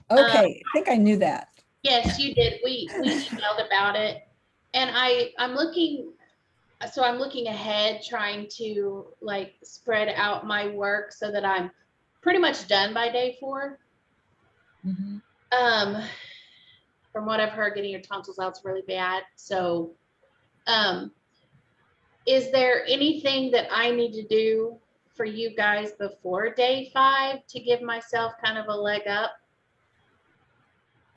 Okay, I think I knew that. Yes, you did. We emailed about it. And I'm looking ahead, trying to like spread out my work so that I'm pretty much done by day 4. From what I've heard, getting your tonsils out is really bad. So, is there anything that I need to do for you guys before day 5 to give myself kind of a leg up?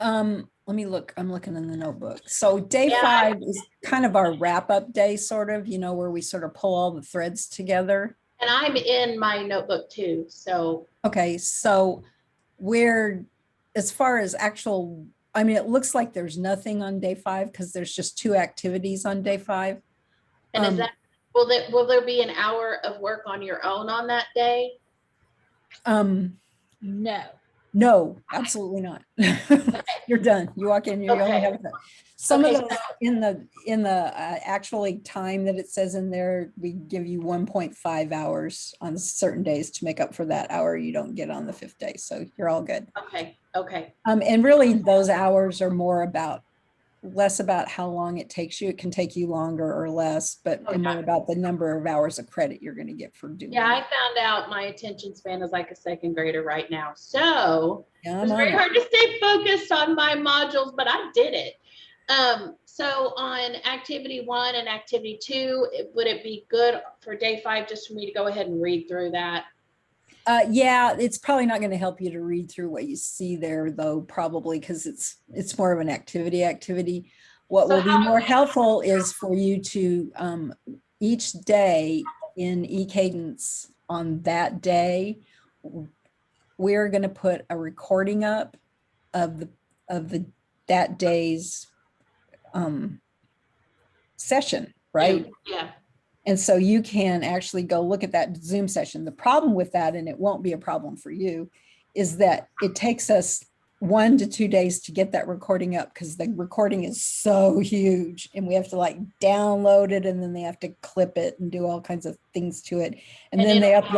Let me look. I'm looking in the notebook. So day 5 is kind of our wrap up day, sort of, where we sort of pull all the threads together. And I'm in my notebook too. So, okay. So as far as actual, it looks like there's nothing on day 5 because there's just 2 activities on day 5. and is that, will there be an hour of work on your own on that day? No, absolutely not. You're done. You walk in, you only have that. Some of those in the actually time that it says in there, we give you 1.5 hours on certain days to make up for that hour you don't get on the 5th day. So you're all good. Okay. And really those hours are less about how long it takes you. It can take you longer or less, but more about the number of hours of credit you're going to get for doing it. I found out my attention span is like a 2nd grader right now. So Yeah, it's very hard to stay focused on my modules, but I did it. So on activity 1 and activity 2, would it be good for day 5 just for me to go ahead and read through that? Yeah, it's probably not going to help you to read through what you see there, though, probably because it's more of an activity. What will be more helpful is for you to each day in eCadence on that day, we're going to put a recording up of that day's session, right? Yeah. And so you can actually go look at that Zoom session. The problem with that, and it won't be a problem for you, is that it takes us 1 to 2 days to get that recording up because the recording is so huge and we have to like download it and then they have to clip it and do all kinds of things to it. And then they upload